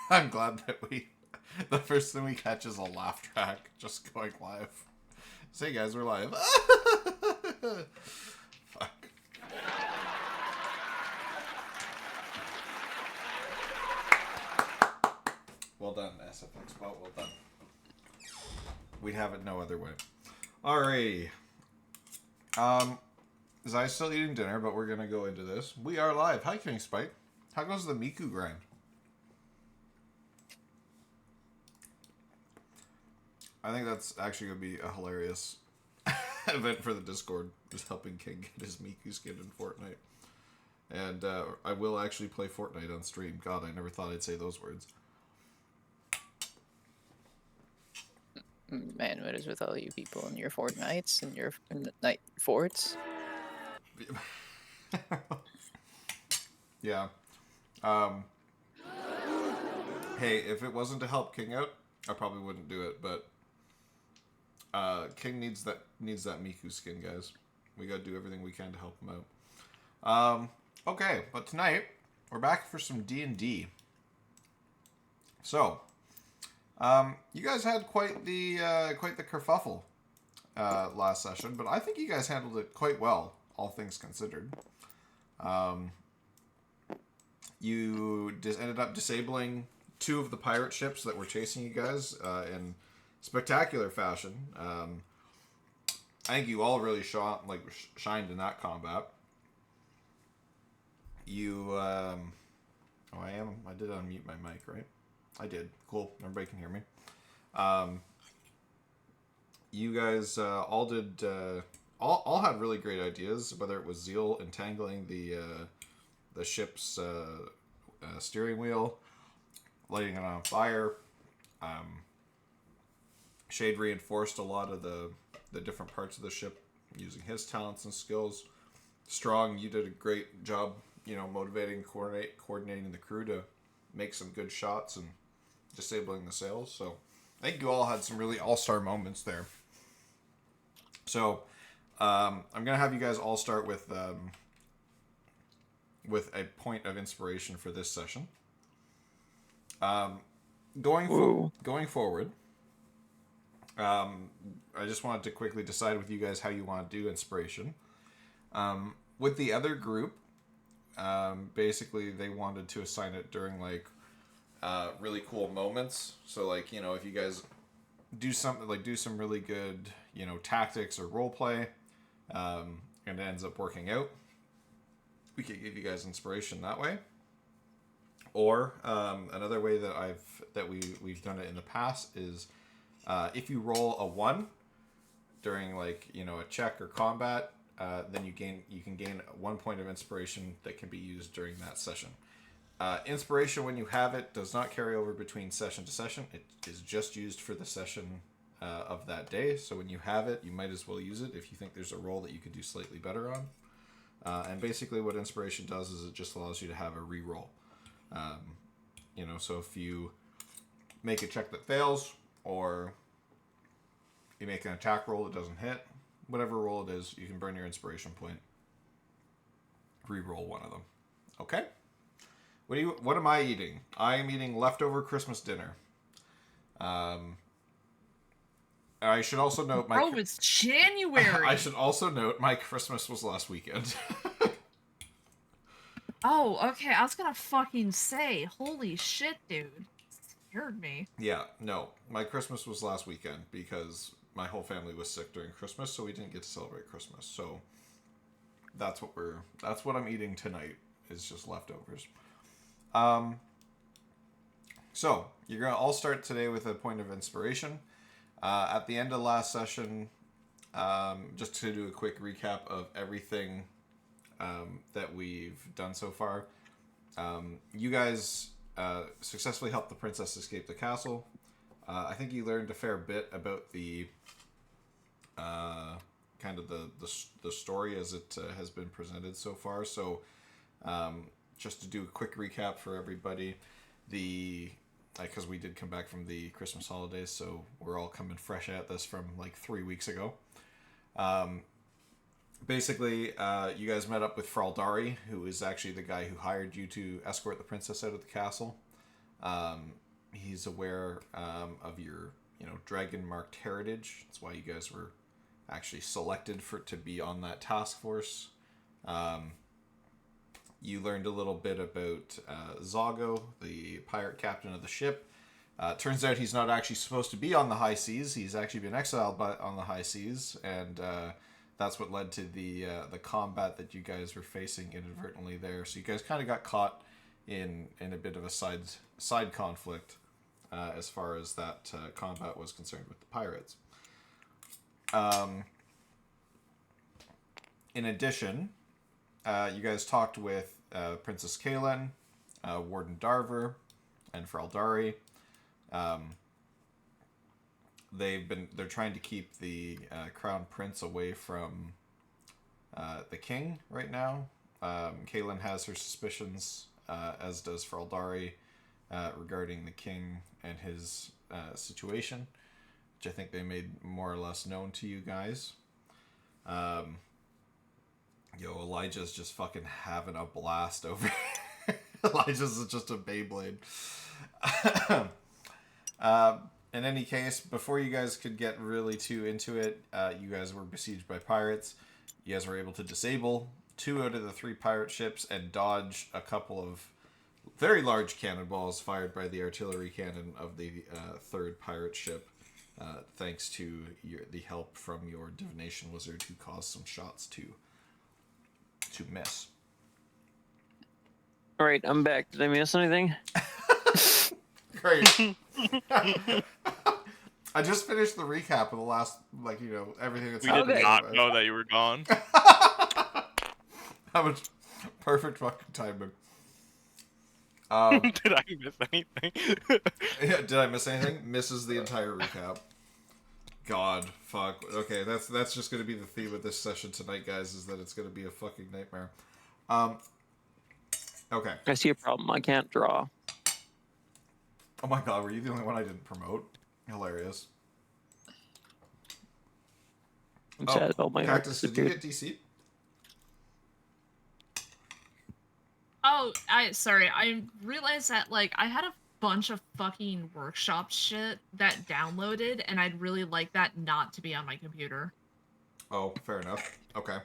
I'm glad that the first thing we catch is a laugh track just going live. Say, guys, we're live. Fuck. Well done, SFX. Well done. We'd have it no other way. Alrighty. Zai's still eating dinner, but we're gonna go into this. We are live. Hi, King Spike. How goes the Miku grind? I think that's actually gonna be a hilarious event for the Discord. Just helping King get his Miku skin in Fortnite. And I will actually play Fortnite on stream. God, I never thought I'd say those words. Man, what is with all you people and your Fortnites and your night forts? Yeah. Hey, if it wasn't to help King out, I probably wouldn't do it. But King needs that Miku skin, guys. We gotta do everything we can to help him out. Okay, but tonight we're back for some D&D. So, you guys had quite the kerfuffle last session, but I think you guys handled it quite well, all things considered. You ended up disabling 2 of the pirate ships that were chasing you guys in spectacular fashion. I think you all really shined in that combat. You, I did unmute my mic, right? I did. Cool. Everybody can hear me. You guys all did, all had really great ideas, whether it was Zeal entangling the ship's steering wheel, lighting it on fire. Shade reinforced a lot of the different parts of the ship using his talents and skills. Strong, you did a great job, motivating, coordinating the crew to make some good shots and disabling the sails. So I think you all had some really all-star moments there. So I'm gonna have you guys all start with a point of inspiration for this session. Going forward, I just wanted to quickly decide with you guys how you want to do inspiration. With the other group, basically they wanted to assign it during really cool moments. So if you guys do something do some really good tactics or role play, and it ends up working out, we could give you guys inspiration that way. Or another way that we've done it in the past is if you roll a 1 during a check or combat, then you can gain 1 point of inspiration that can be used during that session. Inspiration, when you have it, does not carry over between session to session. It is just used for the session of that day. So when you have it, you might as well use it if you think there's a role that you could do slightly better on. And basically what inspiration does is it just allows you to have a reroll. So if you make a check that fails, or you make an attack roll that doesn't hit, whatever roll it is, you can burn your inspiration point. Reroll one of them. Okay? What am I eating? I am eating leftover Christmas dinner. I should also note it's January. I should also note my Christmas was last weekend. Oh, okay. I was gonna fucking say, holy shit, dude. Scared me. Yeah, no. My Christmas was last weekend because my whole family was sick during Christmas, so we didn't get to celebrate Christmas. So that's what I'm eating tonight, is just leftovers. So you're gonna all start today with a point of inspiration. At the end of last session, just to do a quick recap of everything that we've done so far. You guys successfully helped the princess escape the castle. I think you learned a fair bit about the kind of the story as it has been presented so far. So just to do a quick recap for everybody, because we did come back from the Christmas holidays, so we're all coming fresh at this from 3 weeks ago. Basically, you guys met up with Fraldari, who is actually the guy who hired you to escort the princess out of the castle. He's aware of your, dragon marked heritage. That's why you guys were actually selected to be on that task force. You learned a little bit about Zago, the pirate captain of the ship. Turns out he's not actually supposed to be on the high seas. He's actually been exiled on the high seas, and that's what led to the combat that you guys were facing inadvertently there. So you guys kind of got caught in a bit of a side conflict as far as that combat was concerned with the pirates. In addition, you guys talked with Princess Kaelin, Warden Darver, and Fraldari. They're trying to keep the crown prince away from the king right now. Kaelin has her suspicions, as does Fraldari, regarding the king and his situation, which I think they made more or less known to you guys. Elijah's just fucking having a blast over here. Elijah's just a Beyblade. In any case, before you guys could get really too into it, you guys were besieged by pirates. You guys were able to disable 2 out of the 3 pirate ships and dodge a couple of very large cannonballs fired by the artillery cannon of the 3rd pirate ship, thanks to the help from your divination wizard, who caused some shots to miss. All right, I'm back. Did I miss anything? Great. I just finished the recap of the last, everything that's happened. We did not know that you were gone. How much perfect fucking timing. Did I miss anything? Yeah, did I miss anything? Misses the entire recap. God, fuck. Okay, that's just going to be the theme of this session tonight, guys, is that it's going to be a fucking nightmare. Okay. I see a problem. I can't draw. Oh my god, were you the only one I didn't promote? Hilarious. I'm sad about my Cactus, did you get DC? Oh, sorry. I realized that, I had a bunch of fucking workshop shit that downloaded, and I'd really like that not to be on my computer. Oh, fair enough. Okay.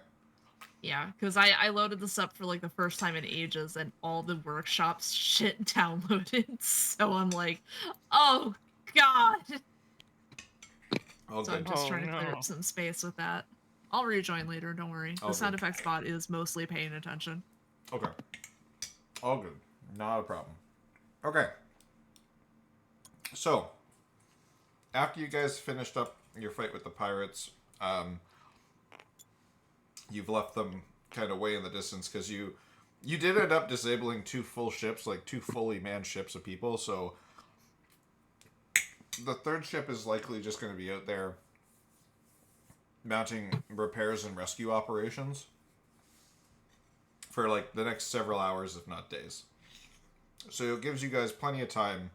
Yeah, because I loaded this up for, the first time in ages, and all the workshops shit downloaded, so I'm like, oh, God! All So I'm good. just trying to clear up some space with that. I'll rejoin later, don't worry. The sound effects bot is mostly paying attention. Okay. All good. Not a problem. Okay. So, after you guys finished up your fight with the pirates, you've left them kind of way in the distance, because you did end up disabling 2 full ships, 2 fully manned ships of people, so the 3rd ship is likely just going to be out there mounting repairs and rescue operations for the next several hours, if not days. So it gives you guys plenty of time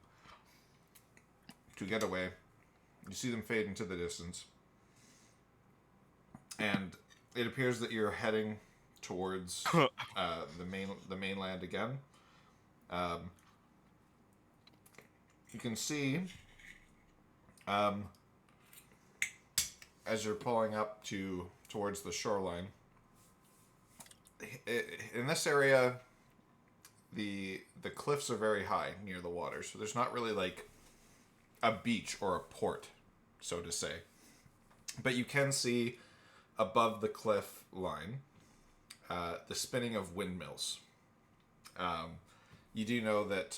to get away. You see them fade into the distance, and it appears that you're heading towards the mainland again. You can see, as you're pulling up towards the shoreline, in this area, the cliffs are very high near the water, so there's not really a beach or a port, so to say. But you can see above the cliff line the spinning of windmills. You do know that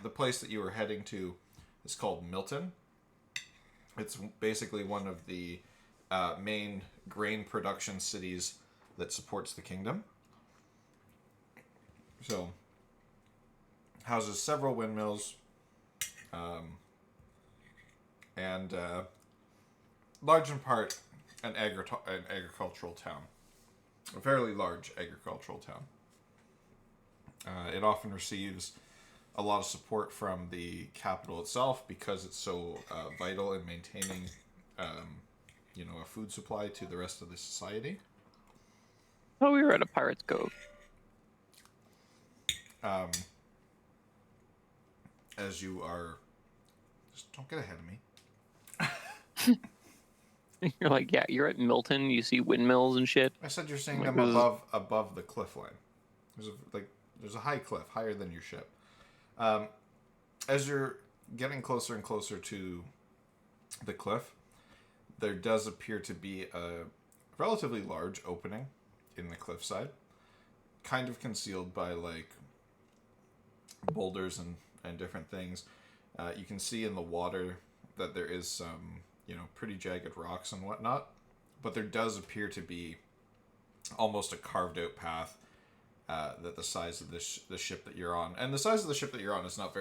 the place that you were heading to is called Milton. It's basically one of the main grain production cities that supports the kingdom. So, houses several windmills, and large in part an agricultural town. A fairly large agricultural town. It often receives a lot of support from the capital itself, because it's so vital in maintaining, a food supply to the rest of the society. Oh, we were at a Pirate's Cove. as you are... Just don't get ahead of me. You're like, yeah, you're at Milton. You see windmills and shit. I said you're seeing Like, them this is- above the cliff line. There's a high cliff, higher than your ship. As you're getting closer and closer to the cliff, there does appear to be a relatively large opening in the cliffside, kind of concealed by like boulders and different things. You can see in the water that there is some, pretty jagged rocks and whatnot, but there does appear to be almost a carved out path that the size of the ship that you're on, and the size of the ship that you're on is not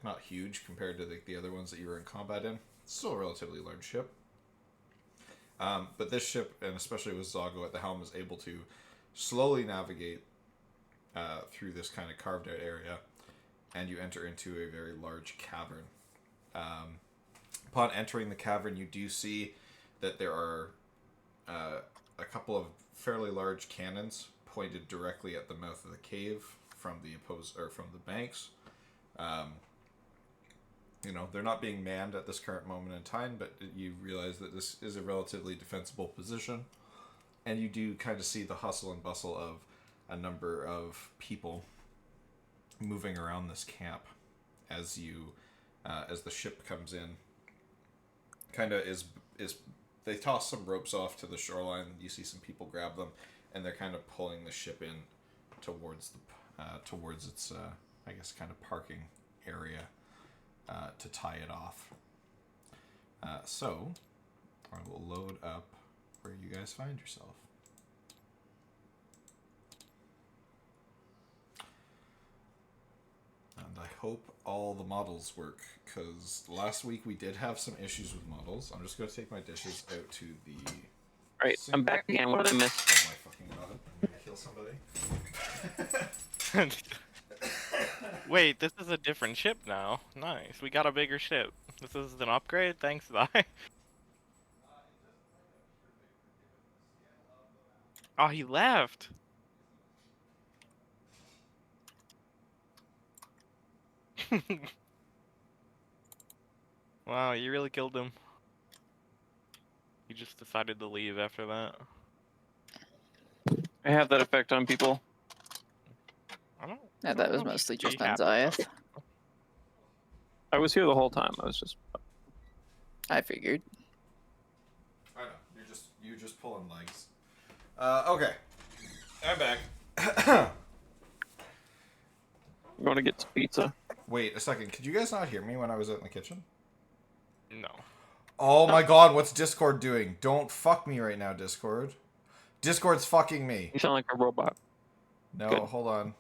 not huge compared to the other ones that you were in combat in. It's still a relatively large ship. But this ship, and especially with Zago at the helm, is able to slowly navigate through this kind of carved out area, and you enter into a very large cavern. Upon entering the cavern, you do see that there are a couple of fairly large cannons pointed directly at the mouth of the cave from the banks. They're not being manned at this current moment in time, but you realize that this is a relatively defensible position, and you do kind of see the hustle and bustle of a number of people moving around this camp as the ship comes in. Kind of is they toss some ropes off to the shoreline. You see some people grab them, and they're kind of pulling the ship in towards its I guess kind of parking area to tie it off. So I will load up where you guys find yourself. And I hope all the models work, because last week we did have some issues with models. I'm just going to take my dishes out to the... Alright, I'm back again. What did I miss? Oh my fucking god. I'm going to kill somebody. Wait, this is a different ship now. Nice. We got a bigger ship. This is an upgrade? Thanks, bye. Oh, he left. Wow, you really killed him. He just decided to leave after that. I have that effect on people. I don't. Yeah, I that don't was know if mostly she just on had- Zyeth. I was here the whole time. I was just... I figured. I know. You're just pulling legs. Okay. I'm back. I'm going to get some pizza. Wait a second. Could you guys not hear me when I was out in the kitchen? No. Oh my god, what's Discord doing? Don't fuck me right now, Discord. Discord's fucking me. You sound like a robot. No, Good. hold on.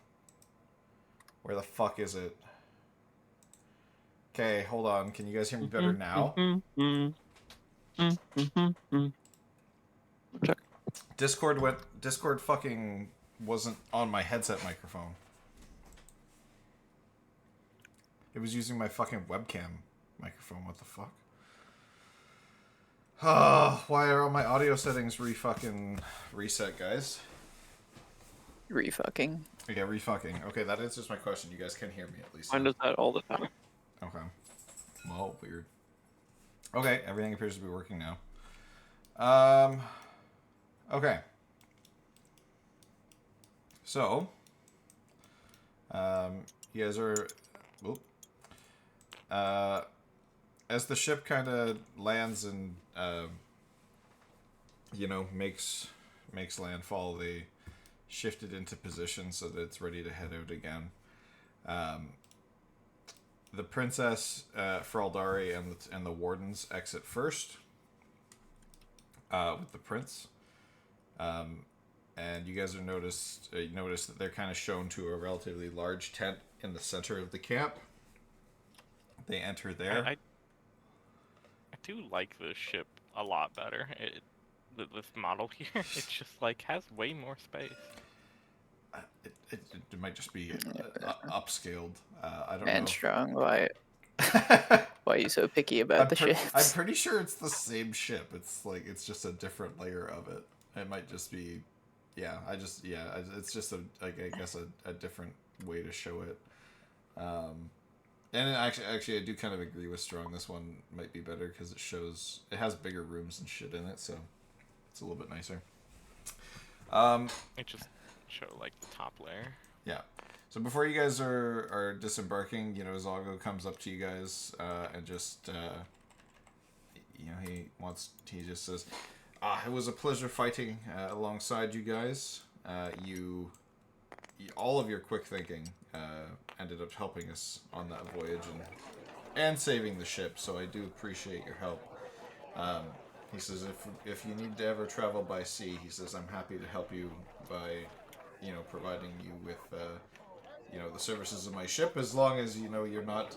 Where the fuck is it? Okay, hold on. Can you guys hear me better now? Check. Discord fucking wasn't on my headset microphone. It was using my fucking webcam microphone. What the fuck? Why are all my audio settings reset, guys? Refucking. Okay, refucking. Okay, that answers my question. You guys can hear me at least. Mine does that all the time. Okay. Well, weird. Okay, everything appears to be working now. Okay. So, you guys are... Whoop. As the ship kind of lands and, makes landfall, they shift it into position so that it's ready to head out again. The princess, Feraldari, and the wardens exit first with the prince. And you guys notice that they're kind of shown to a relatively large tent in the center of the camp. They enter there. I do like this ship a lot better. This model here, it just like has way more space. It might just be upscaled. I don't Man know. strong. Why are you so picky about I'm the ships? I'm pretty sure it's the same ship. It's just a different layer of it. It might just be, it's just I guess a different way to show it. And actually, I do kind of agree with Strong. This one might be better because it has bigger rooms and shit in it, so it's a little bit nicer. It just show like the top layer. Yeah. So before you guys are disembarking, Zago comes up to you guys and just he just says, it was a pleasure fighting alongside you guys. All of your quick thinking ended up helping us on that voyage and saving the ship, so I do appreciate your help. He says if you need to ever travel by sea, he says I'm happy to help you by providing you with the services of my ship, as long as you're not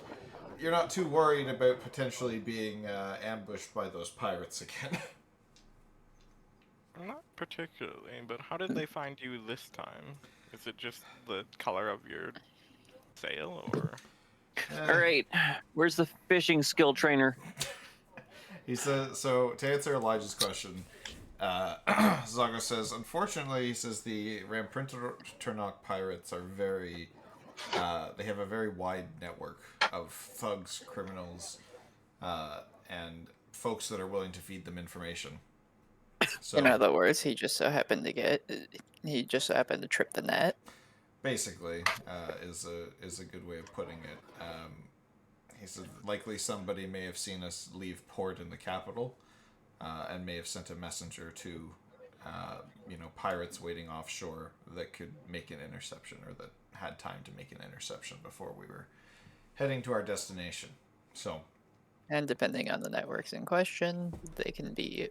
too worried about potentially being ambushed by those pirates again. Not particularly, but how did they find you this time? Is it just the color of your sail, or? All right, where's the fishing skill trainer? He says, so to answer Elijah's question, Zago says, unfortunately, he says the Ramprintornock pirates are very, they have a very wide network of thugs, criminals, and folks that are willing to feed them information. So, In other words, he just so happened to trip the net. basically, is a good way of putting it. He said likely somebody may have seen us leave port in the capital, and may have sent a messenger to, pirates waiting offshore that could make an interception, or that had time to make an interception before we were heading to our destination. So, And depending on the networks in question, they can be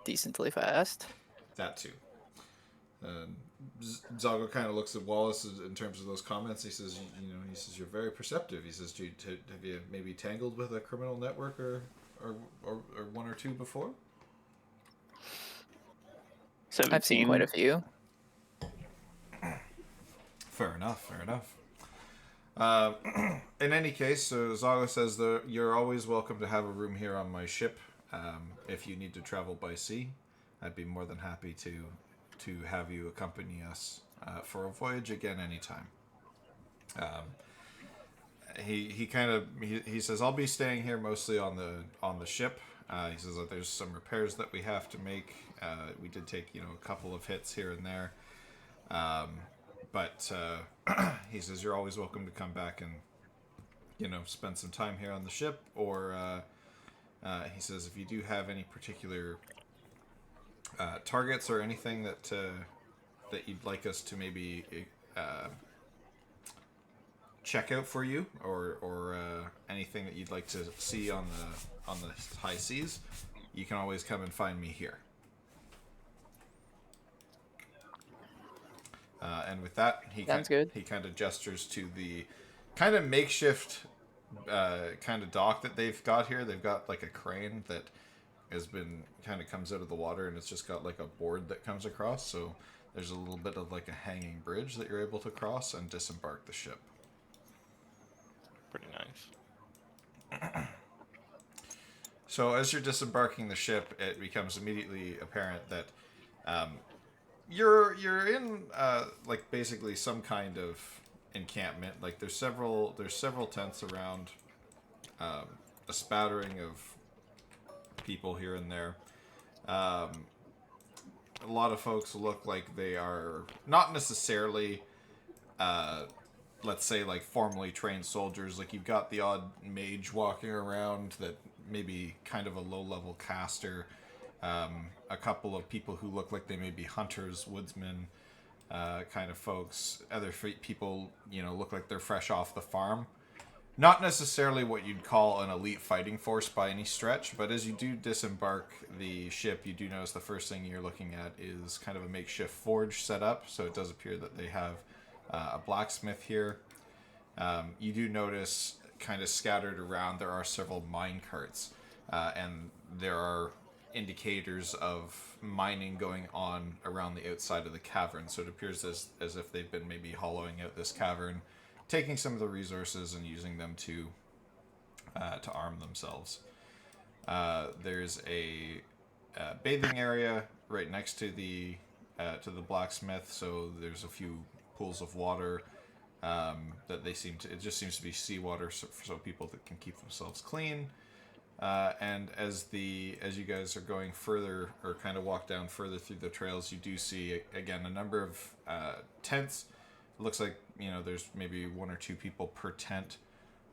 decently fast. that too. Zago kind of looks at Wallace in terms of those comments. He says, he says you're very perceptive. He says, have you maybe tangled with a criminal network or one or two before? 17. I've seen quite a few. Fair enough. In any case, so Zago says that you're always welcome to have a room here on my ship. If you need to travel by sea, I'd be more than happy to have you accompany us for a voyage again anytime. He says I'll be staying here mostly on the ship. He says that there's some repairs that we have to make. We did take a couple of hits here and there, but he says you're always welcome to come back and spend some time here on the ship, or he says if you do have any particular targets or anything that you'd like us to maybe check out for you, or anything that you'd like to see on the high seas, you can always come and find me here. And with that, he kind of gestures to the kind of makeshift kind of dock that they've got here. They've got like a crane that has been kind of comes out of the water, and it's just got like a board that comes across. So there's a little bit of like a hanging bridge that you're able to cross and disembark the ship. Pretty nice. So as you're disembarking the ship, it becomes immediately apparent that you're in like basically some kind of encampment. Like there's several tents around, a spattering of people here and there. A lot of folks look like they are not necessarily let's say like formally trained soldiers. Like you've got the odd mage walking around that maybe kind of a low-level caster, a couple of people who look like they may be hunters, woodsmen, kind of folks. Other people, look like they're fresh off the farm. Not necessarily what you'd call an elite fighting force by any stretch, but as you do disembark the ship, you do notice the first thing you're looking at is kind of a makeshift forge set up, so it does appear that they have a blacksmith here. You do notice kind of scattered around there are several mine carts, and there are indicators of mining going on around the outside of the cavern, so it appears as if they've been maybe hollowing out this cavern, taking some of the resources and using them to arm themselves. There's a bathing area right next to the blacksmith, so there's a few pools of water. that they seem to. It just seems to be seawater, so people that can keep themselves clean. And as you guys are going further, or kind of walk down further through the trails, you do see again a number of tents. It looks like there's maybe 1 or 2 people per tent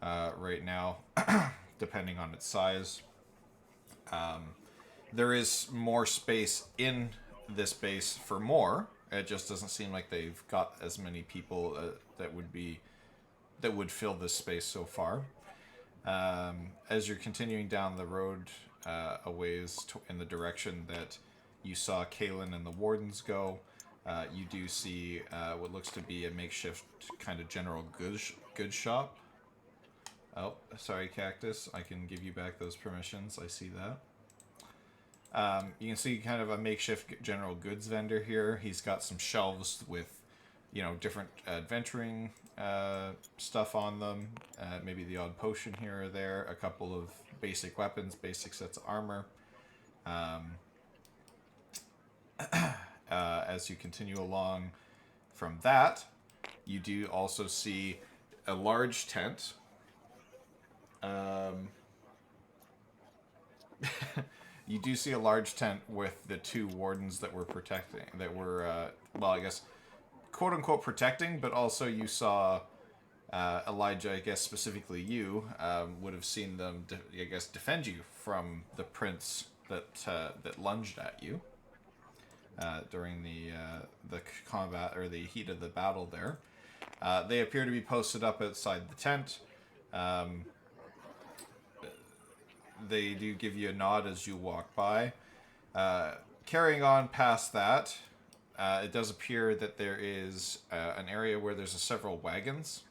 right now, depending on its size. There is more space in this base for more. It just doesn't seem like they've got as many people that would fill this space so far. As you're continuing down the road a ways in the direction that you saw Kalen and the wardens go, you do see what looks to be a makeshift kind of general goods shop. Oh, sorry, Cactus. I can give you back those permissions. I see that. You can see kind of a makeshift general goods vendor here. He's got some shelves with different adventuring stuff on them. Maybe the odd potion here or there. A couple of basic weapons, basic sets of armor. As you continue along from that, you do also see a large tent. You do see a large tent with the 2 wardens that were protecting, I guess, quote-unquote protecting, but also you saw Elijah, I guess specifically you, would have seen them, defend you from the prince that lunged at you during the combat, or the heat of the battle there. They appear to be posted up outside the tent. They do give you a nod as you walk by. Carrying on past that, it does appear that there is an area where there's several wagons.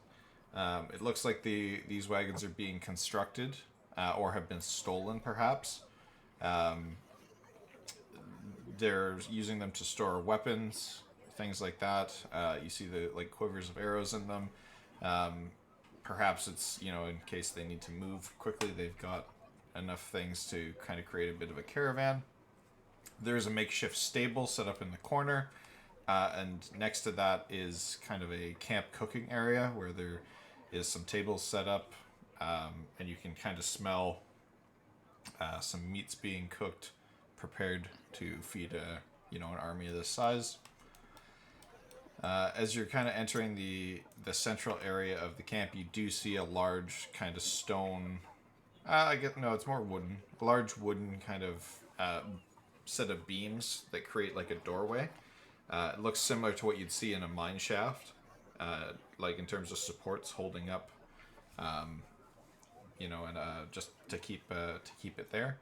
It looks like these wagons are being constructed or have been stolen, perhaps. They're using them to store weapons, things like that. You see the quivers of arrows in them. Perhaps it's in case they need to move quickly. They've got enough things to kind of create a bit of a caravan. There's a makeshift stable set up in the corner, and next to that is kind of a camp cooking area where there is some tables set up, and you can kind of smell some meats being cooked, prepared to feed an army of this size. As you're kind of entering the central area of the camp, you do see a large kind of stone. It's more wooden. A large wooden kind of set of beams that create like a doorway. It looks similar to what you'd see in a mine shaft, in terms of supports holding up, and just to keep it there.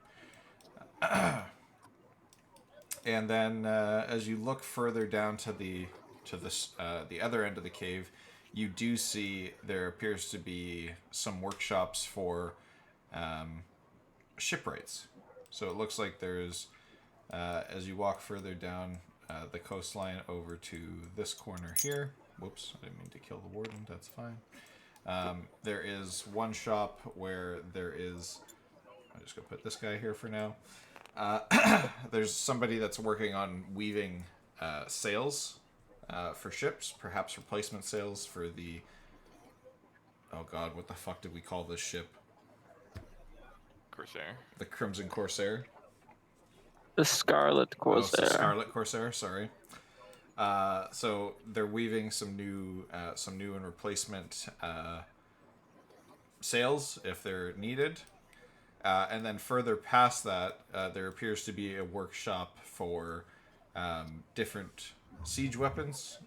And then as you look further down to the other end of the cave, you do see there appears to be some workshops for shipwrights. So it looks like there's, as you walk further down the coastline over to this corner here. Whoops, I didn't mean to kill the warden. That's fine. There is one shop where there is... I'm just going to put this guy here for now. There's somebody that's working on weaving sails for ships, perhaps replacement sails for the... Oh god, what the fuck did we call this ship? Corsair. The Crimson Corsair. The Scarlet Corsair. Oh, it's the Scarlet Corsair, sorry. So they're weaving some new and replacement sails if they're needed. And then further past that, there appears to be a workshop for different siege weapons.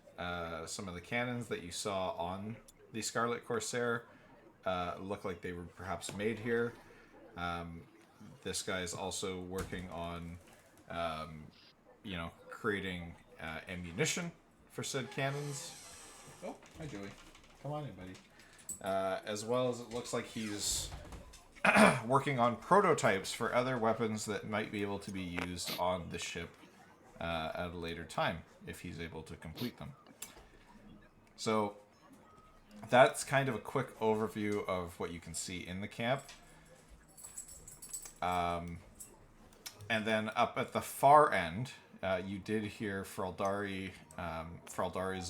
Some of the cannons that you saw on the Scarlet Corsair look like they were perhaps made here. This guy is also working on, creating ammunition for said cannons. Oh, hi Joey. Come on in, buddy. As well as it looks like he's working on prototypes for other weapons that might be able to be used on the ship at a later time, if he's able to complete them. So that's kind of a quick overview of what you can see in the camp. And then up at the far end, you did hear Fraldari's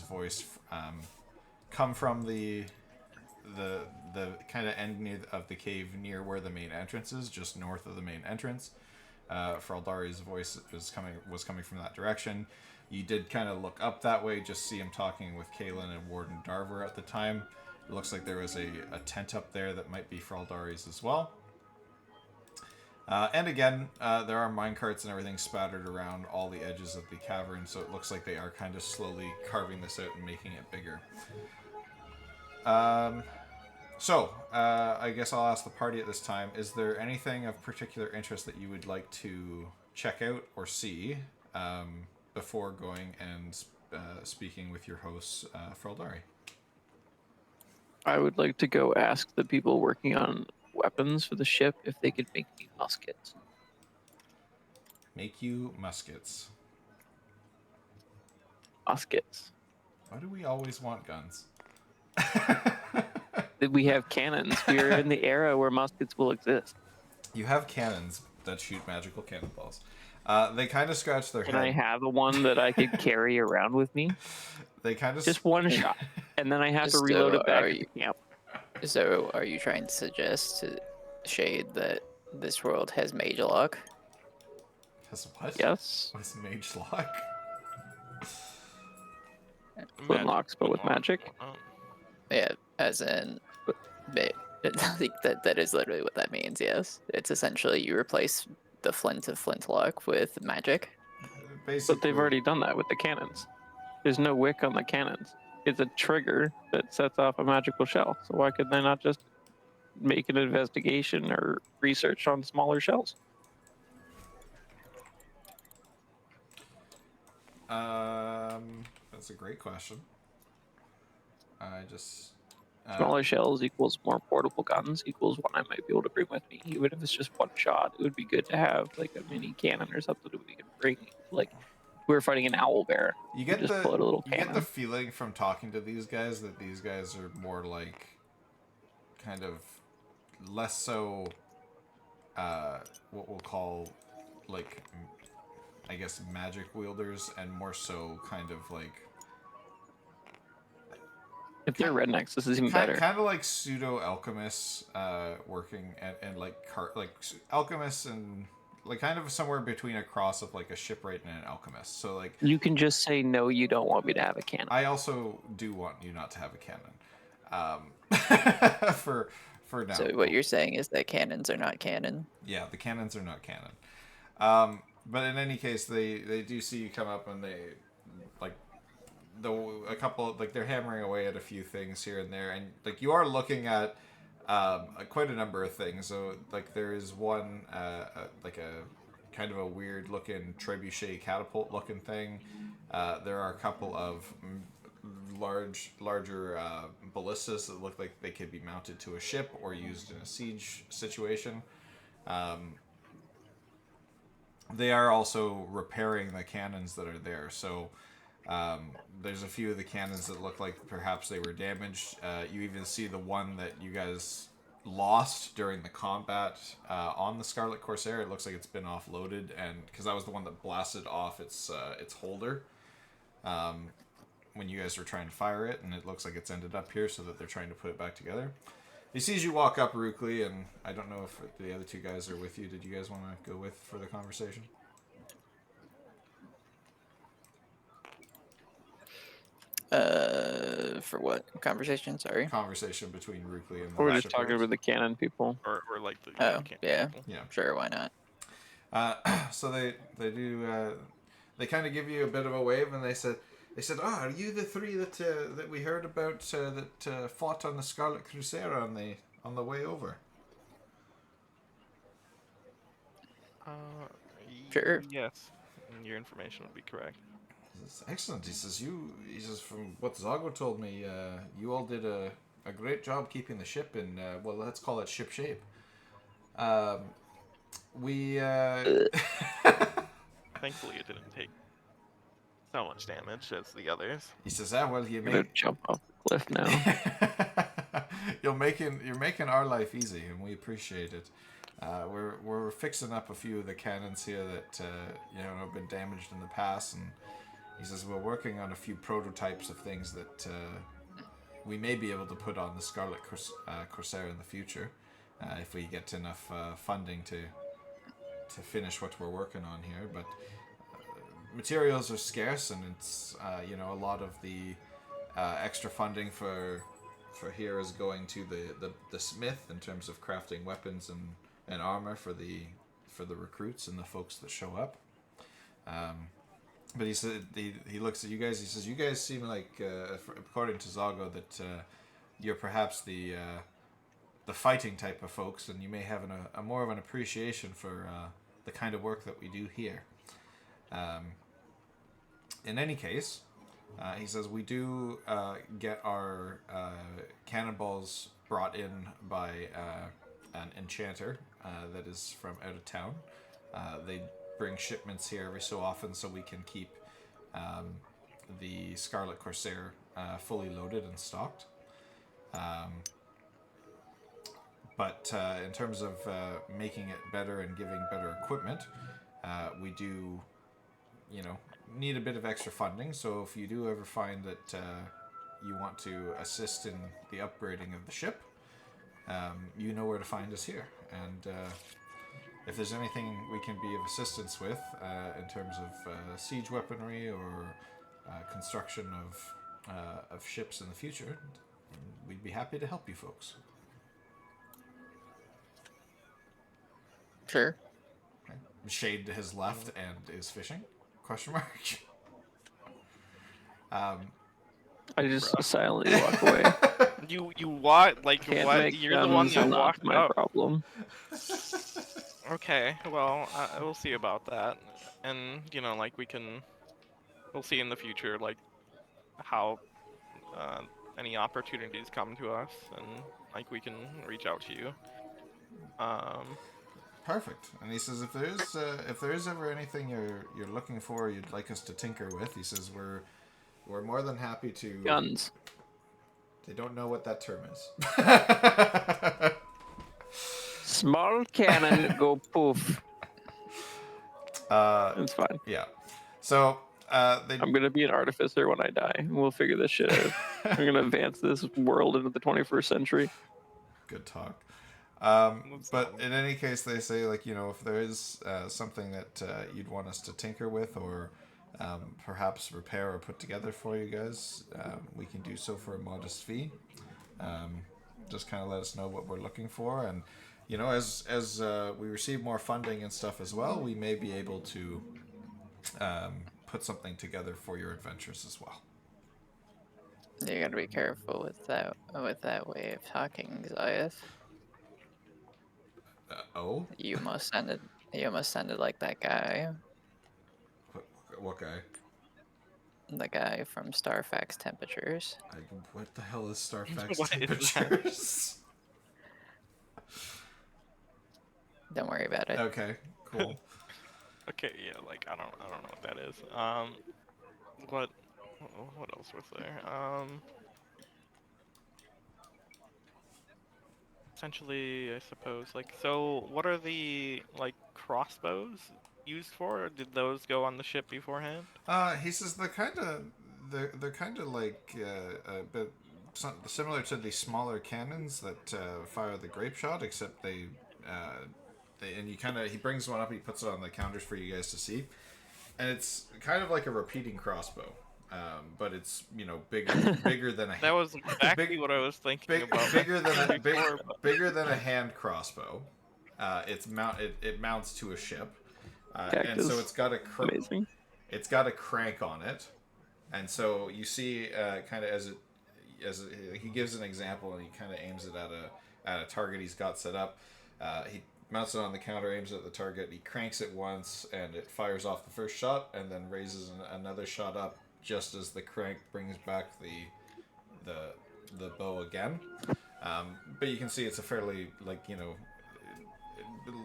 voice come from the kind of end of the cave near where the main entrance is, just north of the main entrance. Fraldari's voice was coming from that direction. You did kind of look up that way, just see him talking with Kaelin and Warden Darver at the time. It looks like there was a tent up there that might be Fraldari's as well. And again, there are minecarts and everything spattered around all the edges of the cavern, so it looks like they are kind of slowly carving this out and making it bigger. I guess I'll ask the party at this time, is there anything of particular interest that you would like to check out or see before going and speaking with your host, Fraldari? I would like to go ask the people working on weapons for the ship if they could make me muskets. Make you muskets. Muskets. Why do we always want guns? We have cannons. We're in the era where muskets will exist. You have cannons that shoot magical cannonballs. They kind of scratch their Can head. I have a one that I could carry around with me? They kind of Just one shot, and then I have to So reload it back are at you- the camp. So, are you trying to suggest to Shade that this world has mage lock? Has what? Yes, What is mage lock? Flintlocks, but with magic. Oh, Yeah, as in, I think that is literally what that means. Yes, it's essentially you replace the flint of flintlock with magic. Basically, But they've already done that with the cannons. There's no wick on the cannons. It's a trigger that sets off a magical shell. So why could they not just make an investigation or research on smaller shells? That's a great question. I just Smaller shells equals more portable guns equals one I might be able to bring with me. Even if it's just one shot, it would be good to have like a mini cannon or something that we can bring. Like we were fighting an owl bear. you get just the pull out a little you get the cannon. feeling from talking to these guys that these guys are more like kind of less so what we'll call like I guess magic wielders and more so kind of like If they're rednecks, this is even better. kind of like pseudo alchemists working and like alchemists and like kind of somewhere between a cross of like a shipwright and an alchemist. So like You can just say no. You don't want me to have a cannon. I also do want you not to have a cannon. For now. So what you're saying is that cannons are not canon. Yeah, the cannons are not canon. But in any case, they do see you come up and they like a couple like they're hammering away at a few things here and there, and like you are looking at quite a number of things. So like there is one like a kind of a weird looking trebuchet catapult looking thing. There are a couple of larger ballistas that look like they could be mounted to a ship or used in a siege situation. They are also repairing the cannons that are there. So there's a few of the cannons that look like perhaps they were damaged. You even see the one that you guys lost during the combat on the Scarlet Corsair. It looks like it's been offloaded, and because that was the one that blasted off its holder when you guys were trying to fire it, and it looks like it's ended up here, so that they're trying to put it back together. He sees you walk up, Rukli, and I don't know if the other two guys are with you. Did you guys want to go with for the conversation? For what conversation? Sorry. Conversation between Rukli and the We're just shipwrights. talking about the cannon people. or like the Oh, can't- yeah. Yeah. Sure, why not? So they do they kind of give you a bit of a wave, and they said, "Oh, are you the three that we heard about that fought on the Scarlet Crusader on the way over?" Sure. Yes, your information would be correct. He says, "Excellent." He says, "From what Zago told me, you all did a great job keeping the ship in well, let's call it ship shape. We Thankfully, it didn't take so much damage as the others. He says, well, you I'm gonna make jump off the cliff now. you're making our life easy, and we appreciate it. We're fixing up a few of the cannons here that have been damaged in the past, and he says we're working on a few prototypes of things that we may be able to put on the Scarlet Corsair in the future, if we get enough funding to finish what we're working on here. But materials are scarce, and it's a lot of the extra funding for here is going to the smith in terms of crafting weapons and armor for the recruits and the folks that show up. But he said he looks at you guys. He says, "You guys seem like, according to Zago, that you're perhaps the fighting type of folks, and you may have a more of an appreciation for the kind of work that we do here. In any case, he says we do get our cannonballs brought in by an enchanter that is from out of town. They bring shipments here every so often, so we can keep the Scarlet Corsair fully loaded and stocked. But in terms of making it better and giving better equipment, we do, need a bit of extra funding. So if you do ever find that you want to assist in the upgrading of the ship, you know where to find us here. And if there's anything we can be of assistance with in terms of siege weaponry or construction of ships in the future, we'd be happy to help you folks. Sure. Okay. Shade to his left and is fishing? Question mark. I just silently walk away. You what? Like Can't what? make You're the one guns that not walked my up. problem. Okay, well, we'll see about that, and we'll see in the future, like how any opportunities come to us, and like we can reach out to you. Perfect. And he says, if there is ever anything you're looking for, you'd like us to tinker with, he says we're more than happy to. Guns. They don't know what that term is. Small cannon go poof. It's fine. Yeah. So I'm gonna be an artificer when I die. We'll figure this shit out. I'm gonna advance this world into the 21st century. Good talk. But in any case, they say, if there is something that you'd want us to tinker with or perhaps repair or put together for you guys, we can do so for a modest fee. Just kind of let us know what we're looking for, and as we receive more funding and stuff as well, we may be able to put something together for your adventures as well. You gotta be careful with that way of talking, Xayeth. Oh? You almost sounded like that guy. What guy? The guy from Starfax Temperatures. What the hell is Starfax What is that? Temperatures? Don't worry about it. Okay, cool. Okay, yeah, I don't know what that is. What else was there? Essentially, I suppose, so what are the, crossbows used for? Or did those go on the ship beforehand? He says they're kind of like a bit similar to the smaller cannons that fire the grape shot, except they and he brings one up, he puts it on the counters for you guys to see, and it's kind of like a repeating crossbow. But it's bigger than a. That was exactly what I was thinking about. Bigger than a hand crossbow. It mounts to a ship, and so it's got Amazing. It's got a crank on it, and so you see kind of as he gives an example, and he kind of aims it at a target he's got set up. He mounts it on the counter, aims it at the target. He cranks it once, and it fires off the first shot, and then raises another shot up just as the crank brings back the bow again. But you can see it's a fairly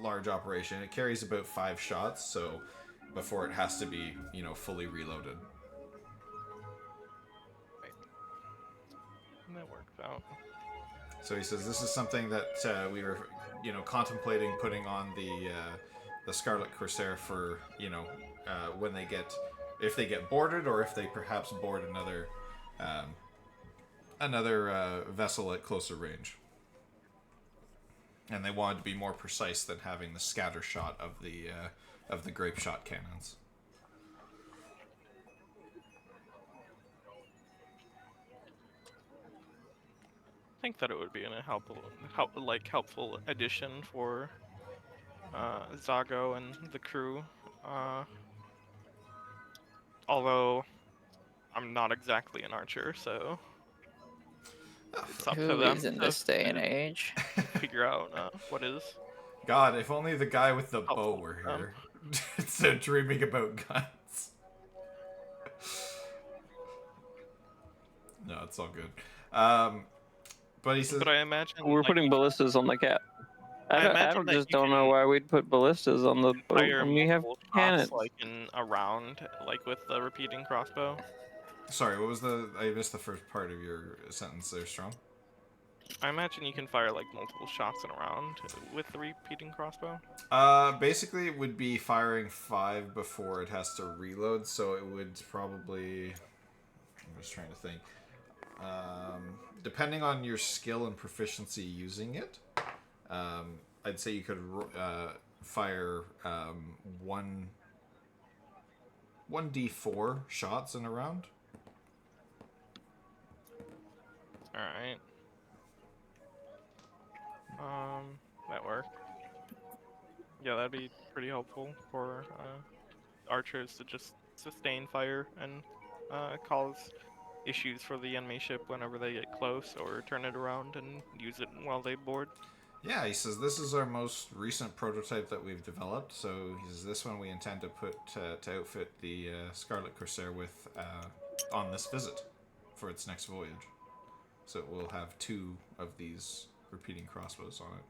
large operation. It carries about 5 shots, so before it has to be fully reloaded. That works out. So he says this is something that we were contemplating putting on the Scarlet Corsair for when they get, if they get boarded, or if they perhaps board another vessel at closer range. And they wanted to be more precise than having the scatter shot of the grape shot cannons. I think that it would be a helpful addition for Zago and the crew. Although I'm not exactly an archer, so it's up to Who them is in to this day and age? figure out what is God, if only the guy with the bow helpful were for them. here. Instead of dreaming about guns. No, it's all good. But he says, But I imagine We're like, putting ballistas on the cat. I imagine that just you don't know can- why we'd put ballistas on the boat fire when we have multiple cannons. shots like in a round, like with the repeating crossbow. sorry, what was the? I missed the first part of your sentence there, Strong. I imagine you can fire like multiple shots in a round with the repeating crossbow. Basically, it would be firing 5 before it has to reload, so it would probably. I'm just trying to think. Depending on your skill and proficiency using it, I'd say you could fire 1d4 shots in a round. All right. That worked. Yeah, that'd be pretty helpful for archers to just sustain fire and cause issues for the enemy ship whenever they get close, or turn it around and use it while they board. Yeah, he says this is our most recent prototype that we've developed. So he says this one we intend to put to outfit the Scarlet Corsair with on this visit for its next voyage. So it will have 2 of these repeating crossbows on it.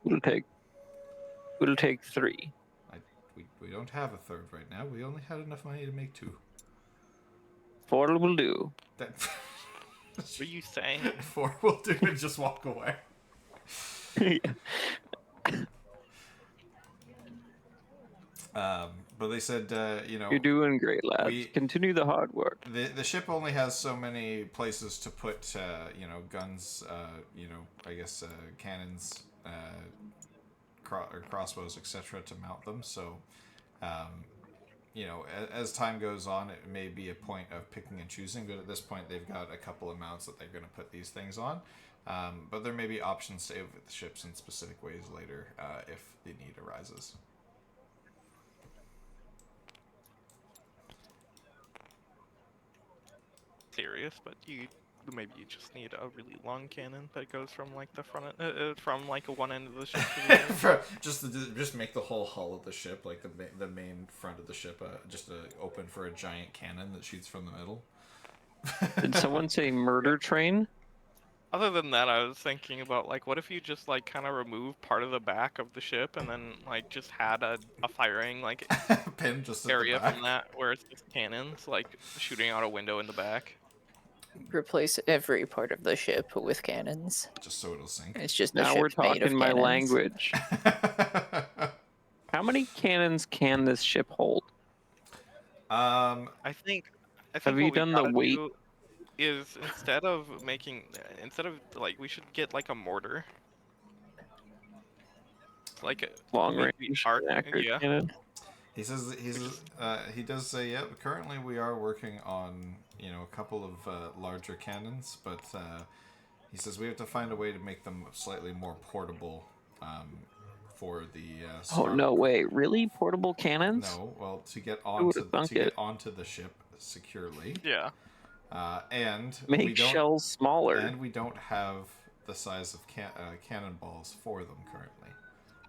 We'll take 3. We don't have a third right now. We only had enough money to make 2. 4 will do. That What are you saying? 4 will do and just walk away. But they said, You're doing great, lads. we- Continue the hard work. the ship only has so many places to put, guns, I guess cannons, or crossbows, etc., to mount them. So, as time goes on, it may be a point of picking and choosing. But at this point, they've got a couple of mounts that they're going to put these things on. But there may be options to outfit the ships in specific ways later if the need arises. Serious, but maybe you just need a really long cannon that goes from like the front, from like one end of the ship to the other. just make the whole hull of the ship, like the main front of the ship, open for a giant cannon that shoots from the middle. Did someone say murder train? Other than that, I was thinking about like, what if you just like kind of remove part of the back of the ship and then like just had a firing like Pin just at area the back. from that where it's just cannons like shooting out a window in the back. Replace every part of the ship with cannons. Just so it'll sink. It's just the Now we're ship's made of talking my cannons. language. How many cannons can this ship hold? I think Have you what we done the gotta weight? do is instead of like we should get like a mortar, like a Long maybe range, arc, accurate yeah. cannon? he does say, yeah, currently we are working on a couple of larger cannons, but he says we have to find a way to make them slightly more portable for the Oh no way! Really, portable cannons? no, well, to get would've thunk it. onto the ship securely, Yeah. and Make shells smaller. and we don't have the size of cannonballs for them currently.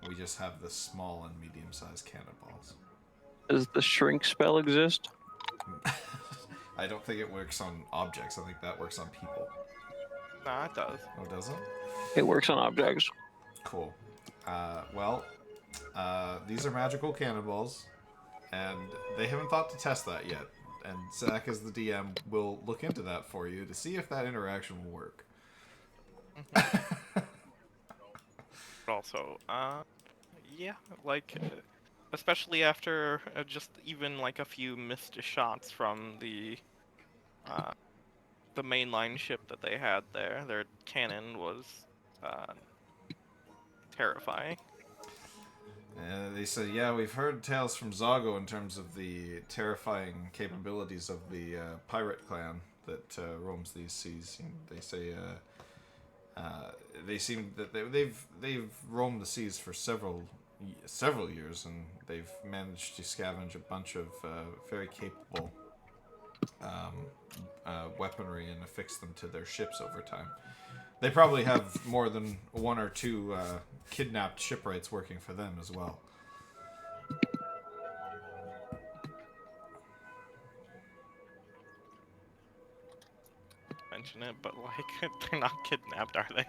We just have the small and medium-sized cannonballs. Does the shrink spell exist? I don't think it works on objects. I think that works on people. Nah, it does. Oh, does it? It works on objects. Cool. These are magical cannonballs, and they haven't thought to test that yet. And Zach, as the DM, will look into that for you to see if that interaction will work. But also, yeah, like, especially after just even like a few missed shots from the the mainline ship that they had there, their cannon was terrifying. They said, yeah, we've heard tales from Zago in terms of the terrifying capabilities of the pirate clan that roams these seas. And they say they seem that they've roamed the seas for several years, and they've managed to scavenge a bunch of very capable weaponry and affix them to their ships over time. They probably have more than one or two kidnapped shipwrights working for them as well. Mention it, but like they're not kidnapped, are they?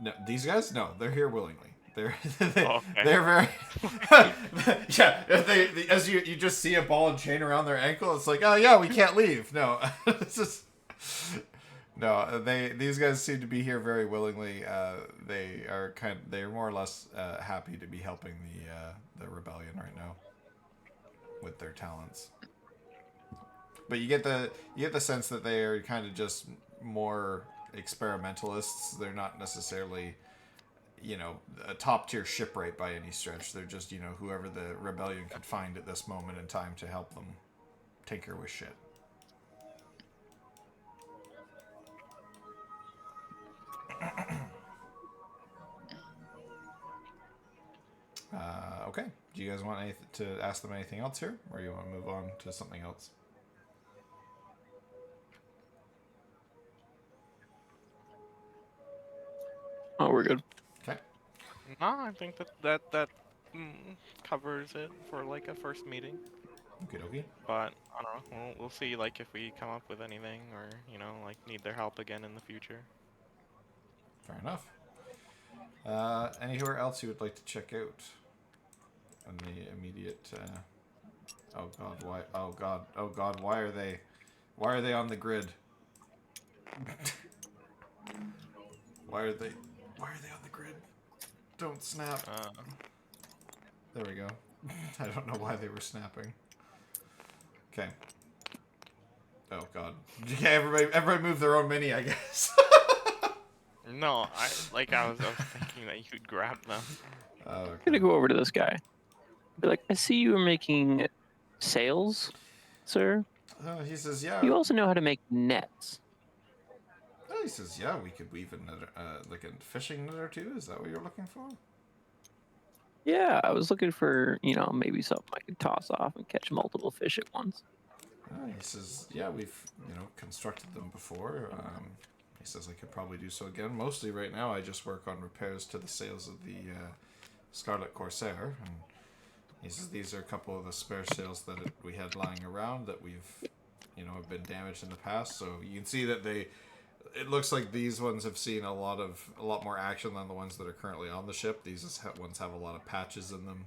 No, these guys, no, they're here willingly. They're Okay. they're very yeah. They as you just see a ball and chain around their ankle, it's like, oh yeah, we can't leave. No, it's just. No, these guys seem to be here very willingly. They're more or less happy to be helping the rebellion right now with their talents. But you get the sense that they are kind of just more experimentalists. They're not necessarily, a top tier shipwright by any stretch. They're just, whoever the rebellion could find at this moment in time to help them tinker with shit. Okay. Do you guys want to ask them anything else here, or you want to move on to something else? Oh, we're good. Okay. No, I think that covers it for like a first meeting. Okay. But I don't know. We'll see like if we come up with anything or like need their help again in the future. Fair enough. Anywhere else you would like to check out? On the immediate. Oh God! Why? Oh God! Why are they on the grid? Why are they on the grid? Don't snap. There we go. I don't know why they were snapping. Okay. Oh God. Okay, everybody move their own mini, I guess. No, I was thinking that you'd grab them. I'm gonna go over to this guy. Be like, I see you are making sails, sir. He says, yeah. You also know how to make nets. He says, yeah, we could weave like a fishing net or two. Is that what you're looking for? Yeah, I was looking for, maybe something I could toss off and catch multiple fish at once. He says, yeah, we've, constructed them before. He says I could probably do so again. Mostly right now I just work on repairs to the sails of the Scarlet Corsair. And he says these are a couple of the spare sails that we had lying around that we've, have been damaged in the past. So you can see that it looks like these ones have seen a lot more action than the ones that are currently on the ship. These ones have a lot of patches in them,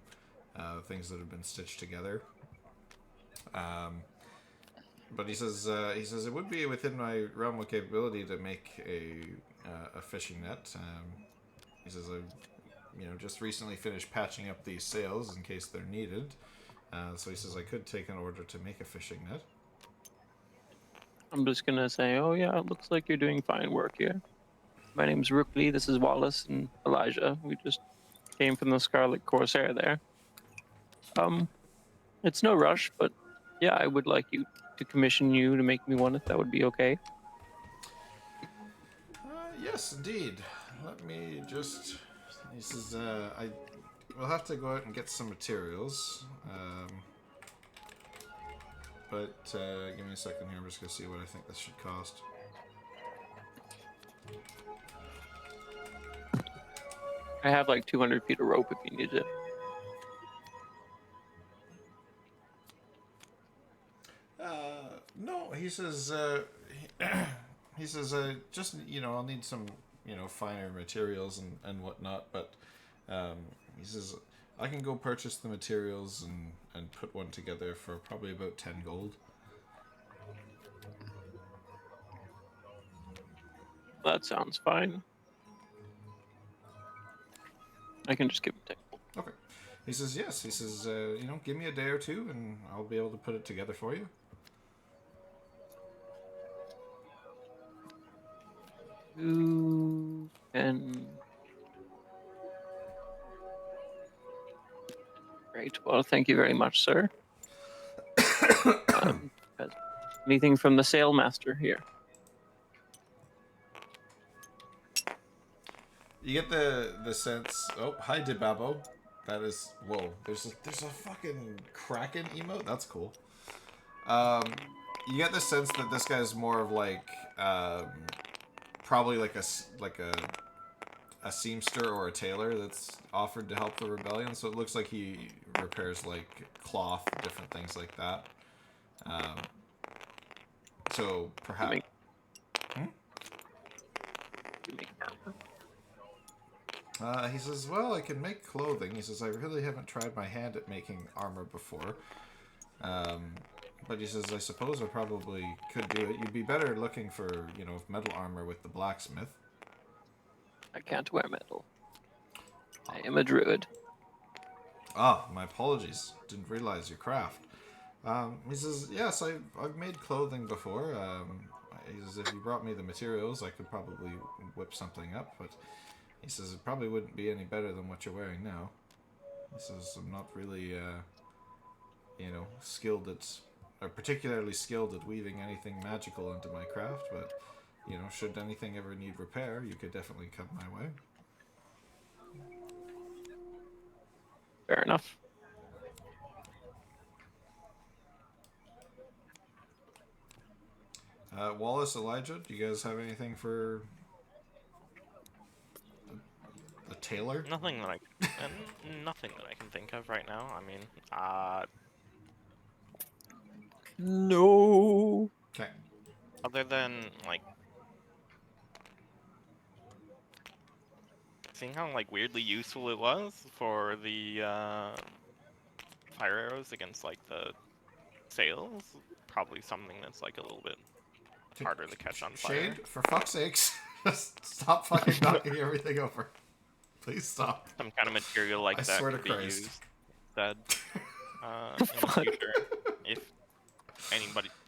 things that have been stitched together. But he says it would be within my realm of capability to make a fishing net. He says I've just recently finished patching up these sails in case they're needed. So he says I could take an order to make a fishing net. I'm just gonna say, oh yeah, it looks like you're doing fine work here. My name's Rookley, this is Wallace and Elijah. We just came from the Scarlet Corsair there. It's no rush, but yeah, I would like you to commission you to make me one if that would be okay. Yes, indeed. Let me just... He says, we'll have to go out and get some materials. But give me a second here. I'm just going to see what I think this should cost. I have like 200 feet of rope if you need it. No, he says, he says, just, I'll need some, finer materials and whatnot, but he says, I can go purchase the materials and put one together for probably about 10 gold. That sounds fine. I can just give him 10 gold. Okay. He says, yes. He says, give me a day or two and I'll be able to put it together for you. Who can... Great. Well, thank you very much, sir. Anything from the sailmaster here? You get the sense. Oh, hi, Debabo. That is whoa. There's a fucking kraken emote. That's cool. You get the sense that this guy's more of like probably like a seamster or a tailor that's offered to help the rebellion. So it looks like he repairs like cloth, different things like that. So perhaps. He says, well, I can make clothing. He says, I really haven't tried my hand at making armor before. But he says, I suppose I probably could do it. You'd be better looking for, metal armor with the blacksmith. I can't wear metal. I am a druid. Ah, my apologies. Didn't realize your craft. He says, yes, I've made clothing before. He says, if you brought me the materials, I could probably whip something up, but he says it probably wouldn't be any better than what you're wearing now. He says, I'm not really, particularly skilled at weaving anything magical into my craft, but, should anything ever need repair, you could definitely come my way. Fair enough. Wallace, Elijah, do you guys have anything for a tailor? Nothing that I can think of right now. I mean, No. Okay. other than like seeing how like weirdly useful it was for the fire arrows against like the sails, probably something that's like a little bit harder to catch on fire. Shade, for fuck's sakes, just stop fucking knocking everything over. Please stop. Some kind of material like I that swear to could be Christ. used instead in the future,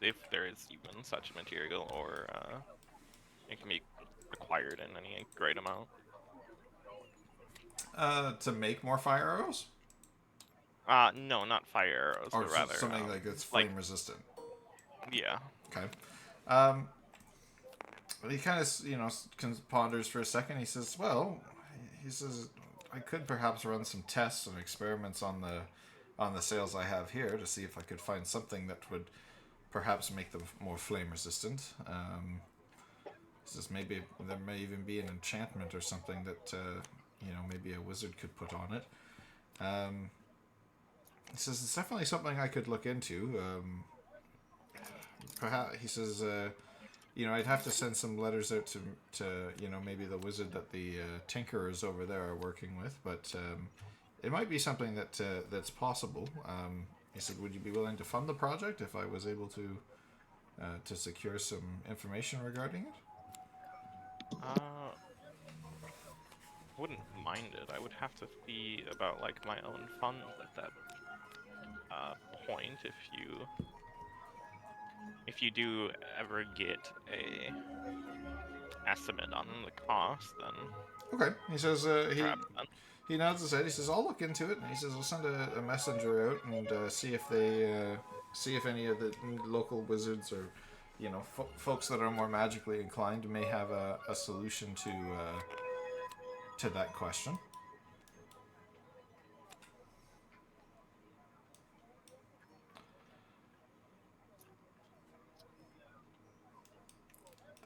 if there is even such material, or it can be acquired in any great amount. To make more fire arrows? No, not fire arrows, Or but rather something like that's flame resistant. Yeah. Okay. He kind of, ponders for a second. He says, I could perhaps run some tests and experiments on the sails I have here to see if I could find something that would perhaps make them more flame resistant. He says maybe there may even be an enchantment or something that, maybe a wizard could put on it. He says it's definitely something I could look into. Perhaps, he says, I'd have to send some letters out to maybe the wizard that the tinkerers over there are working with, but it might be something that's possible. He said, would you be willing to fund the project if I was able to secure some information regarding it? Wouldn't mind it. I would have to see about like my own funds at that point. If you do ever get a estimate on the cost, then okay. He says perhaps then. he nods his head. He says, I'll look into it. And he says, I'll send a messenger out and see if any of the local wizards or folks that are more magically inclined may have a solution to that question.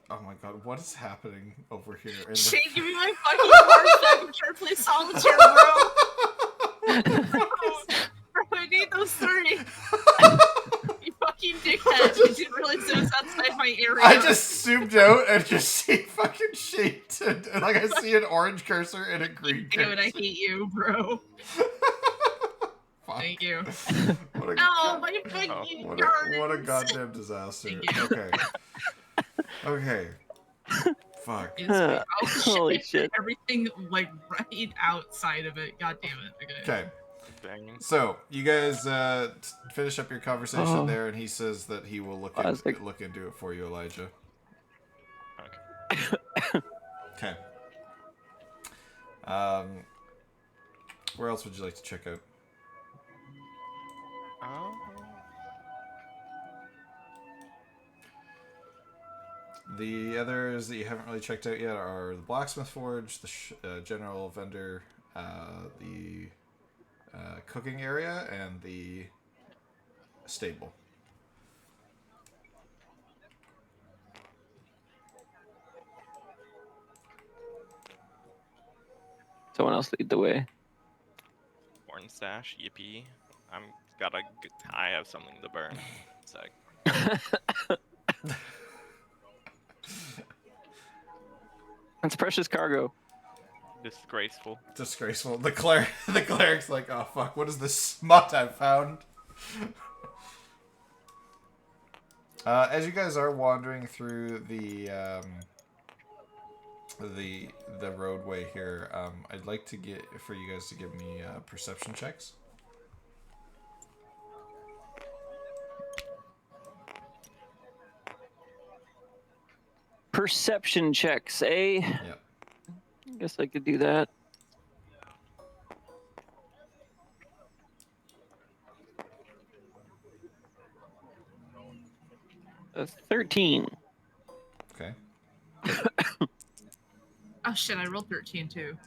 Oh my god, what is happening over here? Shane, give me my fucking card so I can try to play solitaire, bro. Bro, I need those 30. You fucking dickhead. I didn't realize it was outside my area. I just zoomed out and just see fucking shit. And I see an orange cursor and a green cursor. Damn it, I hate you, bro. Fuck. Thank you. What a, No, my fucking cards. what a goddamn disaster. Thank you. Okay. Fuck. Oh, Holy shit. Everything like right outside of it. God damn it. Okay. Dang. So you guys finish up your conversation there, and he says that he will look into it for you, Elijah. Okay. Okay. Where else would you like to check out? The others that you haven't really checked out yet are the blacksmith forge, the general vendor, the cooking area, and the stable. Someone else lead the way. Corn stash, yippee. I have something to burn. Sec. That's precious cargo. Disgraceful. Disgraceful. The cleric's like, oh fuck, what is this smut I've found? As you guys are wandering through the roadway here, I'd like to for you guys to give me perception checks. Perception checks, eh? Yep. I guess I could do that. A 13. Okay. Oh shit, I rolled 13 too.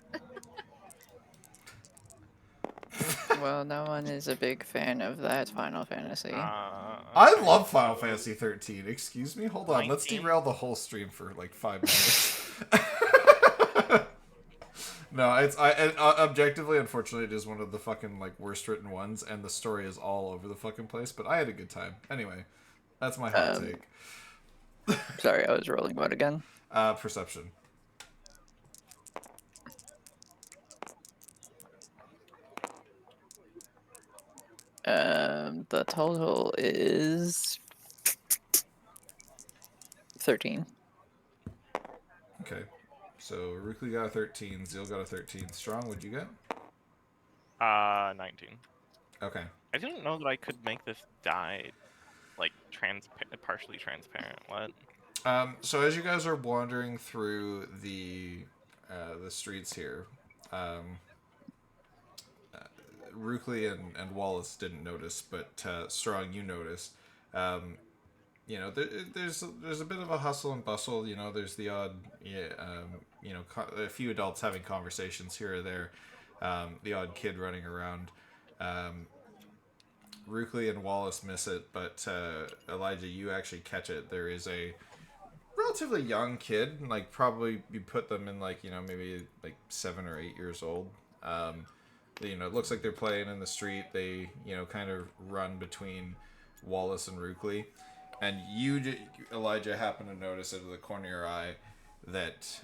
Well, no one is a big fan of that Final Fantasy. I love Final Fantasy 13. Excuse me? Hold on. Let's 19? derail the whole stream for like 5 minutes. No, objectively, unfortunately, it is one of the fucking like worst written ones, and the story is all over the fucking place. But I had a good time. Anyway, that's my hot take. Sorry, I was rolling what again? Perception. The total is 13. Okay. So Rukli got a 13, Zeal got a 13. Strong, what'd you get? 19. Okay. I didn't know that I could make this dye, like, partially transparent. What? So as you guys are wandering through the streets here, Rukli and Wallace didn't notice, but Strong, you notice. You know, there's a bit of a hustle and bustle. You know, there's the odd, you know, a few adults having conversations here or there. The odd kid running around. Rukli and Wallace miss it, but Elijah, you actually catch it. There is a relatively young kid, like probably you put them in like, you know, maybe like 7 or 8 years old. You know, it looks like they're playing in the street. They, you know, kind of run between Wallace and Rukli. And you, Elijah, happen to notice out of the corner of your eye that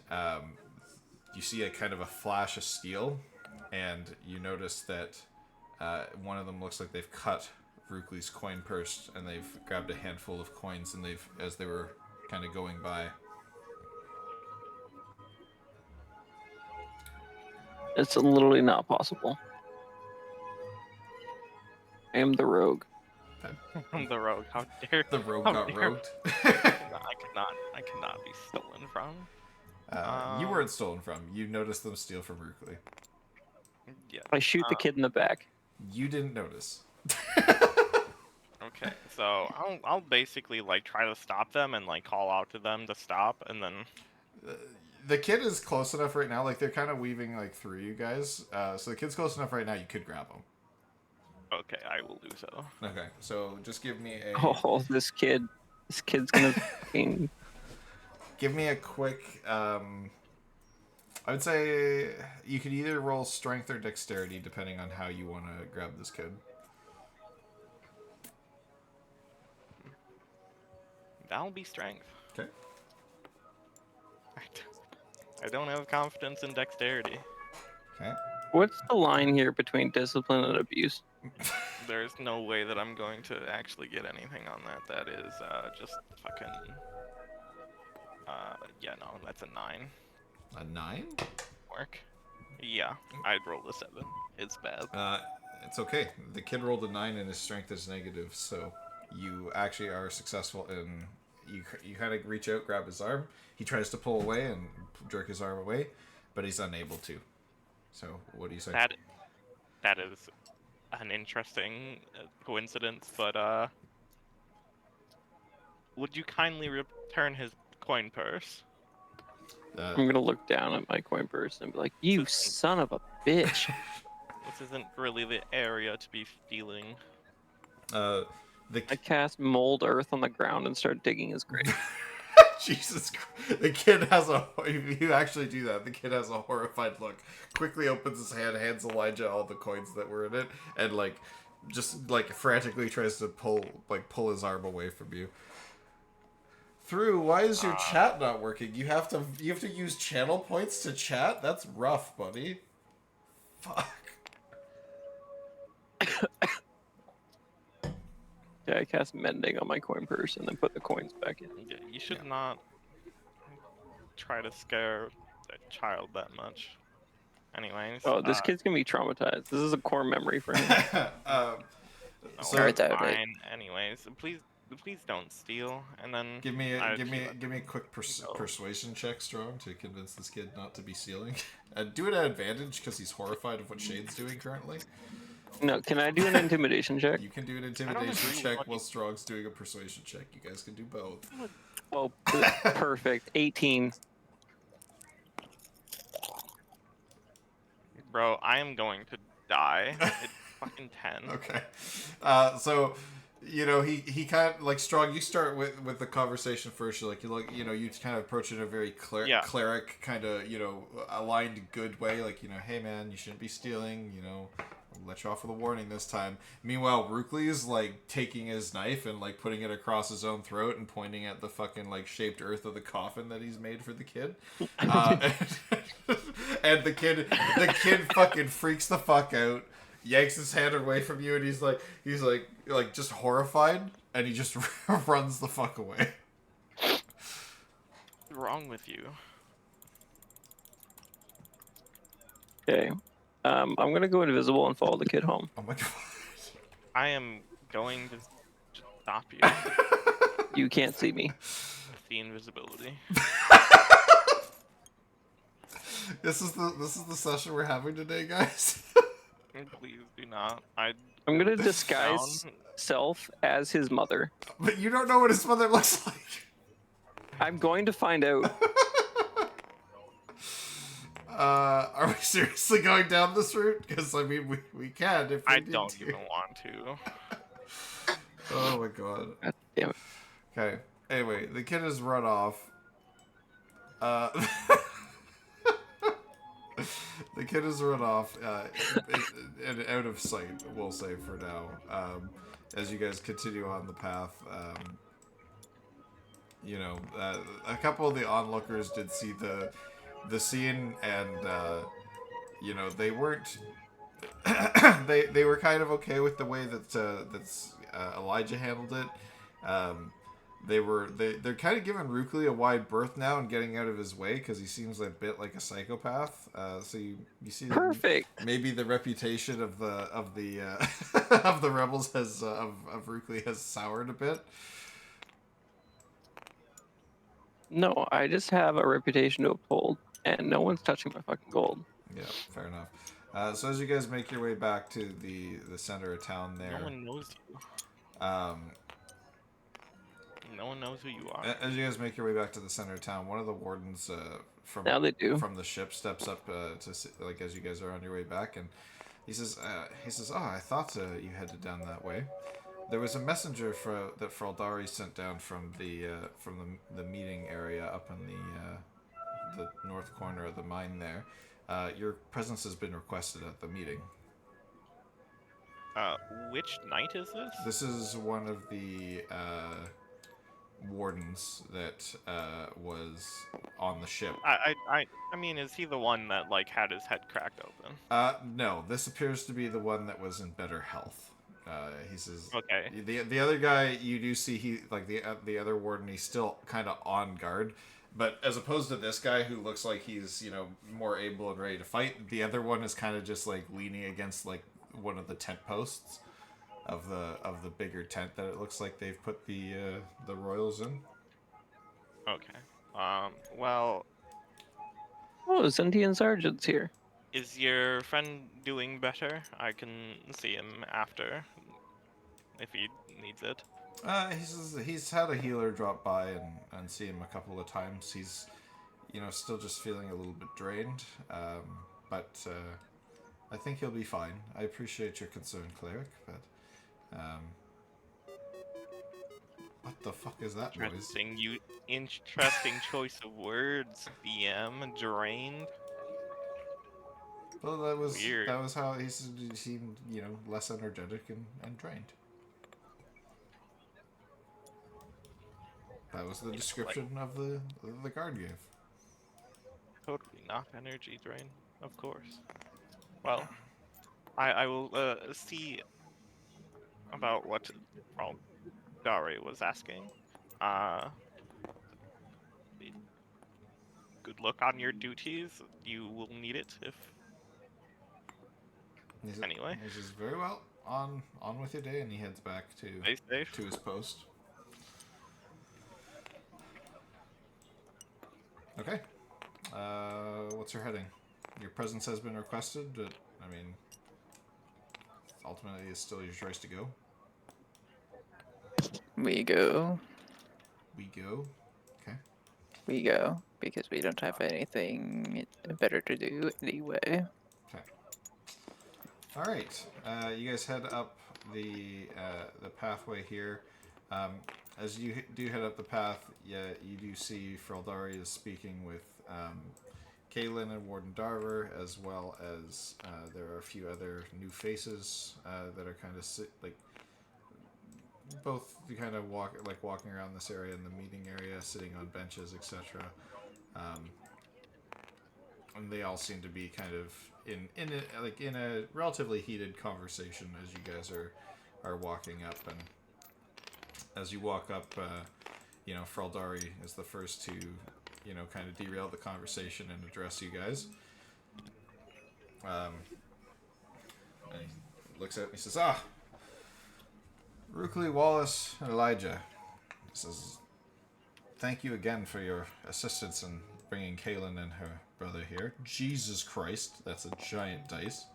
you see a kind of a flash of steel, and you notice that one of them looks like they've cut Rukli's coin purse, and they've grabbed a handful of coins, and as they were kind of going by. It's literally not possible. I am the rogue. I'm the rogue. How dare The rogue how got dare- rogued. I cannot be stolen from. You weren't stolen from. You noticed them steal from Rukli. Yeah. I shoot the kid in the back. You didn't notice. Okay, so I'll basically like try to stop them and like call out to them to stop, and then The kid is close enough right now. Like they're kind of weaving like through you guys. So the kid's close enough right now. You could grab him. okay, I will do so. Okay, so just give me a Oh, this kid's gonna fucking... give me a quick. I would say you could either roll strength or dexterity, depending on how you want to grab this kid. That'll be strength. Okay. I don't have confidence in dexterity. Okay. What's the line here between discipline and abuse? There's no way that I'm going to actually get anything on that. That is just fucking. Yeah, no, that's a 9. A 9? Work. Yeah, I'd roll a 7. It's bad. It's okay. The kid rolled a 9 and his strength is negative, so you actually are successful in you kind of reach out, grab his arm. He tries to pull away and jerk his arm away, but he's unable to. So what do you say? That is an interesting coincidence, but would you kindly return his coin purse? I'm gonna look down at my coin purse and be like, "You son of a bitch!" This isn't really the area to be stealing. The I cast mold earth on the ground and start digging his grave. Jesus Christ. The kid has if you actually do that, the kid has a horrified look. Quickly opens his hand, hands Elijah all the coins that were in it, and just frantically tries to pull his arm away from you. Through, why is your chat not working? You have to use channel points to chat? That's rough, buddy. Fuck. Yeah, I cast mending on my coin purse and then put the coins back in. Yeah, you should not try to scare a child that much. Anyways. Oh, this kid's gonna be traumatized. This is a core memory for him. So I doubt it. fine. Anyways, please don't steal. And then give me a quick persuasion check, Strong, to convince this kid not to be stealing. Do it at advantage because he's horrified of what Shade's doing currently. No, can I do an intimidation check? You can do an intimidation check while Strong's doing a persuasion check. You guys can do both. Oh, perfect. 18. Bro, I am going to die. It's fucking 10. Okay. So, he kind of Strong. You start with the conversation first. You you kind of approach it in a very cleric kind of aligned good way. Hey man, you shouldn't be stealing. I'll let you off with a warning this time. Meanwhile, Rookley is taking his knife and putting it across his own throat and pointing at the fucking shaped earth of the coffin that he's made for the kid. And the kid fucking freaks the fuck out, yanks his hand away from you, and he's just horrified, and he just runs the fuck away. What's wrong with you? Okay. I'm gonna go invisible and follow the kid home. Oh my god. I am going to stop you. You can't see me. With the invisibility. This is the session we're having today, guys. Please do not. I'm gonna disguise self as his mother. But you don't know what his mother looks like. I'm going to find out. Are we seriously going down this route? Because we can if we I need don't to. even want to. Oh my god. God damn it. Okay. Anyway, the kid has run off. The kid has run off and out of sight, we'll say for now. As you guys continue on the path, a couple of the onlookers did see the scene, and they weren't. they were kind of okay with the way that Elijah handled it. They're kind of giving Rookley a wide berth now and getting out of his way because he seems a bit like a psychopath. So you see Perfect. Maybe the reputation of the of the rebels has of Rookley has soured a bit. No, I just have a reputation to uphold, and no one's touching my fucking gold. Yeah, fair enough. So as you guys make your way back to the center of town there, No one knows you. No one knows who you are. As you guys make your way back to the center of town, one of the wardens from Now they do. from the ship steps up as you guys are on your way back, and he says, "Oh, I thought you headed down that way. There was a messenger that Fraldari sent down from the meeting area up in the north corner of the mine there. Your presence has been requested at the meeting." Which knight is this? This is one of the wardens that was on the ship. I mean, is he the one that had his head cracked open? No, this appears to be the one that was in better health. He says, okay. The other guy, you do see the other warden, he's still kind of on guard, but as opposed to this guy who looks like he's more able and ready to fight, the other one is kind of just leaning against one of the tent posts of the bigger tent that it looks like they've put the royals in. Okay. Well, Oh, Zendian Sergeant's here. is your friend doing better? I can see him after, if he needs it. He says he's had a healer drop by and see him a couple of times. He's, still just feeling a little bit drained, but I think he'll be fine. I appreciate your concern, cleric, but what the fuck is that noise? Interesting choice of words, BM. Drained. Well, that Weird. was how he seemed, less energetic and drained. That was the description of the guard gave. Totally not energy drain, of course. Well, I will see about what Dari was asking. Uh, Good luck on your duties. You will need it if. Anyway, He says, very well. On with your day, and he heads back stay safe. to his post. Okay. What's your heading? Your presence has been requested, but I mean, ultimately, it's still your choice to go. We go. We go. Okay. We go because we don't have anything better to do anyway. Okay. All right. You guys head up the pathway here. As you do head up the path, you do see Freldari is speaking with Kaylin and Warden Darver, as well as there are a few other new faces that are kind of both kind of walking around this area in the meeting area, sitting on benches, etc. And they all seem to be kind of in a relatively heated conversation as you guys are walking up. And as you walk up, Freldari is the first to kind of derail the conversation and address you guys. And he looks at me and says, Rukli, Wallace, and Elijah. He says, thank you again for your assistance in bringing Kaylin and her brother here. Jesus Christ, that's a giant dice.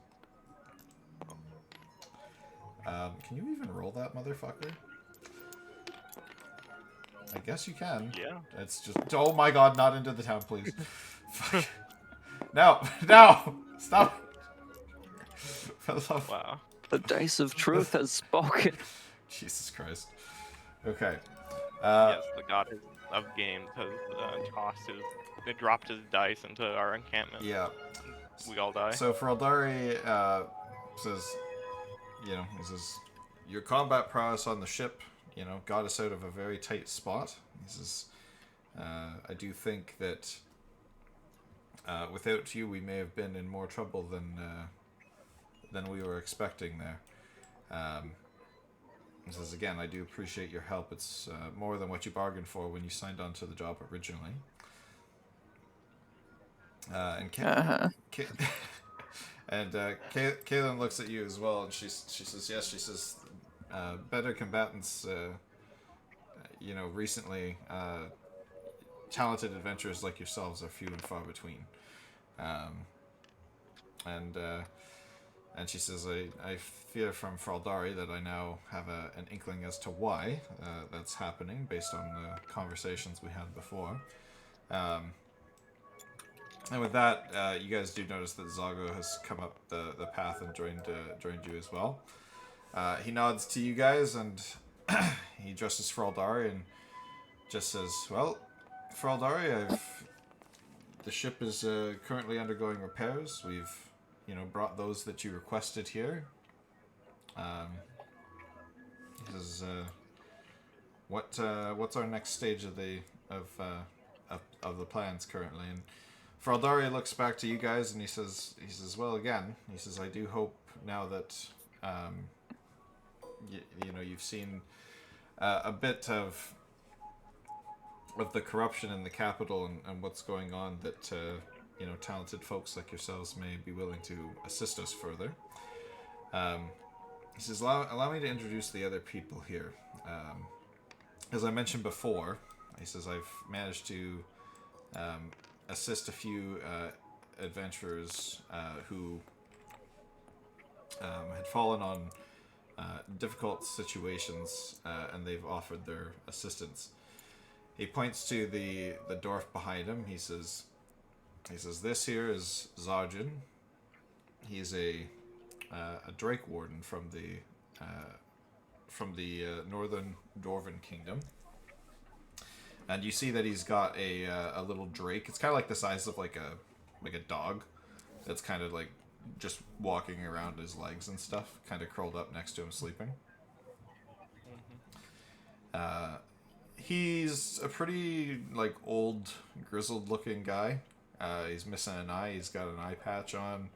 Can you even roll that, motherfucker? I guess you can. Yeah. It's just... Oh my god, not into the town, please. No! Stop! Wow. The dice of truth has spoken. Jesus Christ. Okay. Yes, the god of games has dropped his dice into our encampment. Yeah. We all die. So Freldari says, he says, your combat prowess on the ship, got us out of a very tight spot. He says, I do think that without you, we may have been in more trouble than we were expecting there. He says, again, I do appreciate your help. It's more than what you bargained for when you signed on to the job originally. And Kaylin looks at you as well, and she says, yes, she says, better combatants, recently, talented adventurers like yourselves are few and far between. And she says, I fear from Freldari that I now have an inkling as to why that's happening based on the conversations we had before. And with that, you guys do notice that Zago has come up the path and joined you as well. He nods to you guys and he addresses Freldari and just says, well, Freldari, the ship is currently undergoing repairs. We've brought those that you requested here. He says, what's our next stage of the plans currently? And Freldari looks back to you guys and he says, well, again, he says, I do hope now that you've seen a bit of the corruption in the capital and what's going on, that talented folks like yourselves may be willing to assist us further. He says, allow me to introduce the other people here. As I mentioned before, He says, I've managed to assist a few adventurers who had fallen on difficult situations, and they've offered their assistance. He points to the dwarf behind him. He says, this here is Zarjan. He's a Drake Warden from the Northern Dwarven Kingdom. And you see that he's got a little drake. It's kind of like the size of like a dog. That's kind of like just walking around his legs and stuff, kind of curled up next to him sleeping. He's a pretty like old, grizzled looking guy. He's missing an eye. He's got an eye patch on.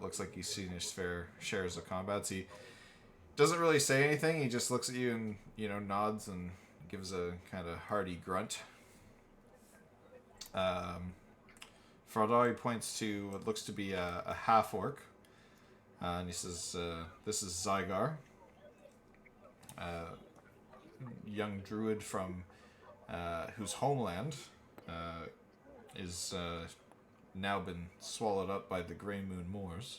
Looks like he's seen his fair shares of combats. He doesn't really say anything. He just looks at you and, you know, nods and gives a kind of hearty grunt. Fraldari points to what looks to be a half-orc. And he says, this is Zygar. Young druid from whose homeland is now been swallowed up by the Grey Moon Moors.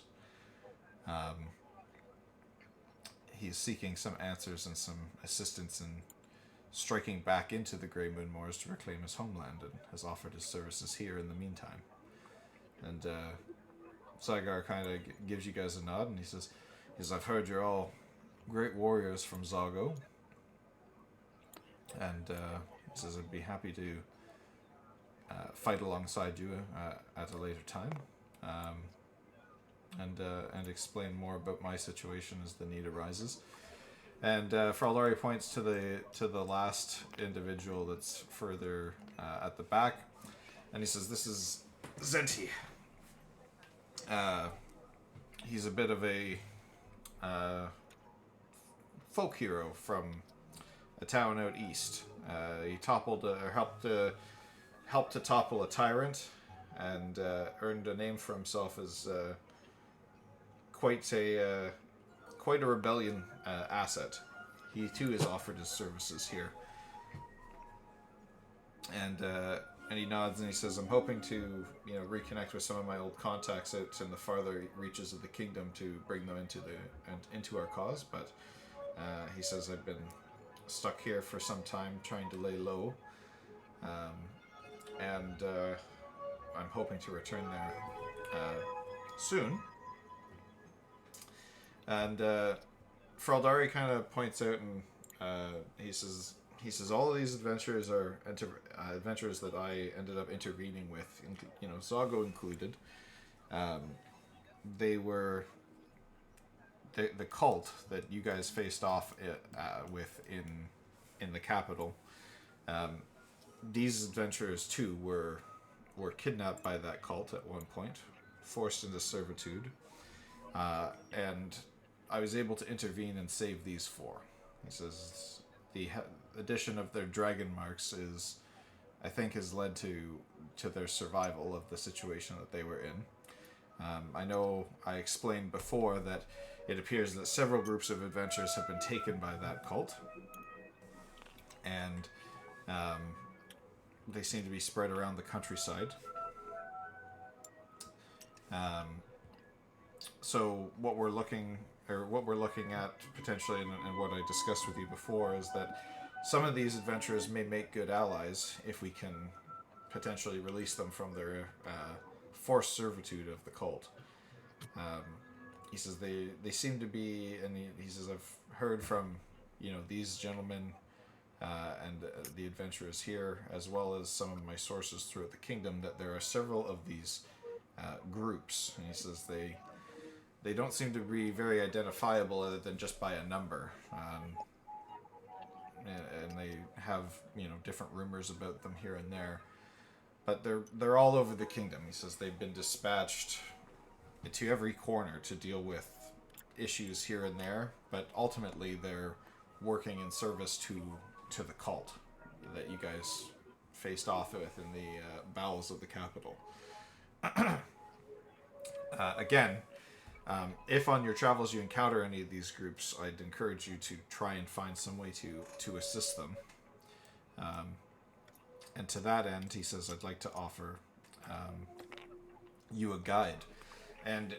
He's seeking some answers and some assistance in striking back into the Grey Moon Moors to reclaim his homeland, and has offered his services here in the meantime. And Zygar kind of gives you guys a nod, and he says, I've heard you're all great warriors from Zago. And he says, I'd be happy to fight alongside you at a later time, and explain more about my situation as the need arises. And Fraldari points to the last individual that's further at the back, and he says, "This is Zenti. He's a bit of a folk hero from a town out east. He helped to topple a tyrant, and earned a name for himself as quite a rebellion asset. He too has offered his services here." And he nods and he says, "I'm hoping to, reconnect with some of my old contacts out in the farther reaches of the kingdom to bring them into our cause. But he says, I've been stuck here for some time trying to lay low, and I'm hoping to return there soon." And Fraldari kind of points out, and he says all of these adventurers are adventurers that I ended up intervening with, Zago included. They were the cult that you guys faced off with in the capital. These adventurers too were kidnapped by that cult at one point, forced into servitude, and I was able to intervene and save these four. He says the addition of their dragon marks has led to their survival of the situation that they were in. I know I explained before that it appears that several groups of adventurers have been taken by that cult, and they seem to be spread around the countryside. So what we're looking at potentially, and what I discussed with you before, is that some of these adventurers may make good allies if we can potentially release them from their forced servitude of the cult. He says they seem to be, and he says, I've heard from these gentlemen and the adventurers here, as well as some of my sources throughout the kingdom, that there are several of these groups. And he says they don't seem to be very identifiable other than just by a number. And they have different rumors about them here and there, but they're all over the kingdom. He says they've been dispatched to every corner to deal with issues here and there, but ultimately they're working in service to the cult that you guys faced off with in the bowels of the capital. Again, if on your travels you encounter any of these groups, I'd encourage you to try and find some way to assist them. And to that end, he says, I'd like to offer you a guide. And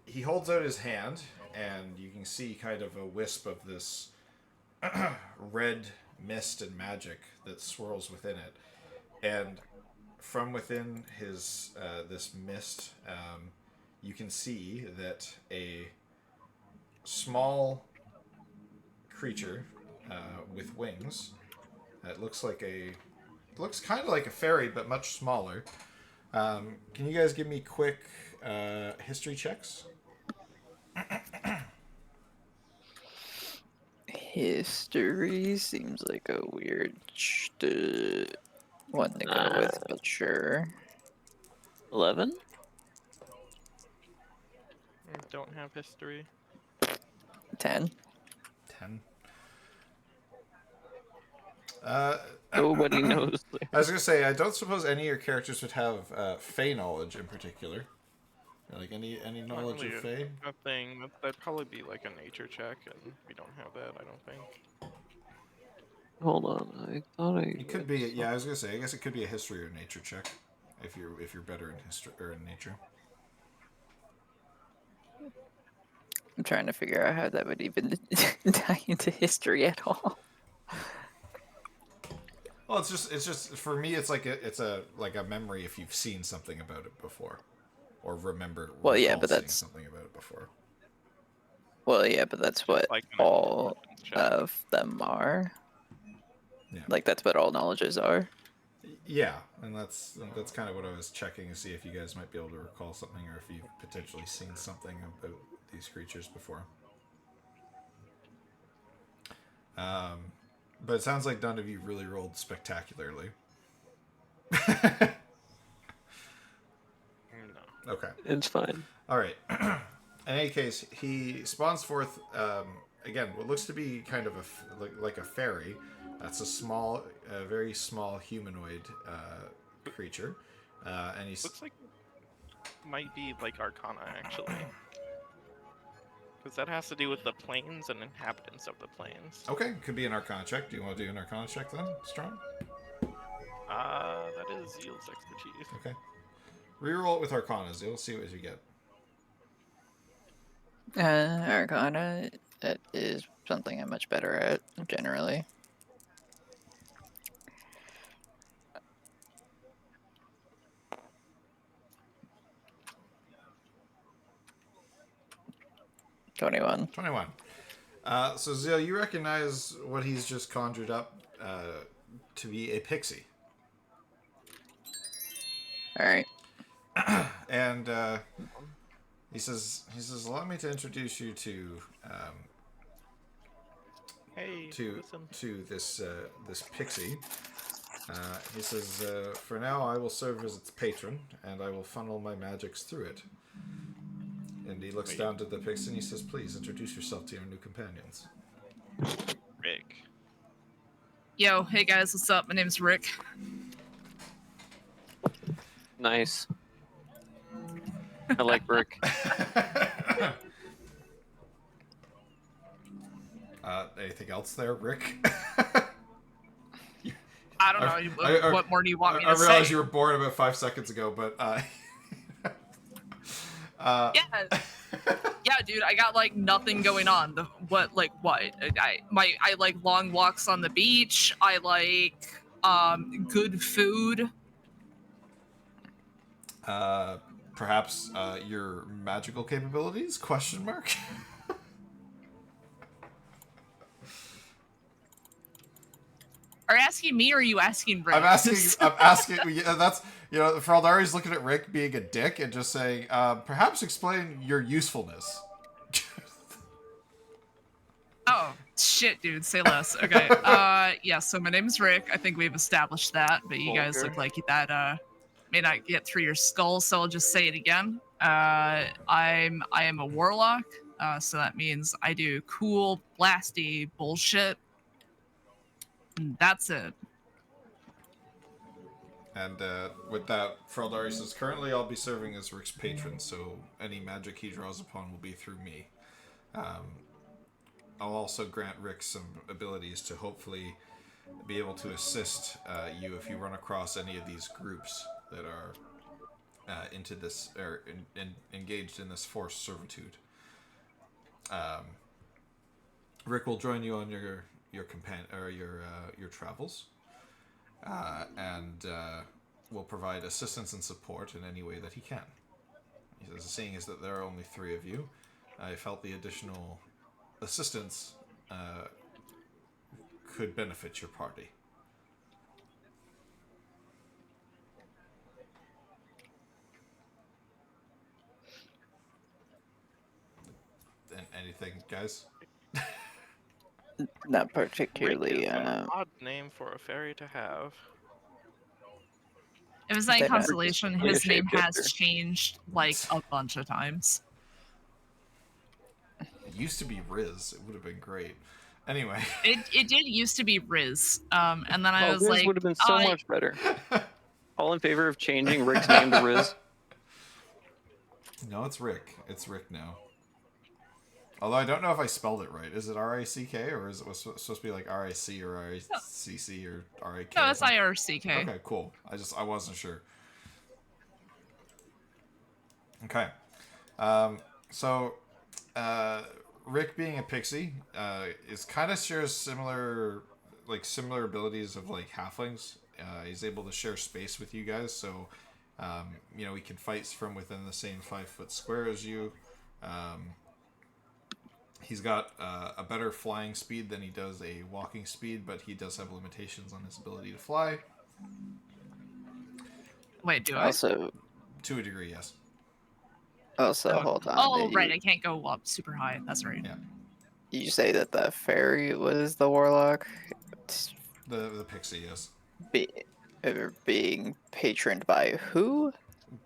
he holds out his hand, and you can see kind of a wisp of this red mist and magic that swirls within it. And from within his this mist, you can see that a small creature with wings. It looks kind of like a fairy, but much smaller. Can you guys give me quick history checks? History seems like a weird one to go with, but sure. 11? Don't have history. 10. 10. Nobody knows. I was gonna say, I don't suppose any of your characters would have Fey knowledge in particular. Like any knowledge of Fey? Nothing. That'd probably be like a nature check, and we don't have that, I don't think. Hold on, I thought I. It could be. Yeah, I was gonna say. I guess it could be a history or nature check, if you're better in history or in nature. I'm trying to figure out how that would even tie into history at all. Well, it's just for me. It's like a memory if you've seen something about it before, or remember. Well, yeah, recall but seeing that's something about it before. Well, yeah, but that's what Like an all intelligence check. of them are. Yeah. Like that's what all knowledges are. Yeah, and that's kind of what I was checking to see if you guys might be able to recall something, or if you've potentially seen something about these creatures before. But it sounds like none of you really rolled spectacularly. No. Okay. It's fine. All right. In any case, he spawns forth again what looks to be kind of like a fairy. That's a very small humanoid creature, and he's Looks like might be like Arcana actually, because that has to do with the plains and inhabitants of the plains. okay. Could be an Arcana check. Do you want to do an Arcana check then, Strong? That is Zeal's expertise. Okay. Reroll it with Arcana, Zeal. See what you get. Arcana, that is something I'm much better at generally. '21. 21. So Zeal, you recognize what he's just conjured up to be a pixie. All right. And he says, allow me to introduce you to Hey, to listen. this pixie. He says, for now I will serve as its patron, and I will funnel my magics through it. And he looks down to the pixie and he says, please introduce yourself to your new companions. Rick. Yo, hey guys, what's up? My name's Rick. Nice. I like Rick. Anything else there, Rick? I don't know. What more do you want me to say? I realized you were born about 5 seconds ago, but Yeah, dude, I got like nothing going on. What? I like long walks on the beach. I like good food. Perhaps your magical capabilities? Question mark. Are you asking me or are you asking Rick? I'm asking. Yeah, that's Fraldari's looking at Rick being a dick and just saying, perhaps explain your usefulness. Oh shit, dude, say less. Okay. Yeah. So my name's Rick. I think we've established that, but you guys look like that may not get through your skull, so I'll just say it again. I am a warlock. So that means I do cool, blasty bullshit. And that's it. And with that, Fraldari says, currently I'll be serving as Rick's patron, so any magic he draws upon will be through me. I'll also grant Rick some abilities to hopefully be able to assist you if you run across any of these groups that are into this or engaged in this forced servitude. Rick will join you on your your travels, and will provide assistance and support in any way that he can. He says, seeing as that there are only 3 of you, I felt the additional assistance could benefit your party. Anything, guys? Not Rick particularly. is an odd name for a fairy to have. If it's any They're not consolation, particularly his name has shapeshifter. changed like a bunch of times. It used to be Riz. It would have been great. Anyway. It did used to be Riz, and then I was Riz like, would have been so much better. All in favor of changing Rick's name to Riz? No, it's Rick. It's Rick now. Although I don't know if I spelled it right. Is it R-I-C-K or is it supposed to be like R-I-C or R-I-C-C or R-I-K? No, it's IRCK. Okay, cool. I wasn't sure. Okay. So, Rick being a pixie, is kind of shares similar abilities of like halflings. He's able to share space with you guys, so he can fight from within the same 5-foot square as you. He's got a better flying speed than he does a walking speed, but he does have limitations on his ability to fly. Wait, do I? Also, To a degree, yes. hold on. Oh, right, I can't go up super high. That's right. Yeah. You say that the fairy was the warlock? It's The pixie, yes. being patroned by who?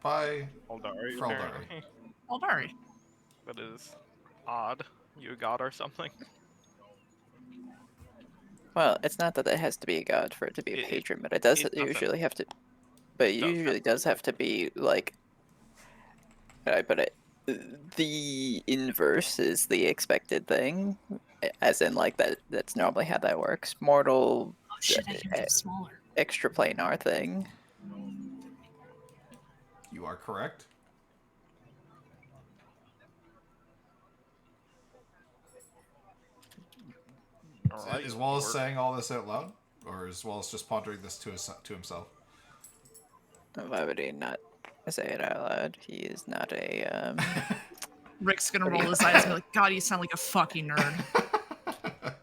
By Aldari, Fraldari. apparently. Aldari. That is odd. You a god or something? Well, it's not that it has to be a god for it to be a It- patron, but it does it doesn't. usually have to. But it does have usually does have to be like. The inverse is the expected thing, as in like that. That's normally how that works. Mortal Oh shit, I can get smaller. extraplanar thing. You are correct. Alright. Is Wallace saying all this out loud? Or is Wallace just pondering this to himself? Why would he not say it out loud? He is not a. Rick's gonna roll his eyes and be like, God, you sound like a fucking nerd.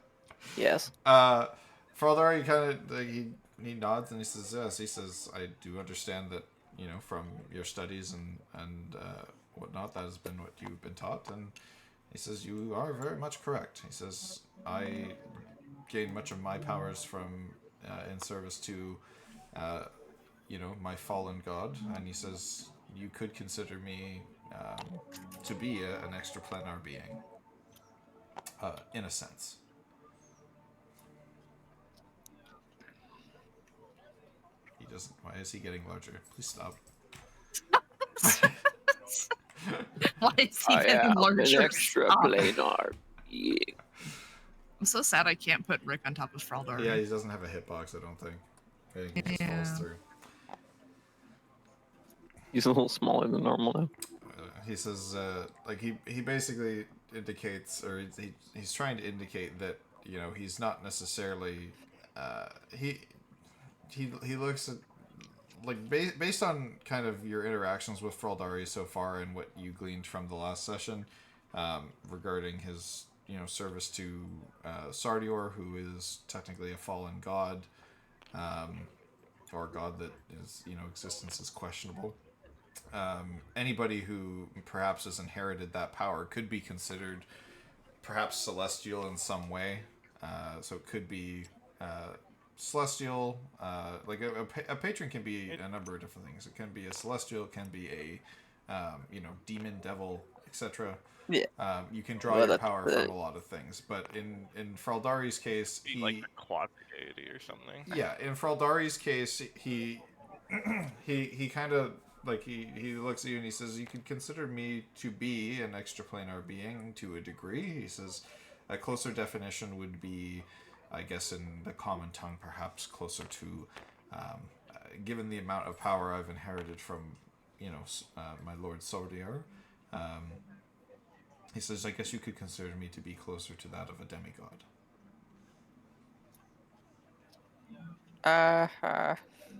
Yes. Fraldar, he kind of he nods and he says yes. He says, I do understand that from your studies and whatnot, that has been what you've been taught, and he says you are very much correct. He says I gained much of my powers from in service to my fallen god, and he says you could consider me to be an extraplanar being, in a sense. He doesn't. Why is he getting larger? Please stop. Why is he getting larger? Stop. Extraplanar. Yeah. I'm so sad I can't put Rick on top of Fraldar. Yeah, he doesn't have a hitbox, I don't think. He just falls through. He's a little smaller than normal now. He says, he basically indicates, or he's trying to indicate that he's not necessarily he looks at based on kind of your interactions with Fraldari so far and what you gleaned from the last session regarding his service to Sardior, who is technically a fallen god, or a god that is existence is questionable. Anybody who perhaps has inherited that power could be considered perhaps celestial in some way. So it could be celestial. A patron can be a number of different things. It can be a celestial. It can be a demon, devil, etc. Yeah. You can draw your power from a lot of things, but in Fraldari's case, Be like a quad deity or something. Yeah, in Fraldari's case, he kind of he looks at you and he says, you could consider me to be an extraplanar being to a degree. He says a closer definition would be I guess in the common tongue, perhaps closer to, given the amount of power I've inherited from, my Lord Sordier. He says, I guess you could consider me to be closer to that of a demigod.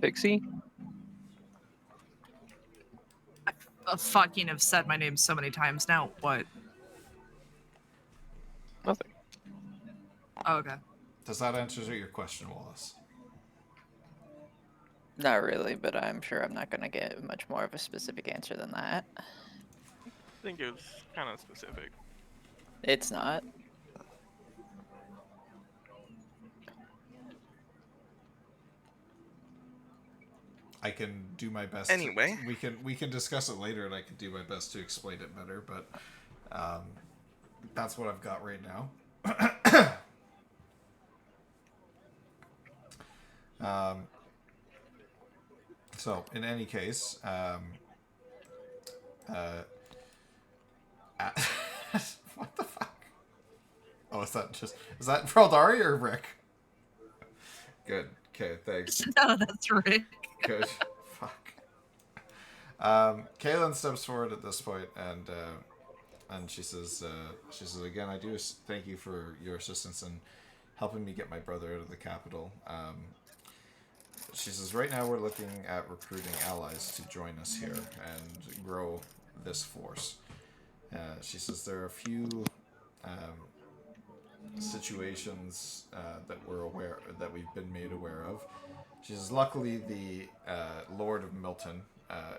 Pixie? I fucking have said my name so many times now. What? Nothing. Oh, okay. Does that answer your question, Wallace? Not really, but I'm sure I'm not going to get much more of a specific answer than that. I think it was kind of specific. It's not. I can do my best. Anyway. We can discuss it later, and I can do my best to explain it better. But that's what I've got right now. So, in any case, what the fuck? Oh, is that Fraldari or Rick? Good. Okay, thanks. No, that's Rick. Good. Fuck. Kaylin steps forward at this point, and she says, again, I do thank you for your assistance in helping me get my brother out of the capital. She says, right now we're looking at recruiting allies to join us here and grow this force. She says there are a few situations that we've been made aware of. She says, luckily the Lord of Milton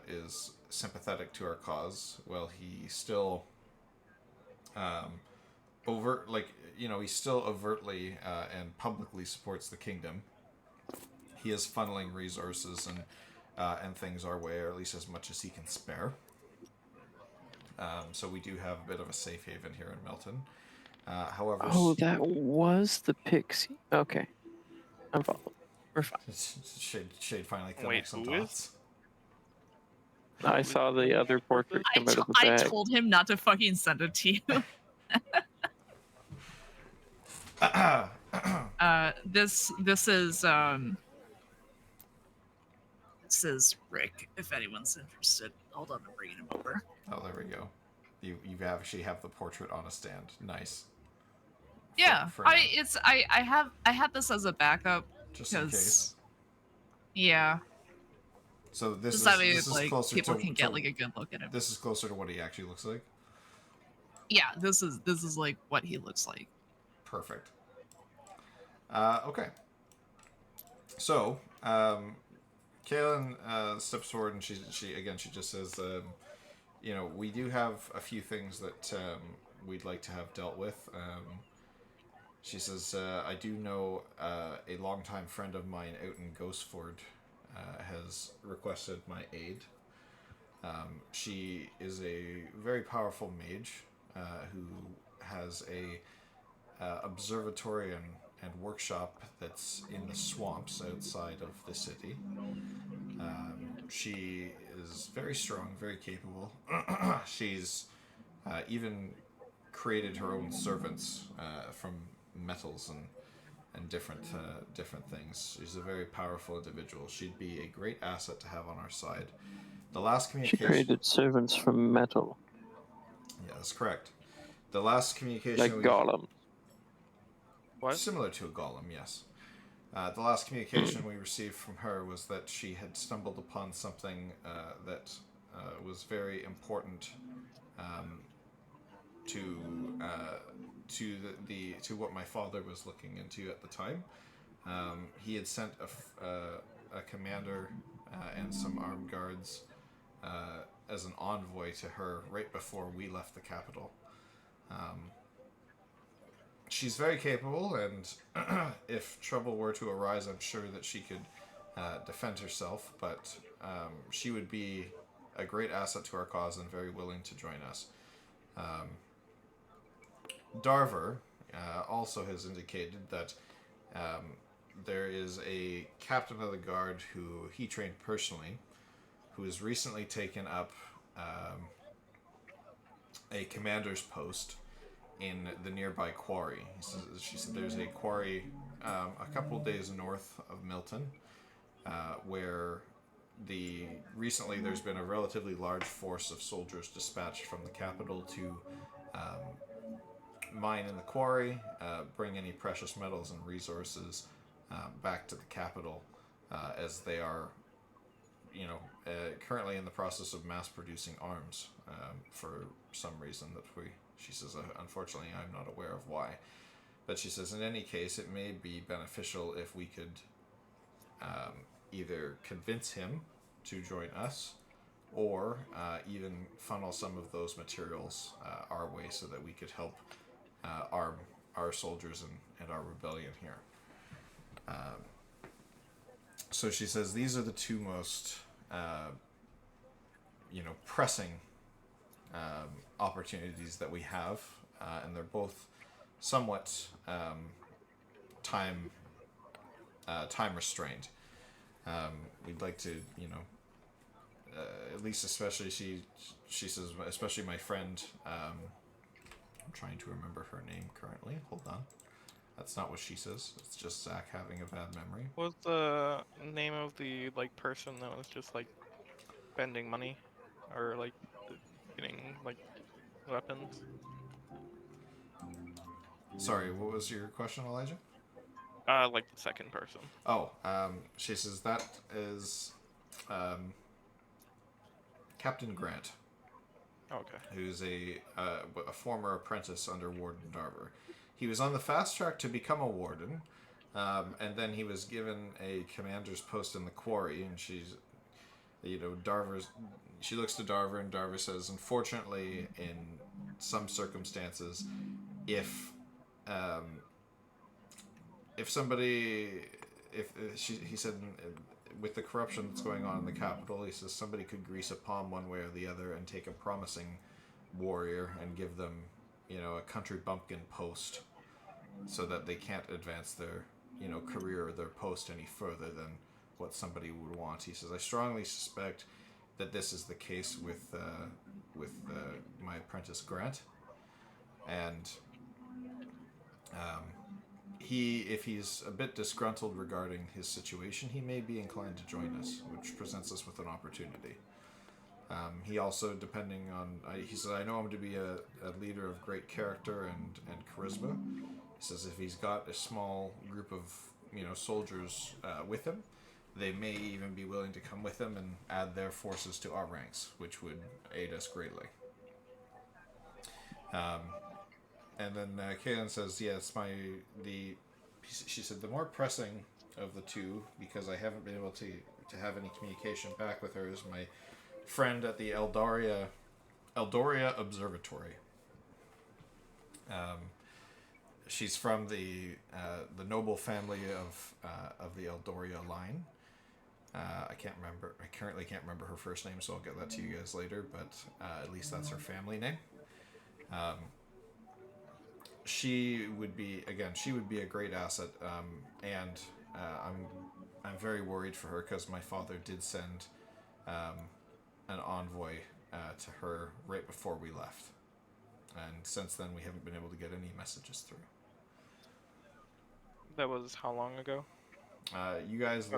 is sympathetic to our cause. Well, he still he still overtly and publicly supports the kingdom. He is funneling resources and things our way, or at least as much as he can spare. So we do have a bit of a safe haven here in Milton. However, That was the Pixie. Okay, I'm following. We're fine. Shade finally connects Wait, some who is? dots. I saw the other portrait come out of the I bag. told him not to fucking send it to you. This is Rick. If anyone's interested, hold on, I'm bringing him over. Oh, there we go. You actually have the portrait on a stand. Nice. Yeah, For now. I had this as a backup Just in case. Yeah, So this just that way is like closer people to can get like a good look at him. This is closer to what he actually looks like. Yeah, this is like what he looks like. Perfect. Okay. So, Kaylin steps forward and she just says, we do have a few things that we'd like to have dealt with. She says, I do know a longtime friend of mine out in Ghostford has requested my aid. She is a very powerful mage who has a observatory and workshop that's in the swamps outside of the city. She is very strong, very capable. She's even created her own servants from metals and different things. She's a very powerful individual. She'd be a great asset to have on our side. The last She communication... created servants from metal. Yeah, that's correct. The last communication... Like Gollum. What? Similar to a golem, yes. The last communication we received from her was that she had stumbled upon something that was very important to what my father was looking into at the time. He had sent a commander and some armed guards as an envoy to her right before we left the capital. She's very capable, and if trouble were to arise, I'm sure that she could defend herself, but she would be a great asset to our cause and very willing to join us. Darver also has indicated that there is a captain of the guard who he trained personally, who has recently taken up a commander's post in the nearby quarry. She said there's a quarry a couple days north of Milton, where recently there's been a relatively large force of soldiers dispatched from the capital to mine in the quarry, bring any precious metals and resources back to the capital, as they are, currently in the process of mass producing arms for some reason that she says, unfortunately, I'm not aware of why. But she says, in any case, it may be beneficial if we could either convince him to join us, or even funnel some of those materials our way so that we could help arm our soldiers and our rebellion here. So she says these are the two most pressing opportunities that we have, and they're both somewhat time restrained. We'd like to, at least especially she says, especially my friend, I'm trying to remember her name currently. Hold on. That's not what she says. It's just Zach having a bad memory. What's the name of the person that was just spending money, or getting weapons? Sorry, what was your question, Elijah? The second person. Oh, she says that is Captain Grant. Okay. Who's a former apprentice under Warden Darver. He was on the fast track to become a warden, and then he was given a commander's post in the quarry, and she looks to Darver, and Darver says, unfortunately, in some circumstances, if he said, with the corruption that's going on in the capital, he says somebody could grease a palm one way or the other and take a promising warrior and give them, a country bumpkin post, so that they can't advance their, career or their post any further than what somebody would want. He says, I strongly suspect that this is the case with my apprentice Grant, and if he's a bit disgruntled regarding his situation, he may be inclined to join us, which presents us with an opportunity. He also, depending on, he says, I know him to be a leader of great character and charisma. He says if he's got a small group of, soldiers with him, they may even be willing to come with him and add their forces to our ranks, which would aid us greatly. And then Kaylin says, yes, she said the more pressing of the two, because I haven't been able to have any communication back with her, is my friend at the Eldoria Observatory. She's from the noble family of the Eldoria line. I currently can't remember her first name, so I'll get that to you guys later, but at least that's her family name. She would be a great asset, and I'm very worried for her, because my father did send an envoy to her right before we left, and since then we haven't been able to get any messages through. That was how long ago? You guys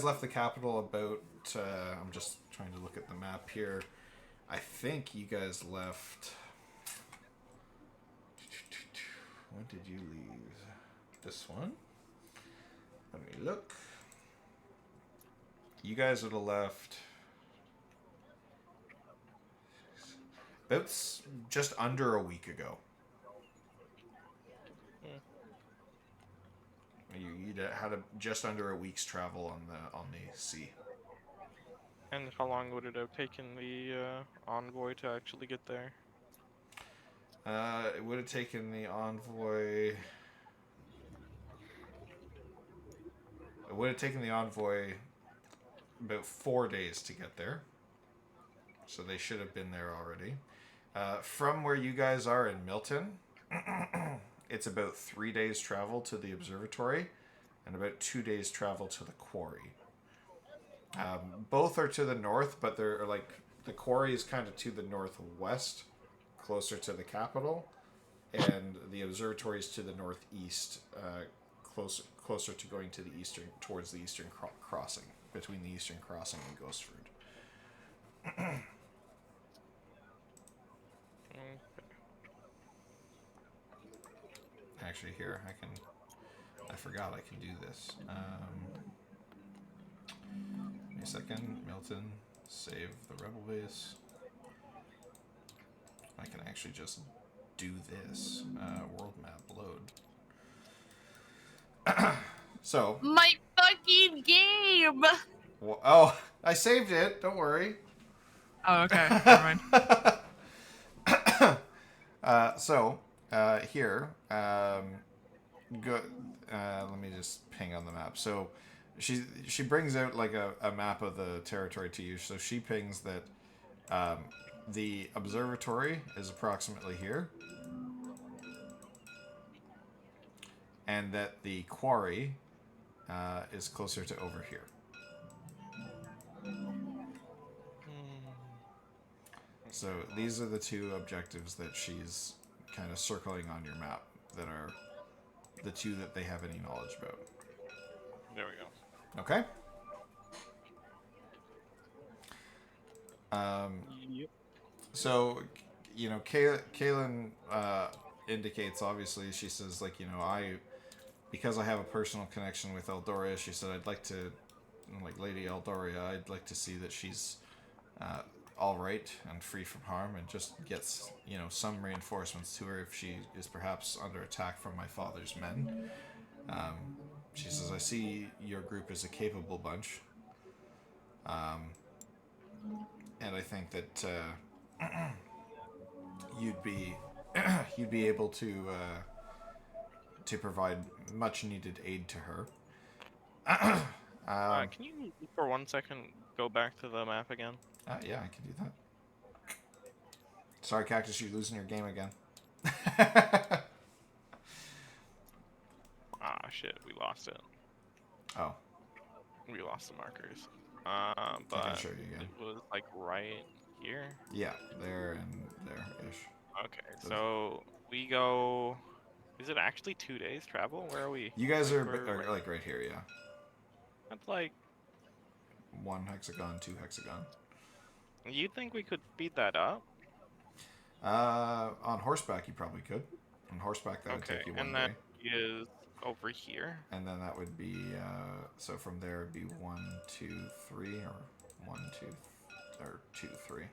left the capital about. I'm just trying to look at the map here. I think you guys left. When did you leave? This one? Let me look. You guys would have left about just under a week ago. You'd had just under a week's travel on the sea. And how long would it have taken the envoy to actually get there? It would have taken the envoy. It would have taken the envoy about 4 days to get there. So they should have been there already. From where you guys are in Milton, it's about 3 days travel to the observatory and about 2 days travel to the quarry. Both are to the north, but they're the quarry is kind of to the northwest, closer to the capital, and the observatory is to the northeast, closer to going to the eastern, towards the eastern crossing, between the eastern crossing and Ghostford. Actually, here I forgot I can do this. Give me a second. Milton, save the rebel base. I can actually just do this. World map load. So. My fucking game! Well, oh, I saved it. Don't worry. Oh, okay. Never mind. Here, go. Let me just ping on the map. So, she brings out like a map of the territory to you. So she pings that the observatory is approximately here, and that the quarry is closer to over here. So these are the two objectives that she's kind of circling on your map that are the two that they have any knowledge about. There we go. Okay? Yep. So, you know, Kaylin indicates, obviously, she says, like, you know, because I have a personal connection with Eldoria, she said, I'd like to, like, Lady Eldoria, I'd like to see that she's all right and free from harm, and just gets, you know, some reinforcements to her if she is perhaps under attack from my father's men. She says, I see your group is a capable bunch, and I think that you'd be able to provide much needed aid to her. Can you, for 1 second, go back to the map again? Yeah, I can do that. Sorry, Cactus, you're losing your game again. Ah, shit, we lost it. Oh. We lost the markers. I can But show you again. it was like right here. Yeah, there and there-ish. Okay, so we go. Is it actually 2 days travel? Where are we? You guys Like, are we're like right here, yeah. That's like. 1 hexagon, 2 hexagon. You think we could speed that up? On horseback, you probably could. On horseback, that would Okay, take you 1 and day. that is over here. And then that would be, so from there it'd be 1, 2, 3, or 1, 2, or 2, 3.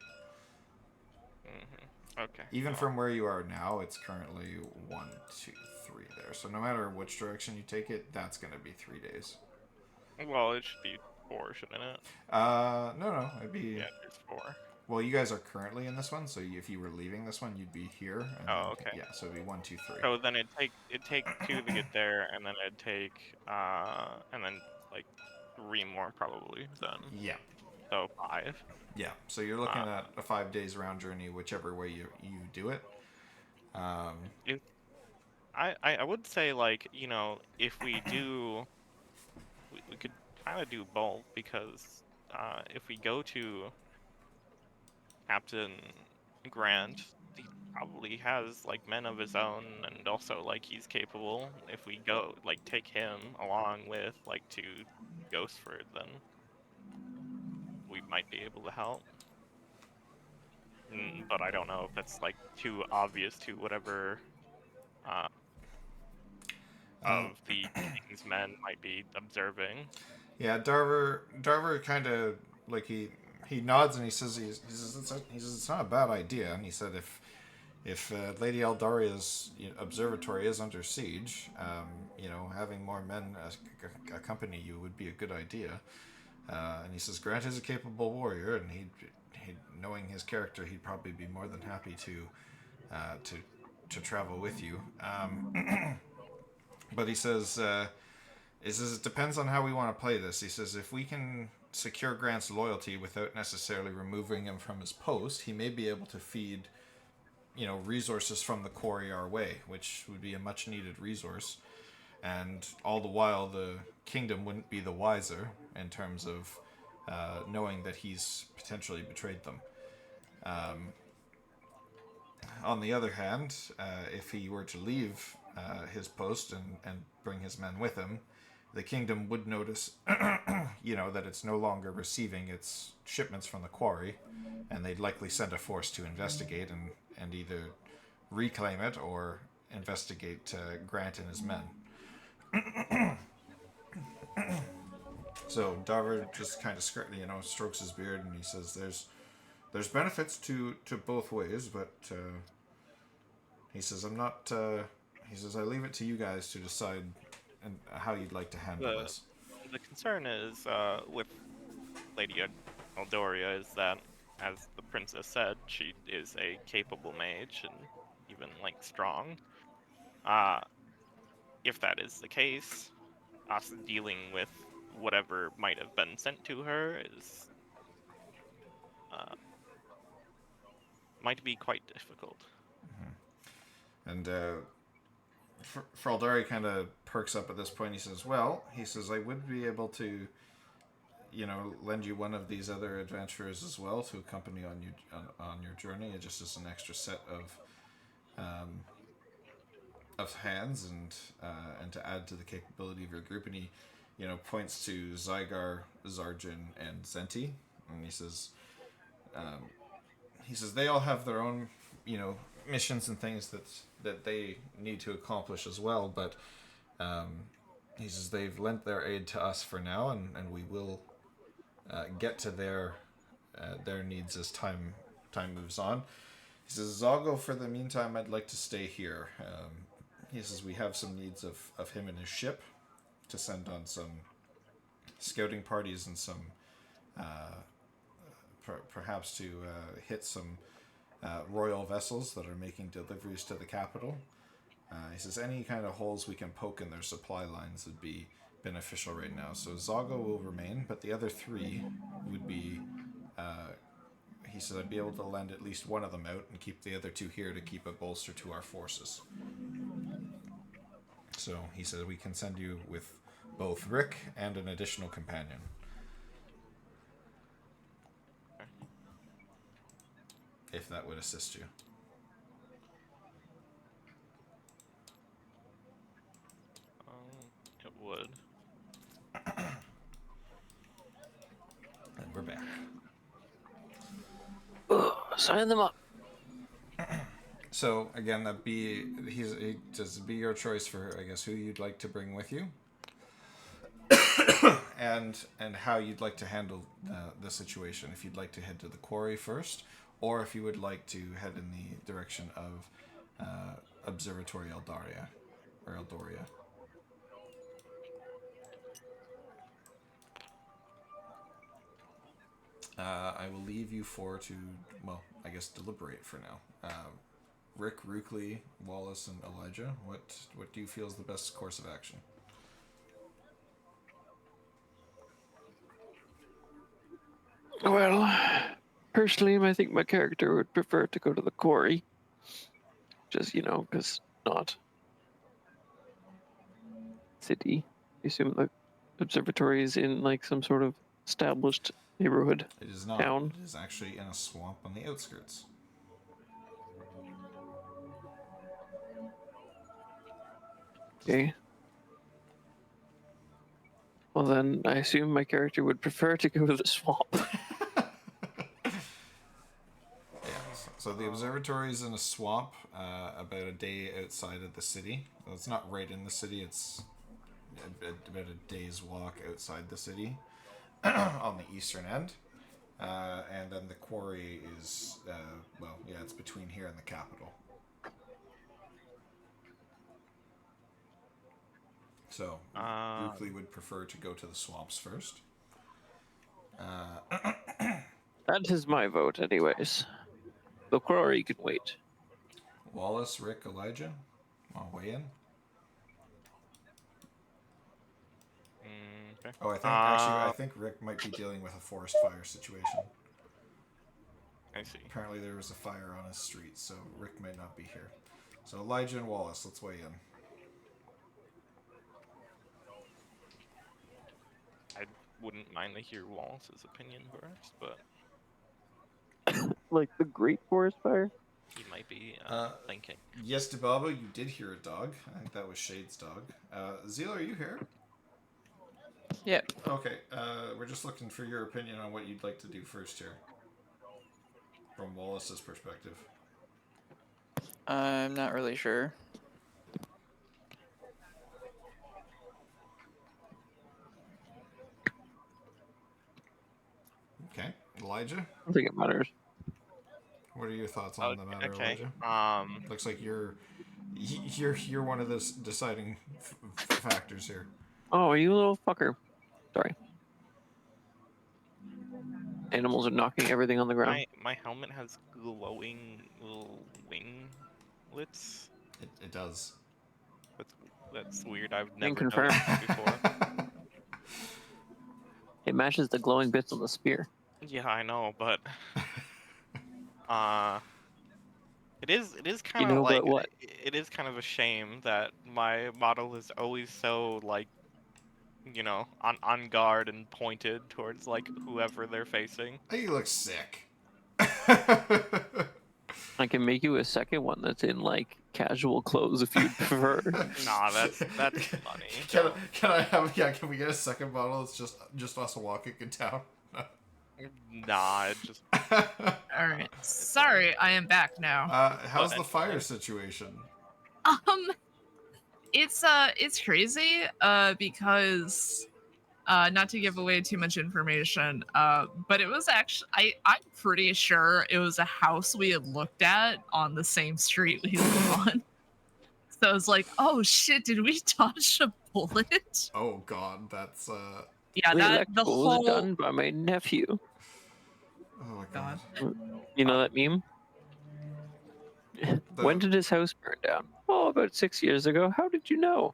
Okay. Even from where you are now, it's currently 1, 2, 3 there. So no matter which direction you take it, that's going to be 3 days. Well, it should be 4, shouldn't it? No, it'd be. Yeah, it's 4. Well, you guys are currently in this one, so if you were leaving this one, you'd be here. And Oh, then, okay. Yeah, so it'd be 1, 2, 3. So then it'd take 2 to get there, and then it'd take and then like 3 more probably. Then Yeah. so 5. Yeah. So you're looking at a 5 days round journey, whichever way you do it. I would say, like, you know, if we do, we could kind of do both, because if we go to Captain Grant, he probably has like men of his own, and also like he's capable. If we go like take him along with like to Ghostford, then we might be able to help. But I don't know if that's like too obvious to whatever of the king's men might be observing. Yeah, Darver kind of like he nods and he says it's not a bad idea, and he said if Lady Eldaria's observatory is under siege, you know, having more men accompany you would be a good idea. And he says Grant is a capable warrior, and he knowing his character, he'd probably be more than happy to travel with you. But he says it depends on how we want to play this. He says if we can secure Grant's loyalty without necessarily removing him from his post, he may be able to feed, you know, resources from the quarry our way, which would be a much needed resource. And all the while, the kingdom wouldn't be the wiser in terms of knowing that he's potentially betrayed them. On the other hand, if he were to leave his post and bring his men with him, the kingdom would notice, that it's no longer receiving its shipments from the quarry, and they'd likely send a force to investigate and either reclaim it or investigate Grant and his men. So Darver just kind of strokes his beard, and he says, "There's benefits to both ways, but he says I'm not. He says I leave it to you guys to decide and how you'd like to handle this." The concern is with Lady Eldoria is that, as the princess said, she is a capable mage and even strong. If that is the case, us dealing with whatever might have been sent to her is might be quite difficult. And Fraldari kind of perks up at this point. He says, "Well, I would be able to, lend you one of these other adventurers as well to accompany on your journey. It just is an extra set of hands and to add to the capability of your group." And he, points to Zygar, Zarjin, and Zenti, and he says, they all have their own, missions and things that they need to accomplish as well, but he says they've lent their aid to us for now, and we will get to their needs as time moves on. He says, "Zago, for the meantime, I'd like to stay here." He says we have some needs of him and his ship to send on some scouting parties and some perhaps to hit some royal vessels that are making deliveries to the capital. He says any kind of holes we can poke in their supply lines would be beneficial right now. So Zago will remain, but the other three would be... he said I'd be able to lend at least one of them out and keep the other two here to keep a bolster to our forces. So he said we can send you with both Rick and an additional companion. If that would assist you. It would. And we're back. Sign them up. So again, he does be your choice for, I guess, who you'd like to bring with you, and how you'd like to handle the situation. If you'd like to head to the quarry first, or if you would like to head in the direction of Observatory Eldoria. I will leave you deliberate for now. Rick, Rookley, Wallace, and Elijah, what do you feel is the best course of action? Well, personally, I think my character would prefer to go to the quarry. Just, because not city. I assume the observatory is in, some sort of established neighborhood. It is not. Town. It is actually in a swamp on the outskirts. Okay. Well, then, I assume my character would prefer to go to the swamp. So the observatory is in a swamp, about a day outside of the city. Well, it's not right in the city. It's about a day's walk outside the city, on the eastern end. And then the quarry is, it's between here and the capital. So Rookley would prefer to go to the swamps first. That is my vote, anyways. The quarry can wait. Wallace, Rick, Elijah, want to weigh in? Okay. Oh, I think Rick might be dealing with a forest fire situation. I see. Apparently there was a fire on his street, so Rick may not be here. So Elijah and Wallace, let's weigh in. I wouldn't mind to hear Wallace's opinion first, but Like the Great Forest Fire? he might be thinking. Yes, Debabo, you did hear a dog. I think that was Shade's dog. Zeal, are you here? Yeah. Okay, we're just looking for your opinion on what you'd like to do first here. From Wallace's perspective. I'm not really sure. Okay, Elijah, I don't think it matters. what are your thoughts on the matter, Okay. Elijah? Looks like you're one of the deciding factors here. Oh, are you a little fucker? Sorry. Animals are knocking everything on the ground. My helmet has glowing little winglets. It does. That's weird. I've Can never confirm. noticed that before. It matches the glowing bits on the spear. Yeah, I know, but it is kind You of know like about what? it is kind of a shame that my model is always so like, on guard and pointed towards like whoever they're facing. Hey, you look sick. I can make you a second one that's in like casual clothes if you'd prefer. Nah, that's funny. Can we get a second bottle? It's just us walking in town. Nah, it just All right. Sorry, I am back now. How's the fire situation? It's crazy. Because not to give away too much information, but it was actually I'm pretty sure it was a house we had looked at on the same street we live on. So I was like, oh shit, did we dodge a bullet? Oh god, that's Yeah, The that the electrical was whole done by my nephew. oh my god. You know that meme? When The- did his house burn down? Oh, about 6 years ago. How did you know?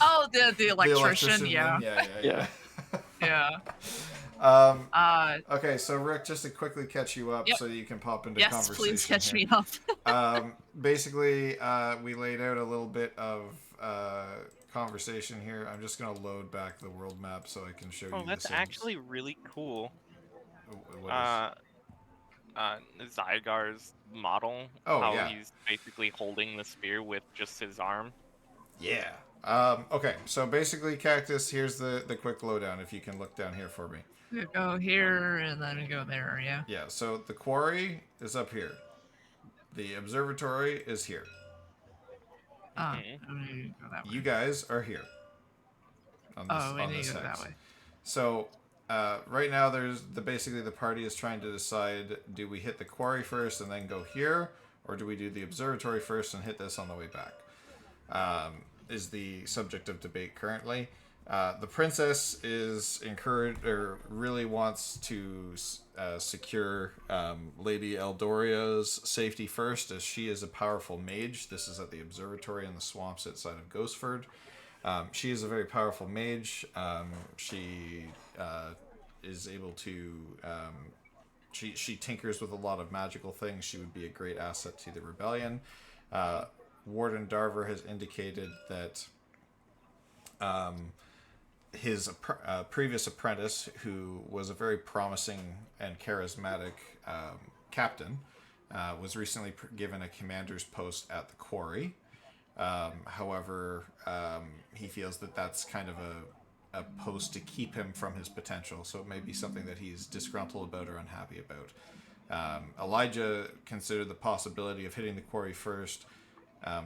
oh the electrician, yeah. Yeah. Yeah. Okay, so Rick, just to quickly catch you up Yep. so you can pop into Yes, conversation please catch here. me up. Basically, we laid out a little bit of conversation here. I'm just going to load back the world map so I can show you that's the same. actually really cool. What is? Zygar's model. Oh, how yeah. he's basically holding the spear with just his arm. Yeah. Okay, so basically, Cactus, here's the quick lowdown, if you can look down here for me. We go here and then we go there, yeah. Yeah, so the quarry is up here. The observatory is here. Ah, Mhm. we need to go that way. You guys are here. On this, we on need this to go hex. that way. So, right now, basically the party is trying to decide: do we hit the quarry first and then go here, or do we do the observatory first and hit this on the way back? Is the subject of debate currently. The princess is encouraged, or really wants to secure Lady Eldoria's safety first, as she is a powerful mage. This is at the observatory in the swamps outside of Ghostford. She is a very powerful mage. She is able to. She tinkers with a lot of magical things. She would be a great asset to the rebellion. Warden Darver has indicated that his previous apprentice, who was a very promising and charismatic captain, was recently given a commander's post at the quarry. However, he feels that that's kind of a post to keep him from his potential, so it may be something that he's disgruntled about or unhappy about. Elijah considered the possibility of hitting the quarry first,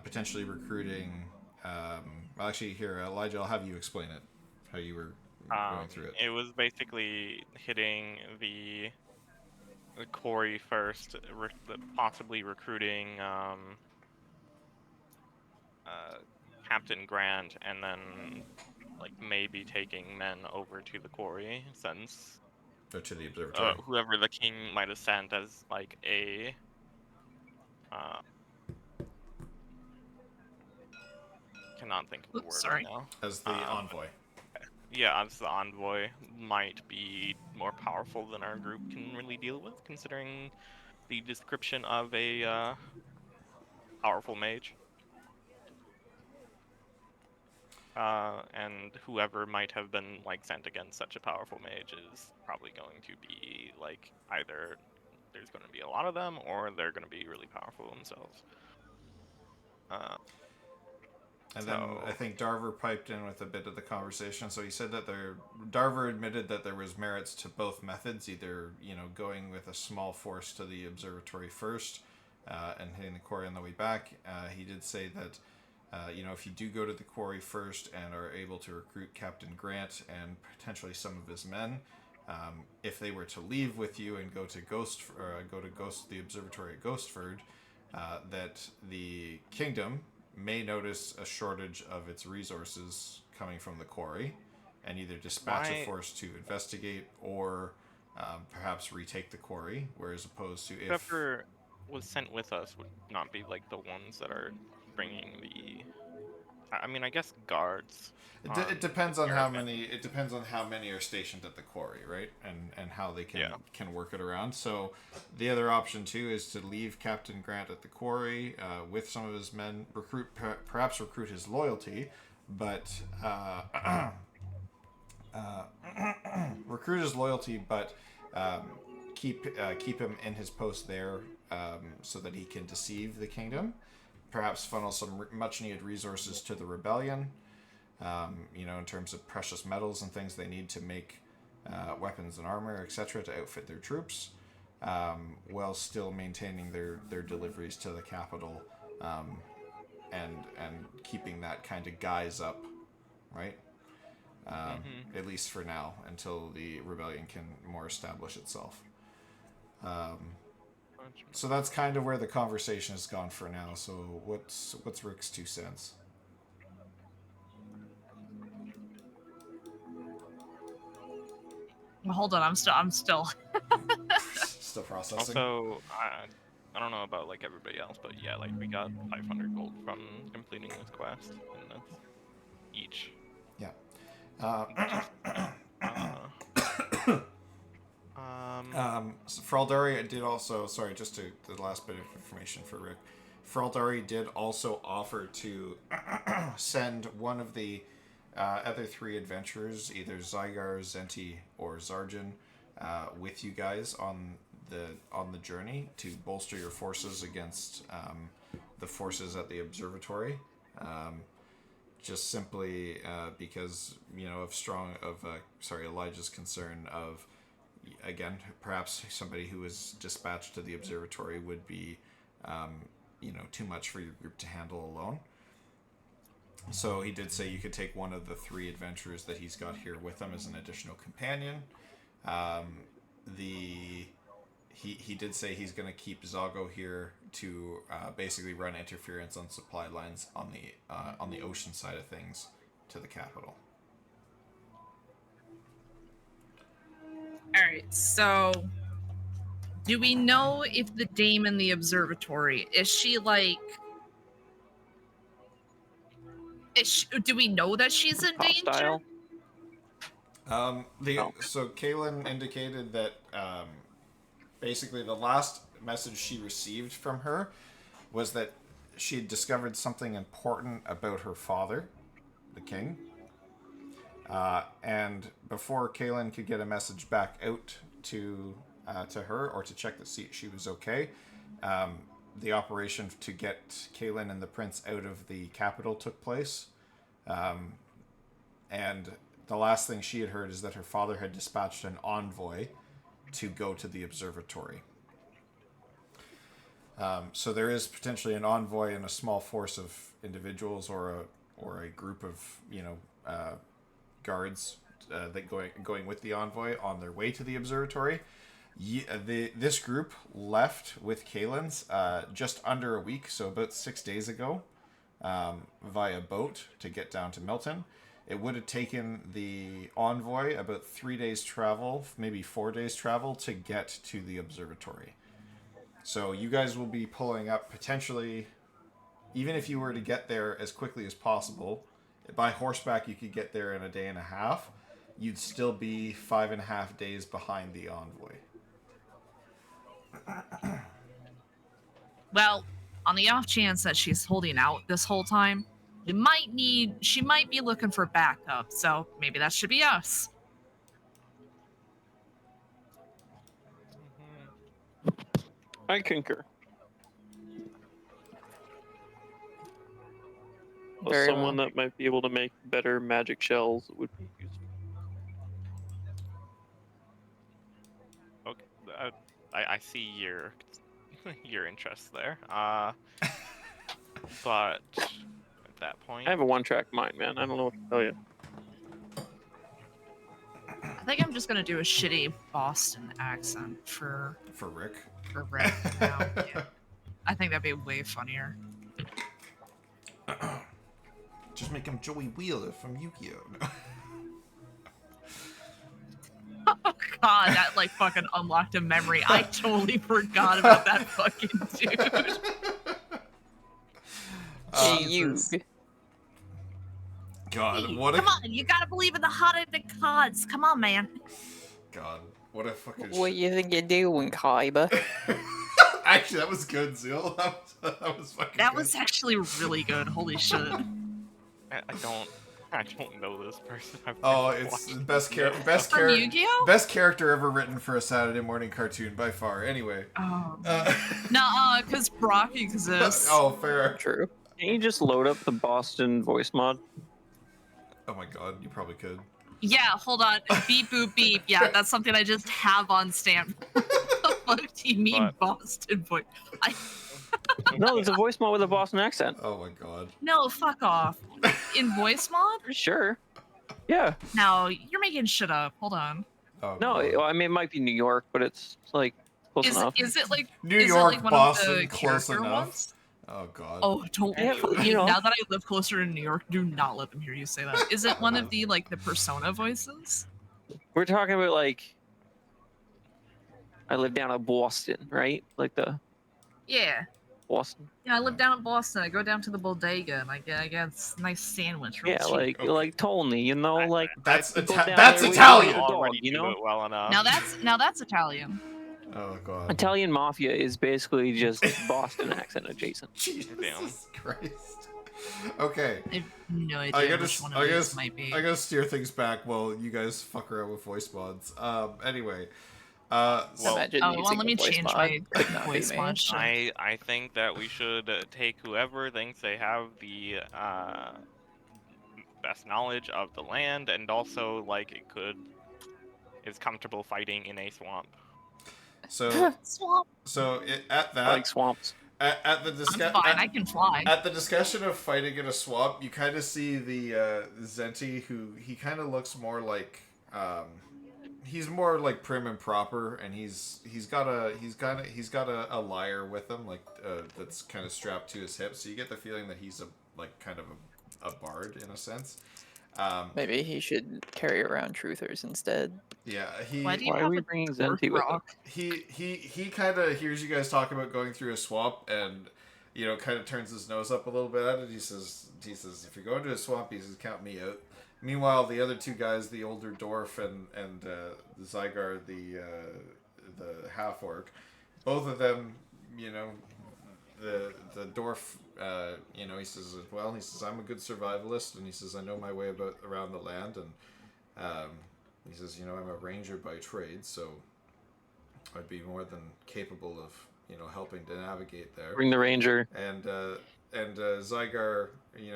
potentially recruiting. Actually, here, Elijah, I'll have you explain it, how you were going through it. It was basically hitting the quarry first, possibly recruiting Captain Grant, and then like maybe taking men over to the quarry, since Or to the observatory. whoever the king might have sent as like a cannot think of the word Sorry. right now. As the envoy. Yeah, as the envoy might be more powerful than our group can really deal with, considering the description of a powerful mage. And whoever might have been like sent against such a powerful mage is probably going to be like either there's going to be a lot of them, or they're going to be really powerful themselves. And then I think Darver piped in with a bit of the conversation. So he said that Darver admitted that there was merits to both methods, either going with a small force to the observatory first and hitting the quarry on the way back. He did say that if you do go to the quarry first and are able to recruit Captain Grant and potentially some of his men, if they were to leave with you and go to the observatory at Ghostford, that the kingdom may notice a shortage of its resources coming from the quarry and either dispatch a force to investigate or perhaps retake the quarry, whereas opposed to whoever was sent with us would not be like the ones that are bringing the... I mean, I guess guards. It depends on how many. It depends on how many are stationed at the quarry, right? And how they can work it around. So the other option too is to leave Captain Grant at the quarry with some of his men, perhaps recruit his loyalty, but recruit his loyalty, but keep him in his post there so that he can deceive the kingdom. Perhaps funnel some much needed resources to the rebellion. In terms of precious metals and things they need to make weapons and armor, etc., to outfit their troops, while still maintaining their deliveries to the capital, and keeping that kind of guise up, right? At least for now, until the rebellion can more establish itself. So that's kind of where the conversation has gone for now. So what's Rick's 2 cents? Well, hold on, I'm still. Still processing. Also, I don't know about like everybody else, but yeah, like we got 500 gold from completing this quest, and that's each. Yeah. So Fraldari did also, sorry, just the last bit of information for Rick. Fraldari did also offer to send one of the other 3 adventurers, either Zygar, Zenti, or Zarjan, with you guys on the journey to bolster your forces against the forces at the observatory. Just simply because of Elijah's concern of, again, perhaps somebody who was dispatched to the observatory would be too much for your group to handle alone. So he did say you could take one of the 3 adventurers that he's got here with him as an additional companion. He did say he's going to keep Zago here to basically run interference on supply lines on the ocean side of things to the capital. All right, so do we know if the dame in the observatory is she like? Do we know that she's in danger? So Kaylin indicated that basically the last message she received from her was that she had discovered something important about her father, the king. And before Kaylin could get a message back out to her or to check that she was okay, the operation to get Kaylin and the prince out of the capital took place. And the last thing she had heard is that her father had dispatched an envoy to go to the observatory. So there is potentially an envoy and a small force of individuals or a group of guards that going with the envoy on their way to the observatory. This group left with Kaylin's just under a week, so about 6 days ago, via boat to get down to Milton. It would have taken the envoy about 3 days travel, maybe 4 days travel, to get to the observatory. So you guys will be pulling up potentially, even if you were to get there as quickly as possible, by horseback you could get there in a day and a half. You'd still be 5.5 days behind the envoy. Well, on the off chance that she's holding out this whole time, she might be looking for backup, so maybe that should be us. I concur. Well, Very someone well. that might be able to make better magic shells would be useful. Okay, I see your your interest there. But at that point, I have a one-track mind, man. I don't know what to tell you. I think I'm just gonna do a shitty Boston accent for Rick. Rick now. Yeah. I think that'd be way funnier. Just make him Joey Wheeler from Yu-Gi-Oh! Oh god, that like fucking unlocked a memory. I totally forgot about that fucking dude. Hey, you. Jesus. God, what Come a on, you gotta believe in the hot ended cards. Come on, man. God, what a fucking What you think you're doing, Kyber? Actually, that was good, Zeal. That was fucking That good. was actually really good. Holy shit. I don't know this person. I've Oh, never it's watched the best From Yu-Gi-Oh? best character ever written for a Saturday morning cartoon by far. Anyway. Oh. Uh, Nuh-uh, because Brock exists. oh, fair. True. Can you just load up the Boston voice mod? Oh my God, you probably could. Yeah, hold on. Beep boop beep. Yeah, that's something I just have on stamp. What the fuck do you mean Boston voice? No, there's a voice mod with a Boston accent. Oh my God. No, fuck off. In voice mod? For sure. Yeah. No, you're making shit up. Hold on. Oh, No, God. well, I mean, it might be New York, but it's like close enough. Is it like New is York, it like one Boston, of the close character enough. ones? Oh God. Oh, don't. Yeah, fucking- you know. Now that I live closer to New York, do not let them hear you say that. Is it one of the like the persona voices? We're talking about like I live down in Boston, right? Like the Yeah. Boston. Yeah, I live down in Boston. I go down to the bodega and I get a nice sandwich. Real Yeah, cheap. like Okay. like Tony, you know, like That's you go Ita- down that's there with Italian. your dog, already you do know. it well enough. Now that's Italian. Oh God. Italian mafia is basically just Boston accent adjacent. Jesus Christ. Okay. I have no I idea gotta, which one I of these guess, might be. I gotta steer things back while you guys fuck around with voice mods. Anyway, Imagine Oh, well, using let a me voice change mod. my Could not be voice me. mod. Shit. I think that we should take whoever thinks they have the best knowledge of the land, and also like is comfortable fighting in a swamp. so, Swamp. at I that, like swamps. at the I'm discussion, fine. I can fly. at the discussion of fighting in a swamp, you kind of see the Zenti, who he kind of looks more like, he's more like prim and proper, and he's got a lyre with him, like that's kind of strapped to his hip. So you get the feeling that he's kind of a bard in a sense. Maybe he should carry around truthers instead. Yeah, Why do you Why have are we a bringing dwarf Zenti with us? rock? he kind of hears you guys talk about going through a swamp, and kind of turns his nose up a little bit at it. He says if you're going to a swamp, he says count me out. Meanwhile, the other two guys, the older dwarf and the Zygar, the half orc, both of them, the dwarf, he says, I'm a good survivalist, and he says I know my way around the land, and he says, I'm a ranger by trade, so I'd be more than capable of helping to navigate there. Bring the ranger. And Zygar,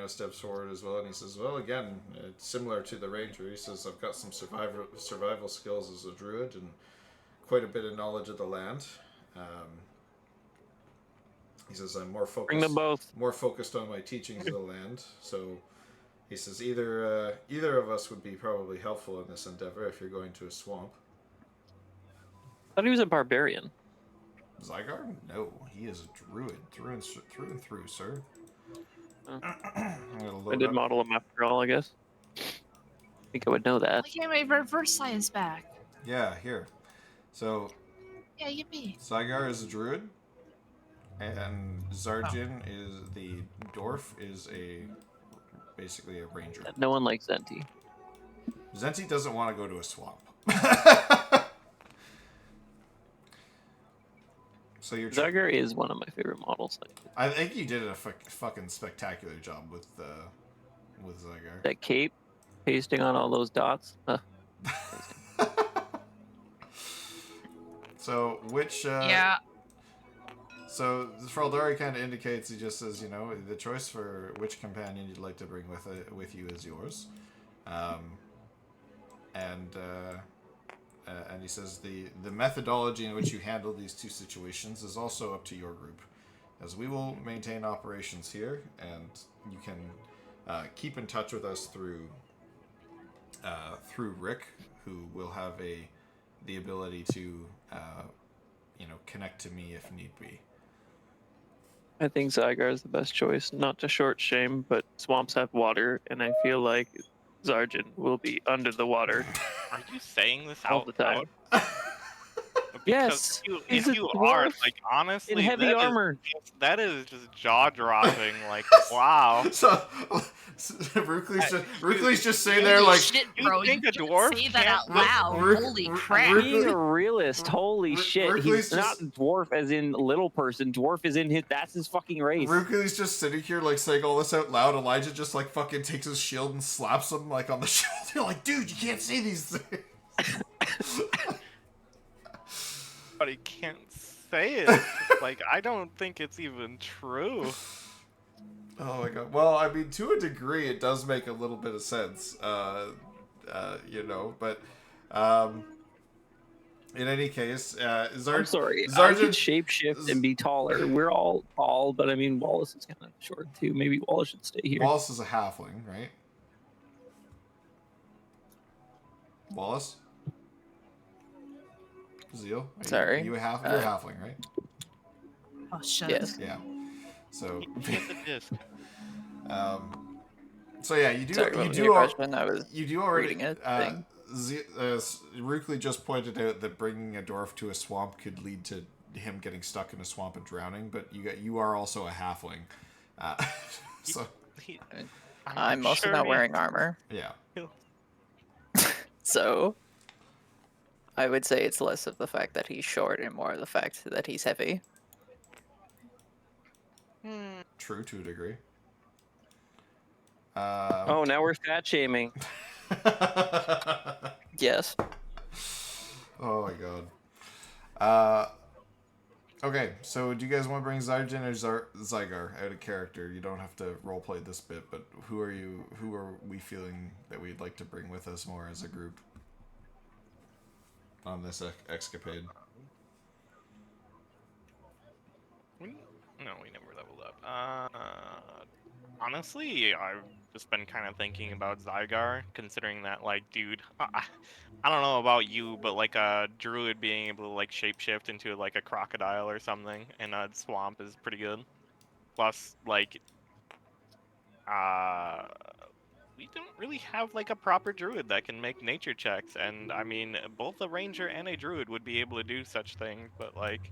steps forward as well, and he says, well, again, it's similar to the ranger. He says, I've got some survival skills as a druid and quite a bit of knowledge of the land. He says, I'm more Bring them both. focused on my teachings of the land. So he says, either of us would be probably helpful in this endeavor if you're going to a swamp. I thought he was a barbarian. Zygar? No, he is a druid through and through, sir. Oh. I'm gonna I load did up. model him after all, I guess. I think I would know that. Okay, my reverse is back. Yeah, here. So Yeah, yippee. Zygar is a druid, and Zarjin is the dwarf is basically a ranger. No one likes Zenti. Zenti doesn't want to go to a swamp. So you're. Zygar is one of my favorite models. I think you did a fucking spectacular job with Zygar. That cape, pasting on all those dots. So which? Yeah. So Fraldari kind of indicates, he just says, the choice for which companion you'd like to bring with you is yours. And he says the methodology in which you handle these two situations is also up to your group, as we will maintain operations here, and you can keep in touch with us through Rick, who will have the ability to connect to me if need be. I think Zygar is the best choice. Not to short shame, but swamps have water, and I feel like Zarjan will be under the water Are you saying this all out the time. loud? Yes, Because he's if a you dwarf are, like, honestly, in heavy armor. that is just jaw-dropping, like, wow. So Rukli's just sitting there like, shit, you bro. think You a can't dwarf say that can't out loud. Holy crap. Being a realist, holy shit. Rukli's He's not dwarf as in little person. Dwarf is in that's his fucking race. Rukli's just sitting here like saying all this out loud. Elijah just like fucking takes his shield and slaps him like on the shoulder, like, dude, you can't say these things. But he can't say it. Like, I don't think it's even true. Oh my god. Well, I mean, to a degree, it does make a little bit of sense, but in any case, I'm sorry. I Zarjan could shapeshift and be taller. We're all tall, but I mean, Wallace is kind of short too. Maybe Wallace should stay here. Wallace is a halfling, right? Wallace? Zeal? Sorry. Are you a halfling? You're a halfling, right? Oh, shit. Yes. Yeah. So, He has a disc. so yeah, you do. Sorry, what You was do. your question? I was You do already. reading a thing. Rukli just pointed out that bringing a dwarf to a swamp could lead to him getting stuck in a swamp and drowning. But you are also a halfling, so I'm also sure not he- wearing armor, yeah. so I would say it's less of the fact that he's short and more of the fact that he's heavy. True to a degree. Oh, now we're fat shaming. Yes. Oh my god. Okay, so do you guys want to bring Zarjan or Zygar out of character? You don't have to roleplay this bit, but who are we feeling that we'd like to bring with us more as a group on this escapade? No, we never leveled up. Honestly, I've just been kind of thinking about Zygar, considering that, like, dude, I don't know about you, but, like, a druid being able to, like, shapeshift into, like, a crocodile or something in a swamp is pretty good. Plus, like, we don't really have, like, a proper druid that can make nature checks, and, I mean, both a ranger and a druid would be able to do such things, but, like...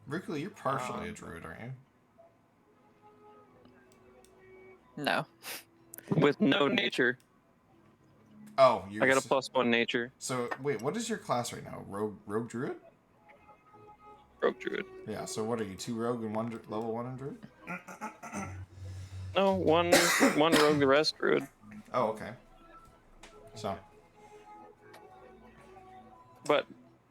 Rukli, you're partially a druid, aren't you? No. With no nature. Oh, I got a +1 nature. So wait, what is your class right now? Rogue druid? Rogue druid. Yeah. So what are you? 2 rogue and 1 level 1 in druid? No, one rogue, the rest druid. Oh, okay. So But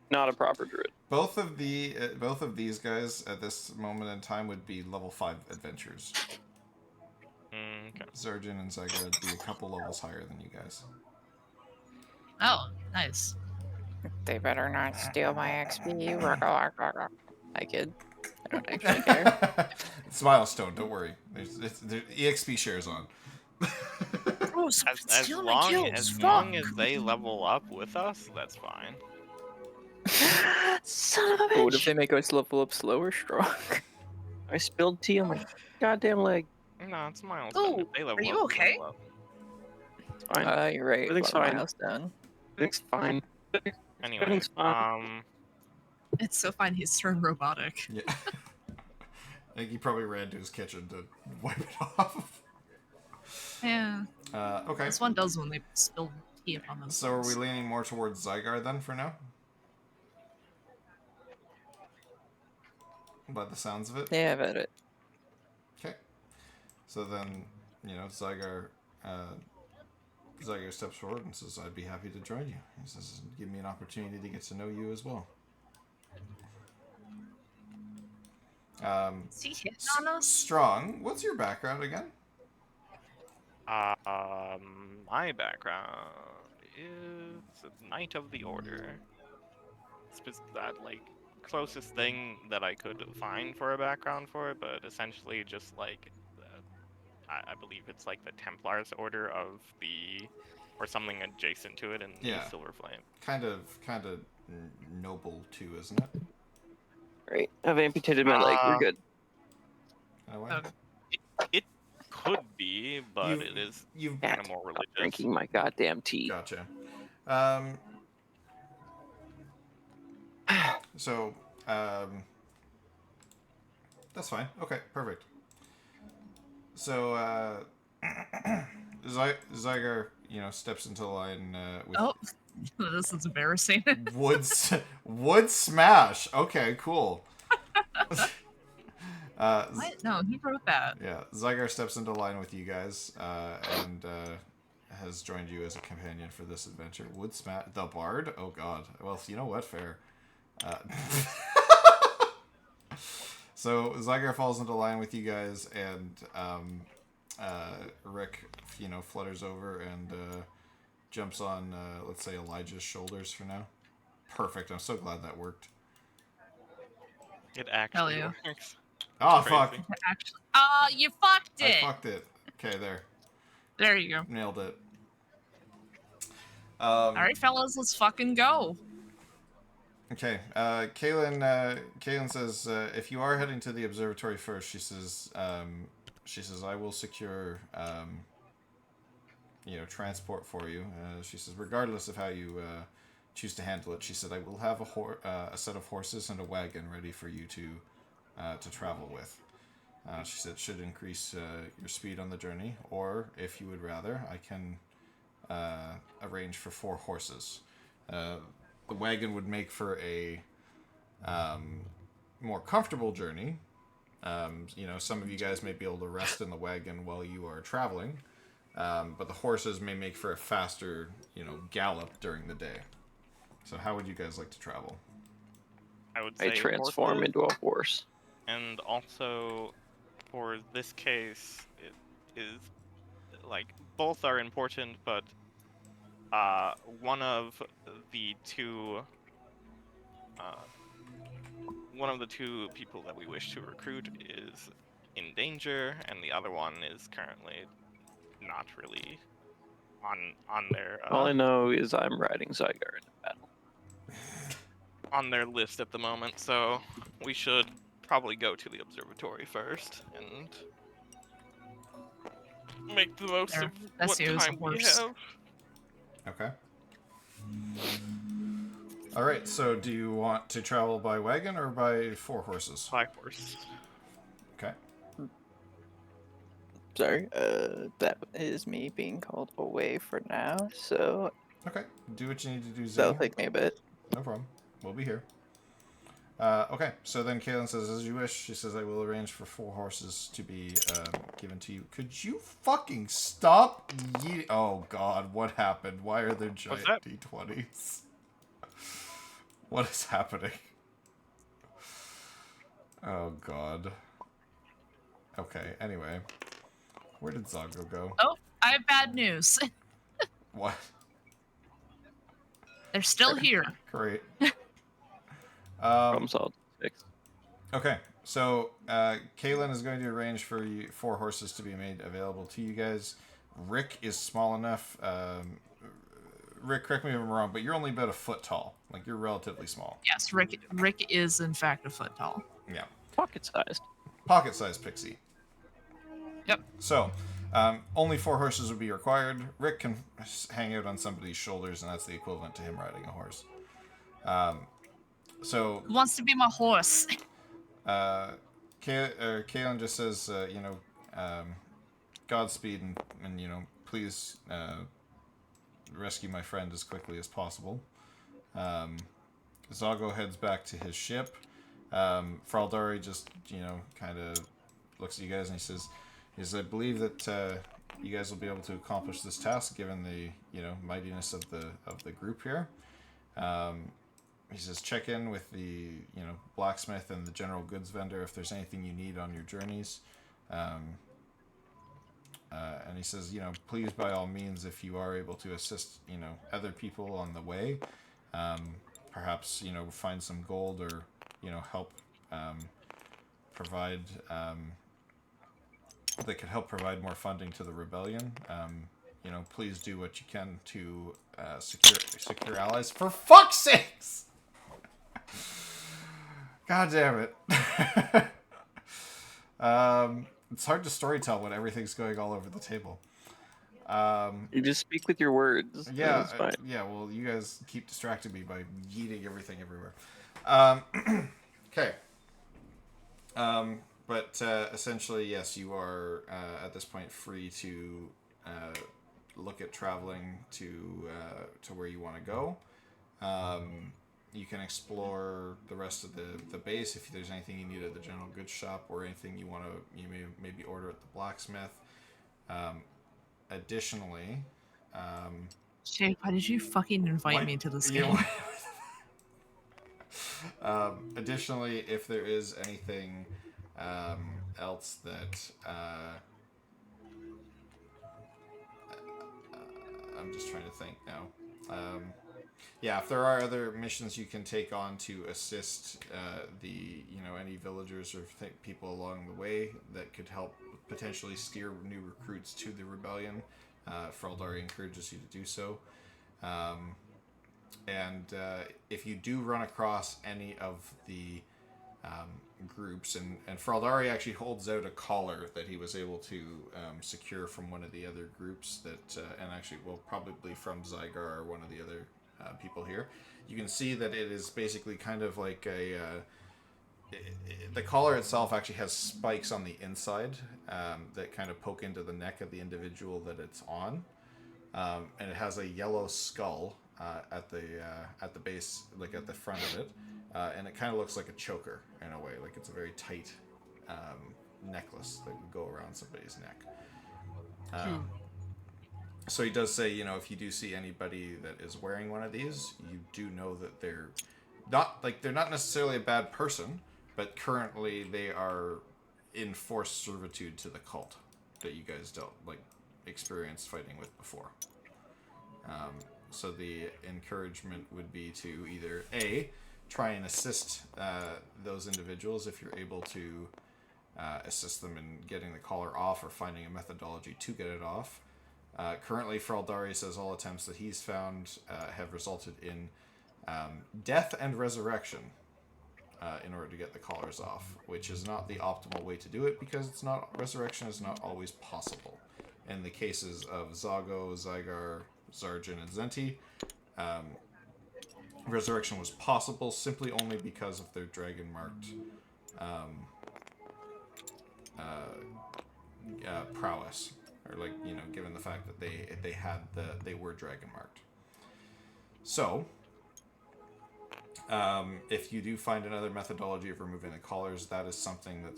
not a proper druid. both of these guys at this moment in time would be level 5 adventurers. Okay. Zarjan and Zygar would be a couple levels higher than you guys. Oh, nice. They better not steal my XP. I kid. I don't actually care. It's milestone. Don't worry. There's EXP shares on. Oh, so As steal my long kills. as Fuck. long as they level up with us, that's fine. Son of a But what if bitch. they make us level up slow or strong? I spilled tea on my goddamn leg. No, it's milestone. Oh, If they level are you up, okay? level up. It's fine. You're right. Everything's One fine. milestone. Everything's fine. Anyway, Everything's fine. It's so fine he's turned robotic. Yeah. I think he probably ran to his kitchen to wipe it off. Yeah. Okay. This one does when they spill tea upon themselves. So are we leaning more towards Zygar then for now? By the sounds of it? Yeah, I've had it. Okay. So then, Zygar steps forward and says, I'd be happy to join you. He says, give me an opportunity to get to know you as well. Is he hitting on us? Strong, what's your background again? My background is a Knight of the Order. It's that like closest thing that I could find for a background for it, but essentially just like I believe it's like the Templars Order of the, or something adjacent to it in the Silver Flame. Kind of noble too, isn't it? Right. I've amputated my leg. We're good. It could be, but it is kind of more religious. Drinking my goddamn tea. Gotcha. So, that's fine. Okay, perfect. So, Zygar, steps into the line with... Oh, this is embarrassing. Wood smash. Okay, cool. What? No, who wrote that? Yeah, Zygar steps into line with you guys and has joined you as a companion for this adventure. Wood smash. The Bard? Oh, God. Well, you know what? Fair. So Zygar falls into line with you guys, and Rick, flutters over and jumps on, let's say, Elijah's shoulders for now. Perfect. I'm so glad that worked. It actually works. Oh, fuck. Actually, you fucked it. I fucked it. Okay, there. There you go. Nailed it. All right, fellas, let's fucking go. Okay, Kaylin says, if you are heading to the observatory first, she says, I will secure, transport for you. She says, regardless of how you choose to handle it, she said, I will have a set of horses and a wagon ready for you to travel with. She said, it should increase your speed on the journey, or if you would rather, I can arrange for 4 horses. The wagon would make for a more comfortable journey. Some of you guys may be able to rest in the wagon while you are traveling, but the horses may make for a faster, gallop during the day. So how would you guys like to travel? I would say transform into a horse. And also, for this case, it is like both are important, but one of the two people that we wish to recruit is in danger, and the other one is currently not really on their all I know is I'm riding Zygar into battle. On their list at the moment, so we should probably go to the observatory first and make the most of what time we have. Okay. All right. So, do you want to travel by wagon or by 4 horses? By horse. Okay. Sorry. That is me being called away for now. So. Okay. Do what you need to do, Zay. That'll take me a bit. No problem. We'll be here. Okay. So then Kaylin says, as you wish. She says, I will arrange for 4 horses to be given to you. Could you fucking stop Oh, God. What happened? Why are there giant D20s? What is happening? Oh, God. Okay. Anyway. Where did Zago go? Oh, I have bad news. What? They're still here. Great. Problem solved. Fixed. Okay, so Kaylin is going to arrange for 4 horses to be made available to you guys. Rick is small enough. Rick, correct me if I'm wrong, but you're only about a foot tall. Like, you're relatively small. Yes, Rick is in fact a foot tall. Yeah. Pocket-sized. Pocket-sized pixie. Yep. So, only 4 horses would be required. Rick can hang out on somebody's shoulders, and that's the equivalent to him riding a horse. So who wants to be my horse? Kaylin just says, Godspeed, and please rescue my friend as quickly as possible. Zago heads back to his ship. Fraldari just, kind of looks at you guys and he says, I believe that you guys will be able to accomplish this task given the, mightiness of the group here. he says check in with the blacksmith and the general goods vendor if there's anything you need on your journeys. And he says, please by all means, if you are able to assist, other people on the way, perhaps find some gold or help provide that could help provide more funding to the rebellion. Please do what you can to secure allies. For fuck's sakes! God damn it. It's hard to storytell when everything's going all over the table. You just speak with your words. Yeah, That's fine. well, you guys keep distracting me by yeeting everything everywhere. Okay. But essentially, yes, you are at this point free to look at traveling to where you want to go. You can explore the rest of the base if there's anything you need at the general goods shop or anything you may maybe order at the blacksmith. Additionally, Jake, why did you fucking invite me to this game? Additionally, if there is anything else that I'm just trying to think now. If there are other missions you can take on to assist any villagers or people along the way that could help potentially steer new recruits to the rebellion, Fraldari encourages you to do so. And if you do run across any of the groups, and Fraldari actually holds out a collar that he was able to secure from one of the other groups and actually, probably from Zygar or one of the other people here. You can see that it is basically kind of like the collar itself actually has spikes on the inside that kind of poke into the neck of the individual that it's on, and it has a yellow skull at the base, like at the front of it, and it kind of looks like a choker in a way, like it's a very tight necklace that would go around somebody's neck. So he does say, if you do see anybody that is wearing one of these, you do know that they're not necessarily a bad person, but currently they are in forced servitude to the cult that you guys experienced fighting with before. So the encouragement would be to either A, try and assist those individuals if you're able to assist them in getting the collar off or finding a methodology to get it off. Currently, Fraldari says all attempts that he's found have resulted in death and resurrection in order to get the collars off, which is not the optimal way to do it because resurrection is not always possible. In the cases of Zago, Zygar, Zarjan, and Zenti, resurrection was possible simply only because of their dragon-marked prowess, or given the fact that they were dragon-marked. So, if you do find another methodology of removing the collars, that is something that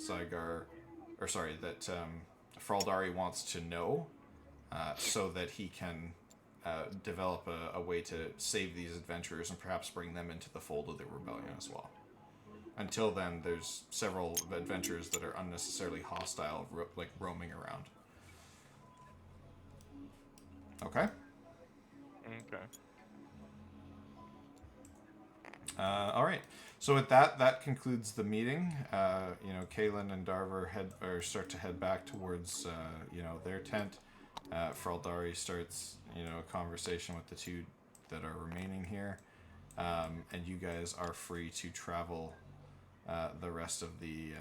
Fraldari wants to know, so that he can develop a way to save these adventurers and perhaps bring them into the fold of the rebellion as well. Until then, there's several adventurers that are unnecessarily hostile, roaming around. Okay? Okay. Alright. So with that concludes the meeting. Kaylin and Darver start to head back towards, their tent. Fraldari starts, a conversation with the two that are remaining here. And you guys are free to travel the rest of the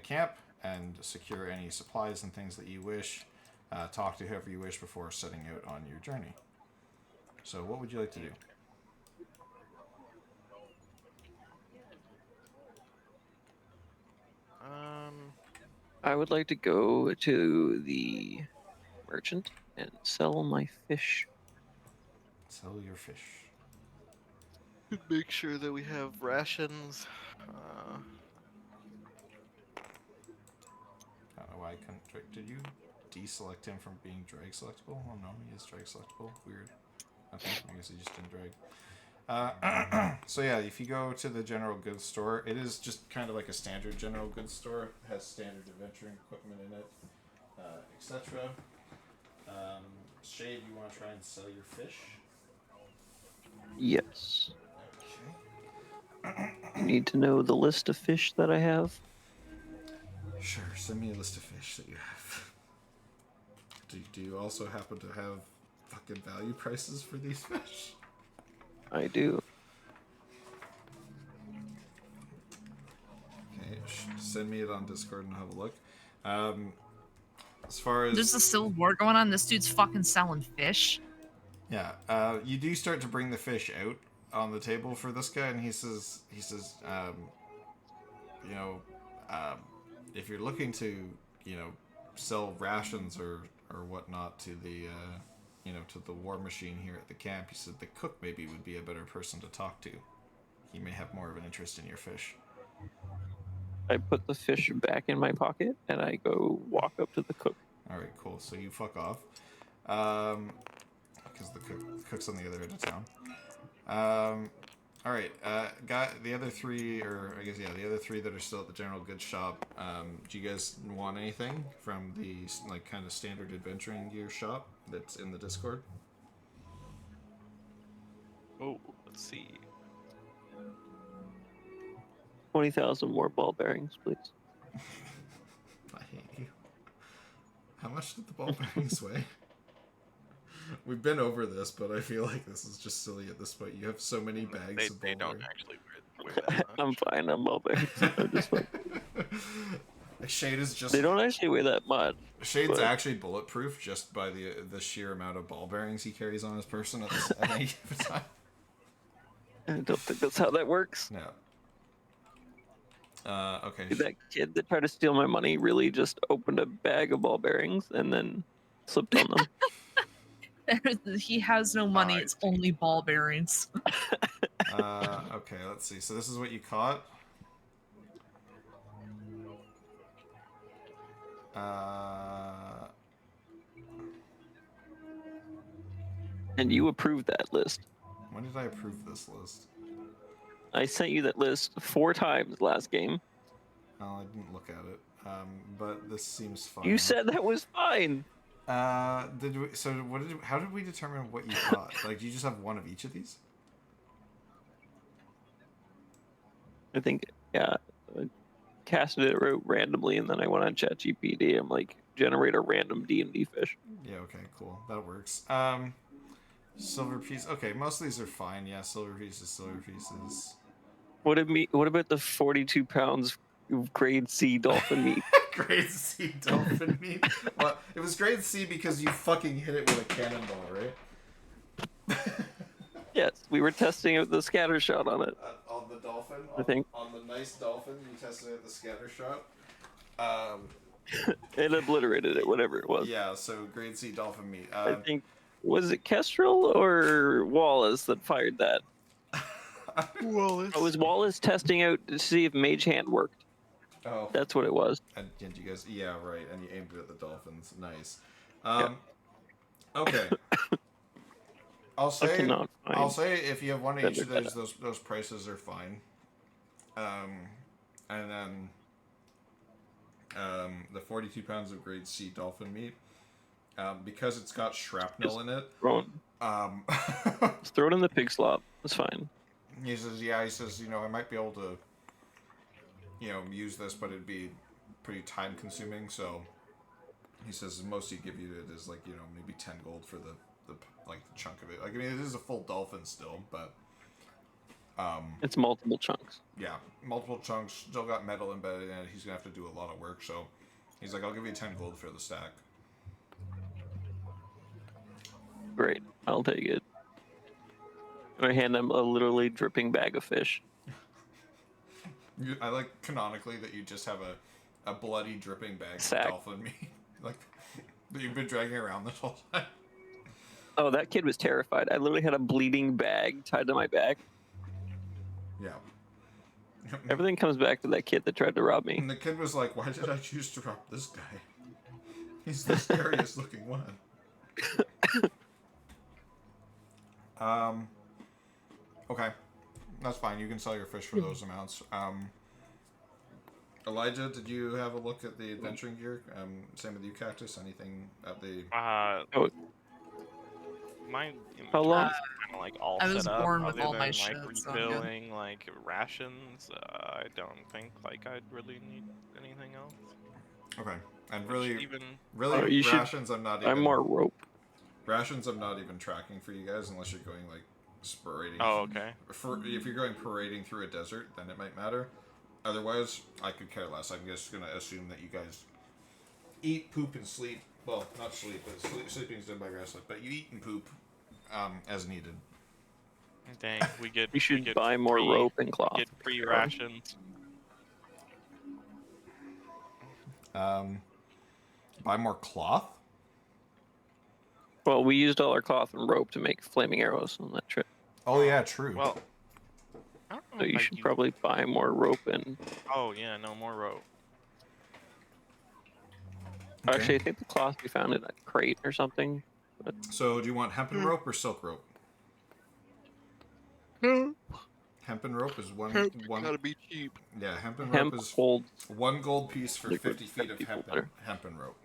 camp and secure any supplies and things that you wish. Talk to whoever you wish before setting out on your journey. So what would you like to do? I would like to go to the merchant and sell my fish. Sell your fish. Make sure that we have rations. I don't know why I couldn't drag. Did you deselect him from being drag selectable? Oh no, he is drag selectable. Weird. Okay, I guess he just didn't drag. So yeah, if you go to the general goods store, it is just kind of like a standard general goods store. It has standard adventuring equipment in it, etc. Shade, you want to try and sell your fish? Yes. Okay. You need to know the list of fish that I have. Sure, send me a list of fish that you have. Do you also happen to have fucking value prices for these fish? I do. Okay, send me it on Discord and I'll have a look. As far as There's a civil war going on. This dude's fucking selling fish. yeah, you do start to bring the fish out on the table for this guy, and he says, you know, if you're looking to, sell rations or whatnot to the, to the war machine here at the camp, he said the cook maybe would be a better person to talk to. He may have more of an interest in your fish. I put the fish back in my pocket and I go walk up to the cook. All right, cool. So you fuck off, because the cook's on the other end of town. All right, the other three, or I guess the other three that are still at the general goods shop. Do you guys want anything from the kind of standard adventuring gear shop that's in the Discord? Oh, let's see. 20,000 more ball bearings, please. I hate you. How much did the ball bearings weigh? We've been over this, but I feel like this is just silly at this point. You have so many bags of ball They don't bearings. actually weigh that I'm much. fine on ball bearings. I'm just fine. Shade is just. They don't actually weigh that much. Shade's but- actually bulletproof just by the sheer amount of ball bearings he carries on his person at any given time. I don't think that's how that works. No. Okay. That kid that tried to steal my money really just opened a bag of ball bearings and then slipped on them. He has no money. I It's only ball bearings. Okay, let's see. So this is what you caught. And you approved that list. When did I approve this list? I sent you that list 4 times last game. Oh, I didn't look at it. But this seems fine. You said that was fine. Did we? So what did? How did we determine what you caught? Like, do you just have one of each of these? I think, yeah. I casted it randomly, and then I went on ChatGPT. I'm like, generate a random D&D fish. Yeah. Okay. Cool. That works. Silver piece. Okay. Most of these are fine. Yeah. Silver pieces. Silver pieces. What about the 42 pounds of grade C dolphin meat? Grade C dolphin meat. Well, it was grade C because you fucking hit it with a cannonball, right? Yes, we were testing out the scatter shot on it. On the dolphin. I think. On the nice dolphin, you tested it the scatter shot. It obliterated it, whatever it was. Yeah. So grade C dolphin meat. I think, was it Kestrel or Wallace that fired that? Wallace. It was Wallace testing out to see if Mage Hand worked. Oh. That's what it was. And you guys, yeah, right. And you aimed it at the dolphins. Nice. Okay. I'll say. cannot find I'll say if you have one of each of better those prices are fine. And then the 42 pounds of grade C dolphin meat, because it's got shrapnel in it. Just throw it in the pig slop. It's fine. He says, yeah. He says, I might be able to, use this, but it'd be pretty time consuming. So he says most he'd give you it is like, maybe 10 gold for the chunk of it. Like, I mean, it is a full dolphin still, but It's multiple chunks. yeah, multiple chunks, still got metal embedded in it. He's gonna have to do a lot of work, so he's like, I'll give you 10 gold for the stack. Great. I'll take it. I hand them a literally dripping bag of fish. I like canonically that you just have a bloody dripping bag Sack. of dolphin meat, like that you've been dragging around this whole time. Oh, that kid was terrified. I literally had a bleeding bag tied to my back. Yeah. Everything comes back to that kid that tried to rob me. And the kid was like, why did I choose to rob this guy? He's the scariest looking one. Okay, that's fine. You can sell your fish for those amounts. Elijah, did you have a look at the adventuring gear? Same with you, Cactus. Anything at the? Oh, My how inventory long? is kind of like all I was set up, born with other all my than like shit, so I'm good. refilling like rations. I don't think like I'd really need anything else. Okay, and Which really, even really, You should rations. I'm not buy even. more rope. Rations. I'm not even tracking for you guys unless you're going like parading. Oh, okay. If you're going parading through a desert, then it might matter. Otherwise, I could care less. I'm just gonna assume that you guys eat, poop, and sleep. Well, not sleep, but sleeping is done by restless. But you eat and poop as needed. Dang, we get. You should get buy more free, rope and cloth. Get free rations. Buy more cloth. Well, we used all our cloth and rope to make flaming arrows on that trip. Oh yeah, true. Well, I don't know So if you I should used- probably buy more rope and. Oh yeah, no more rope. Okay. Actually, I think the cloth we found in a crate or something. But So, do you want hempen rope or silk rope? Hempen rope is one. Gotta be cheap. Yeah, hempen hemp rope is holds 1 gold piece for liquid 50 feet of people hempen rope.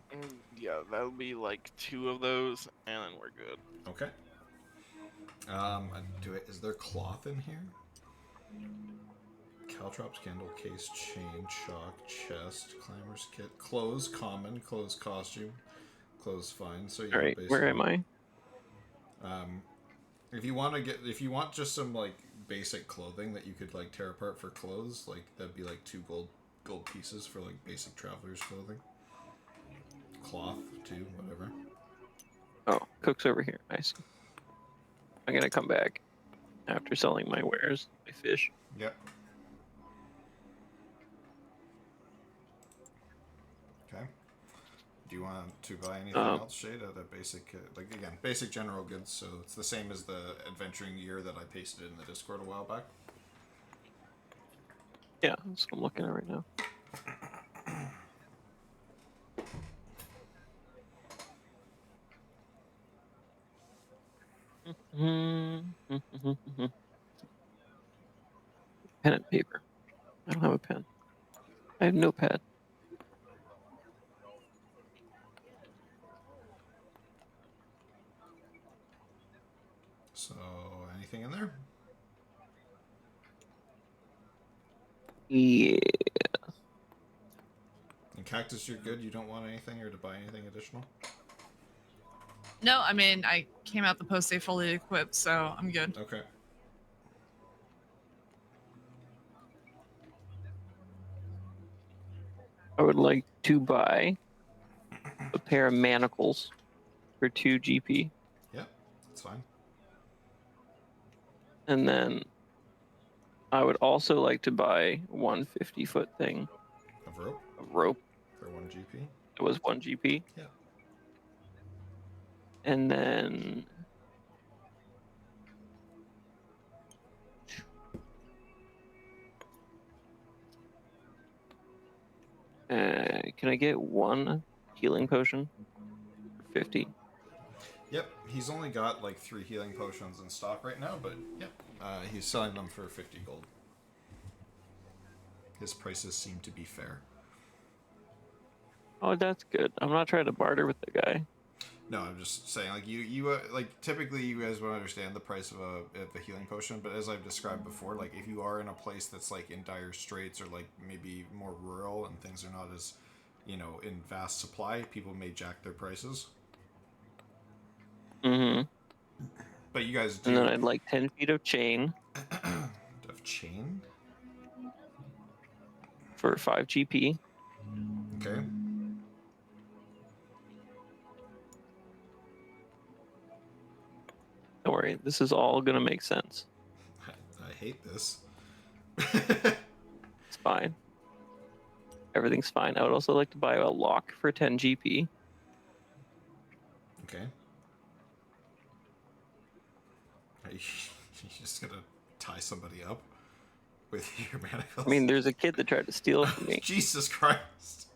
Yeah, that'll be like 2 of those, and then we're good. Okay. Is there cloth in here? Caltrops, candle case, chain, chalk, chest, climber's kit, clothes, common, clothes, costume, clothes, fine. So yeah, All right, where am I? If you want just some like basic clothing that you could like tear apart for clothes, like that'd be like 2 gold pieces for like basic traveler's clothing. Cloth too, whatever. Oh, cook's over here. I see. I'm gonna come back after selling my wares, my fish. Yep. Okay. Do you want to buy anything else, Shade, at a basic, basic general goods? So it's the same as the adventuring gear that I pasted in the Discord a while back. Yeah, that's what I'm looking at right now. Pen and paper. I don't have a pen. I have no pad. So anything in there? Yeah. And Cactus, you're good. You don't want anything or to buy anything additional. No, I mean, I came out the post-day fully equipped, so I'm good. Okay. I would like to buy a pair of manacles for 2 GP. Yep, that's fine. And then I would also like to buy 150-foot thing Of rope of rope. for 1 GP. It was 1 GP. Yeah. And then can I get 1 healing potion for 50? Yep, he's only got like 3 healing potions in stock right now, but yep, he's selling them for 50 gold. His prices seem to be fair. Oh, that's good. I'm not trying to barter with the guy. No, I'm just saying, like you like typically you guys won't understand the price of the healing potion, but as I've described before, like if you are in a place that's like in dire straits or like maybe more rural and things are not as, in vast supply, people may jack their prices. Mm-hmm. But you guys do. And then I'd like 10 feet of chain Of chain. for 5 GP. Okay. Don't worry, this is all gonna make sense. I hate this. It's fine. Everything's fine. I would also like to buy a lock for 10 GP. Okay. Are you just gonna tie somebody up with your manacles? I mean, there's a kid that tried to steal it from me. Jesus Christ.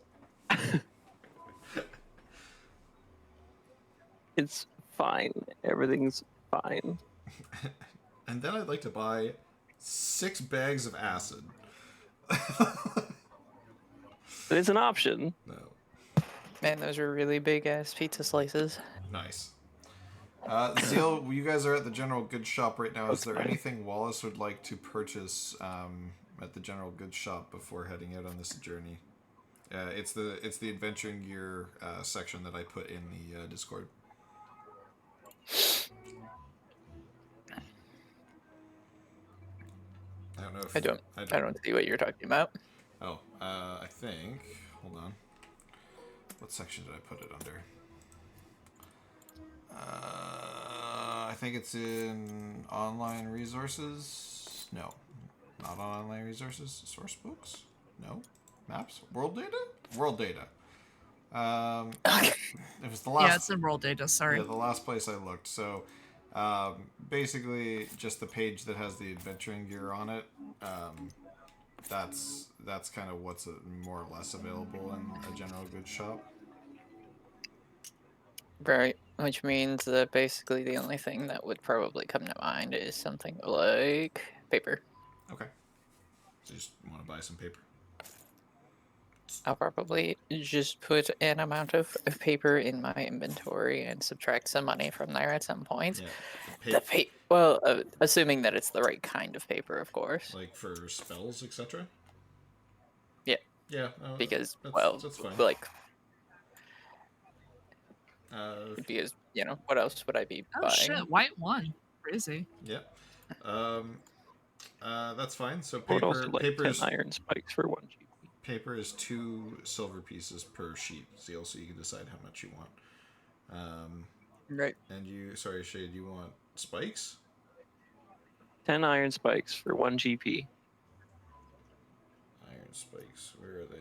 It's fine. Everything's fine. And then I'd like to buy 6 bags of acid. It's an option. No. Man, those are really big ass pizza slices. Nice. Zeal, you guys are at the general goods shop right now. Is That's there fine. anything Wallace would like to purchase at the general goods shop before heading out on this journey? It's the adventuring gear section that I put in the Discord. I don't know if I don't see what you're talking about. Oh, I think. Hold on. What section did I put it under? I think it's in online resources. No, not on online resources. Source books. No, maps. World data. World data. It was the last. Yeah, it's in world data. Sorry. Yeah, the last place I looked. So, basically, just the page that has the adventuring gear on it. That's kind of what's more or less available in a general goods shop. Right, which means that basically the only thing that would probably come to mind is something like paper. Okay. So you just want to buy some paper. I'll probably just put an amount of paper in my inventory and subtract some money from there at some point. Yeah. Well, assuming that it's the right kind of paper, of course. Like for spells, etc. Yeah. Yeah. Because, that's fine. like, Yeah. because, what else would I be Oh buying? shit, white one. Crazy. Yeah. That's fine. So I would also paper. like Paper 10 is iron spikes for 1 GP. paper is 2 silver pieces per sheet. Zeal, so you can decide how much you want. Right. And you, sorry, Shade, you want spikes? 10 iron spikes for 1 GP. Iron spikes. Where are they?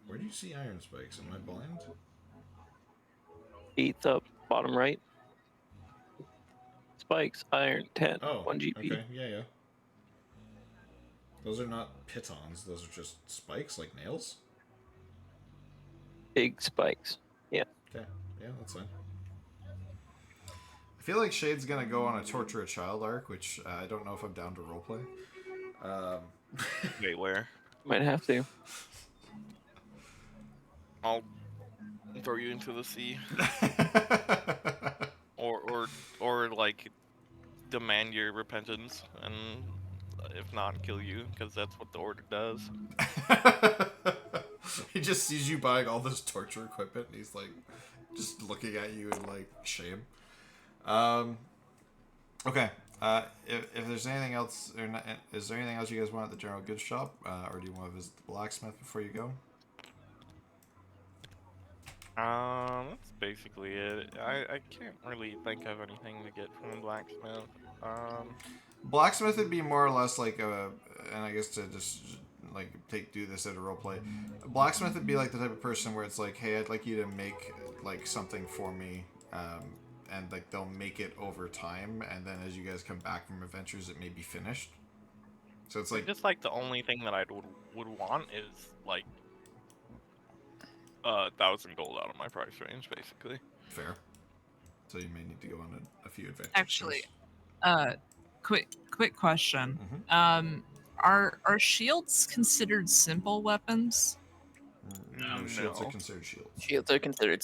Where do you see iron spikes? Am I blind? 8th up, bottom right. Spikes, iron, 10, Oh, 1 GP. okay. Yeah. Those are not pitons. Those are just spikes, like nails? Big spikes. Yeah. Okay. Yeah, that's fine. I feel like Shade's gonna go on a torture a child arc, which I don't know if I'm down to roleplay. Wait, where? Might have to. I'll throw you into the sea, or like demand your repentance, and if not, kill you, because that's what the order does. He just sees you buying all this torture equipment, and he's like, just looking at you in like shame. Okay. If there's anything else, or not, is there anything else you guys want at the general goods shop, or do you want to visit the blacksmith before you go? That's basically it. I can't really think of anything to get from the blacksmith. Blacksmith would be more or less like and I guess to just like do this at a roleplay. Blacksmith would be like the type of person where it's like, hey, I'd like you to make like something for me, and like they'll make it over time, and then as you guys come back from adventures, it may be finished. So it's like just like the only thing that I would want is like 1,000 gold out of my price range, basically. fair. So you may need to go on a few adventures. Actually, first. quick question. Are shields considered simple weapons? No, shields No. are considered shields. Shields are considered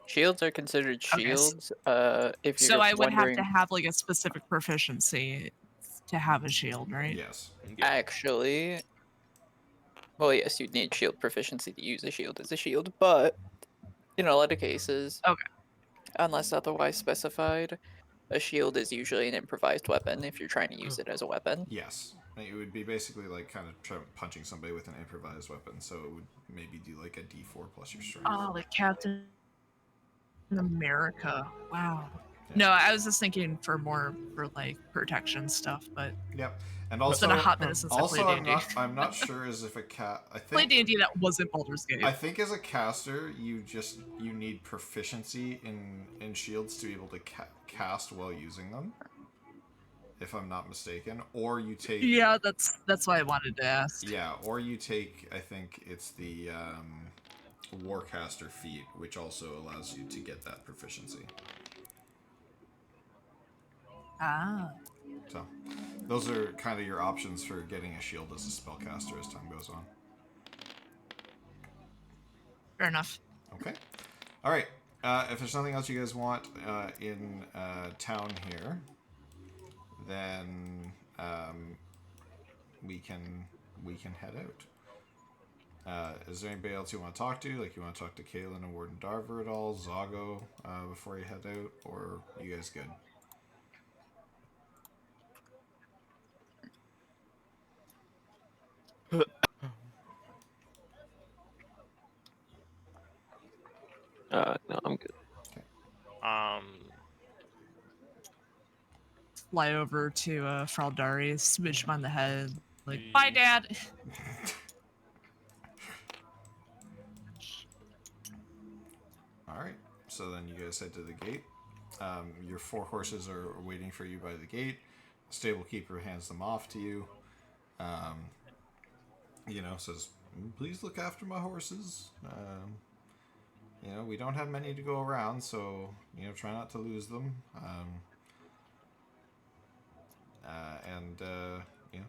shields are considered Okay, shields. If you're So I would have wondering, to have like a specific proficiency to have a shield, right? Yes. actually, well, yes, you'd need shield proficiency to use a shield as a shield, but in a lot of cases, Okay. unless otherwise specified, a shield is usually an improvised weapon if you're trying to use it as a weapon. Yes. It would be basically like kind of punching somebody with an improvised weapon, so it would maybe do like a D4 plus your strength. Oh, like Captain America. Wow. Yeah. No, I was just thinking for like protection stuff, but Yep. And it's also, been a hot minute since I also played I'm D&D. not sure as if a cat. I Played think D&D that wasn't Baldur's Gate. I think as a caster, you need proficiency in shields to be able to cast while using them, if I'm not mistaken. Or you take Yeah, that's why I wanted to ask. Yeah, or you take, I think it's the Warcaster feat, which also allows you to get that proficiency. Ah. So, those are kind of your options for getting a shield as a spellcaster as time goes on. Fair enough. Okay. All right. If there's nothing else you guys want in town here, then we can head out. Is there anybody else you want to talk to? Like, you want to talk to Kaylin and Warden Darver at all? Zago before you head out? Or you guys good? No, I'm good. Fly over to Fraldari, smidge him on the head. Like, bye, Dad. All right. So then you guys head to the gate. Your 4 horses are waiting for you by the gate. The stable keeper hands them off to you. Says, please look after my horses. We don't have many to go around, so, try not to lose them.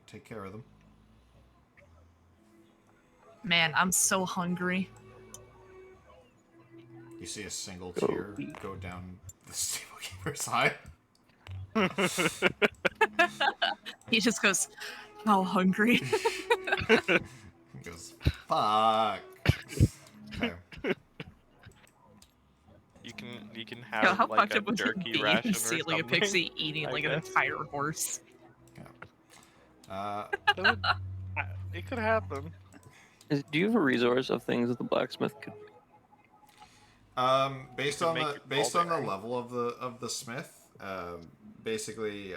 Take care of them. Man, I'm so hungry. You see a single tear go down the stable keeper's eye. He just goes, how hungry? He goes, fuck. Okay. You can Yo, have how like fucked a up would it jerky be ration to or see like a something. pixie eating I like an guess. entire horse? It could happen. Do you have a resource of things that the blacksmith could? Based You on can the make your ball bearing. level of the smith, basically,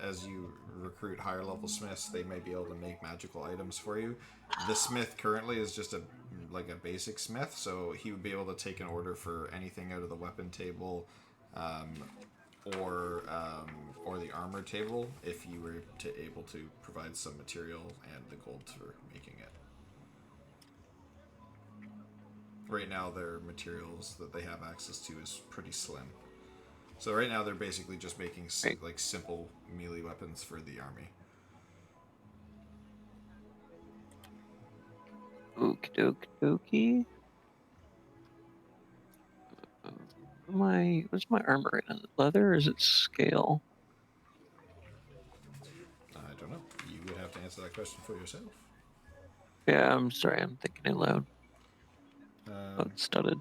as you recruit higher level smiths, they may be able to make magical items for you. The smith currently is just a basic smith, so he would be able to take an order for anything out of the weapon table, or the armor table if you were able to provide some material and the gold for making it. Right now, their materials that they have access to is pretty slim. So right now, they're basically just making simple melee weapons for the army. Okie dokie. What's my armor right now? Is it leather or is it scale? I don't know. You would have to answer that question for yourself. Yeah, I'm sorry, I'm thinking out loud. It's studded.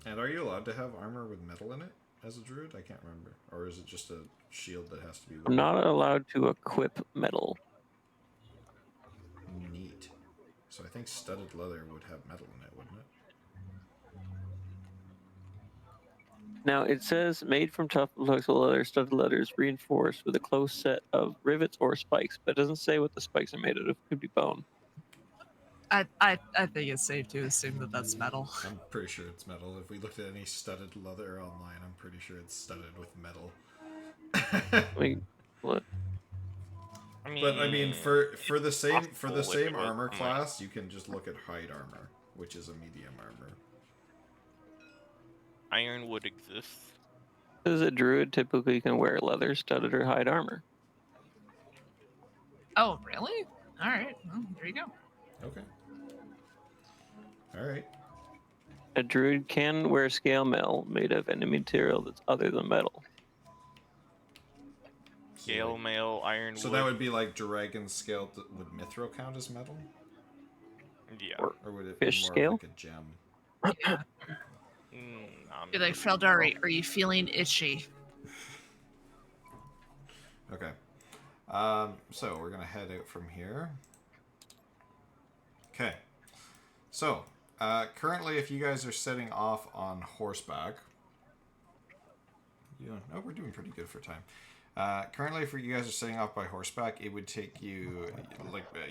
And are you allowed to have armor with metal in it as a druid? I can't remember. Or is it just a shield that has to be I'm not allowed to equip metal. Neat. So I think studded leather would have metal in it, wouldn't it? Now, it says made from tough flexible leather, studded leather is reinforced with a close set of rivets or spikes, but it doesn't say what the spikes are made out of. Could be bone. I think it's safe to assume that that's metal. I'm pretty sure it's metal. If we looked at any studded leather online, I'm pretty sure it's studded with metal. Wait, what? But I mean, for the same possible armor class, you can just look at hide armor, which is a medium armor. Ironwood exists. Says a druid typically can wear leather, studded, or hide armor. Oh, really? All right. Well, there you go. Okay. All right. A druid can wear scale mail made of any material that's other than metal. Scale mail, ironwood. So that would be like dragon scale. Would mithril count as metal? Yeah. Or would it Fish be more scale? like a gem? Yeah. Be like, Fraldari, are you feeling itchy? Okay. So we're gonna head out from here. Okay. So, currently, if you guys are setting off on horseback, we're doing pretty good for time. Currently, if you guys are setting off by horseback, it would take you,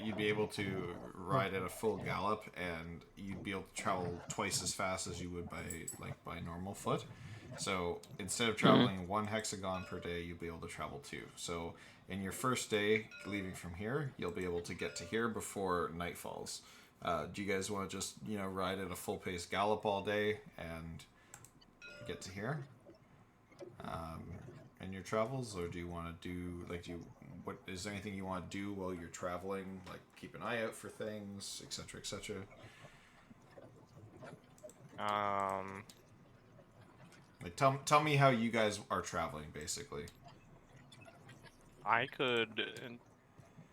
you'd be able to ride at a full gallop, and you'd be able to travel twice as fast as you would by normal foot. So instead of traveling one hexagon per day, you'll be able to travel 2. So in your first day leaving from here, you'll be able to get to here before night falls. Do you guys want to just ride at a full pace gallop all day and get to here? in your travels, or do you want to do what is there anything you want to do while you're traveling, like keep an eye out for things, etc., etc.? Like tell me how you guys are traveling, basically. I could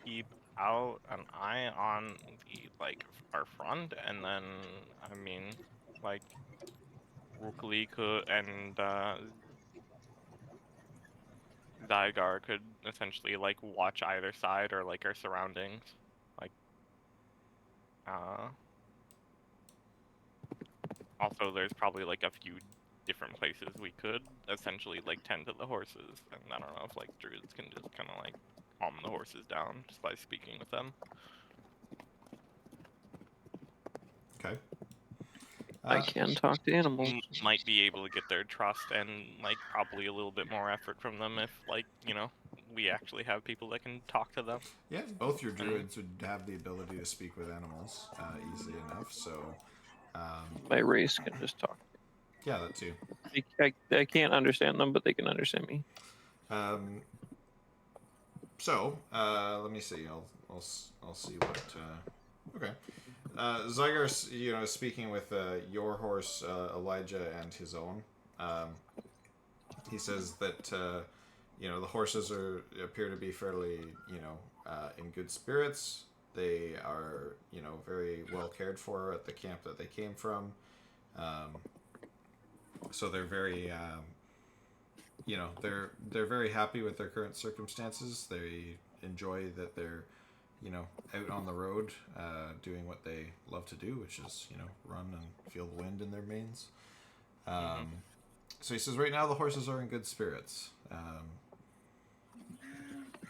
keep out an eye on the our front, and then I mean, like Rukli could and Zygar could essentially watch either side or our surroundings. Like uh also there's probably a few different places we could essentially tend to the horses, and I don't know if druids can just kind of calm the horses down just by speaking with them. Okay. I can talk to animals. Might be able to get their trust, and probably a little bit more effort from them if we actually have people that can talk to them. Yeah, both your druids would have the ability to speak with animals easily enough. So My race can just talk. yeah, that too. I can't understand them, but they can understand me. So let me see. I'll see what. Okay. Zygar, is speaking with your horse Elijah and his own. He says that the horses appear to be fairly in good spirits. They are very well cared for at the camp that they came from. So they're very they're very happy with their current circumstances. They enjoy that they're out on the road doing what they love to do, which is run and feel the wind in their manes. So he says right now the horses are in good spirits.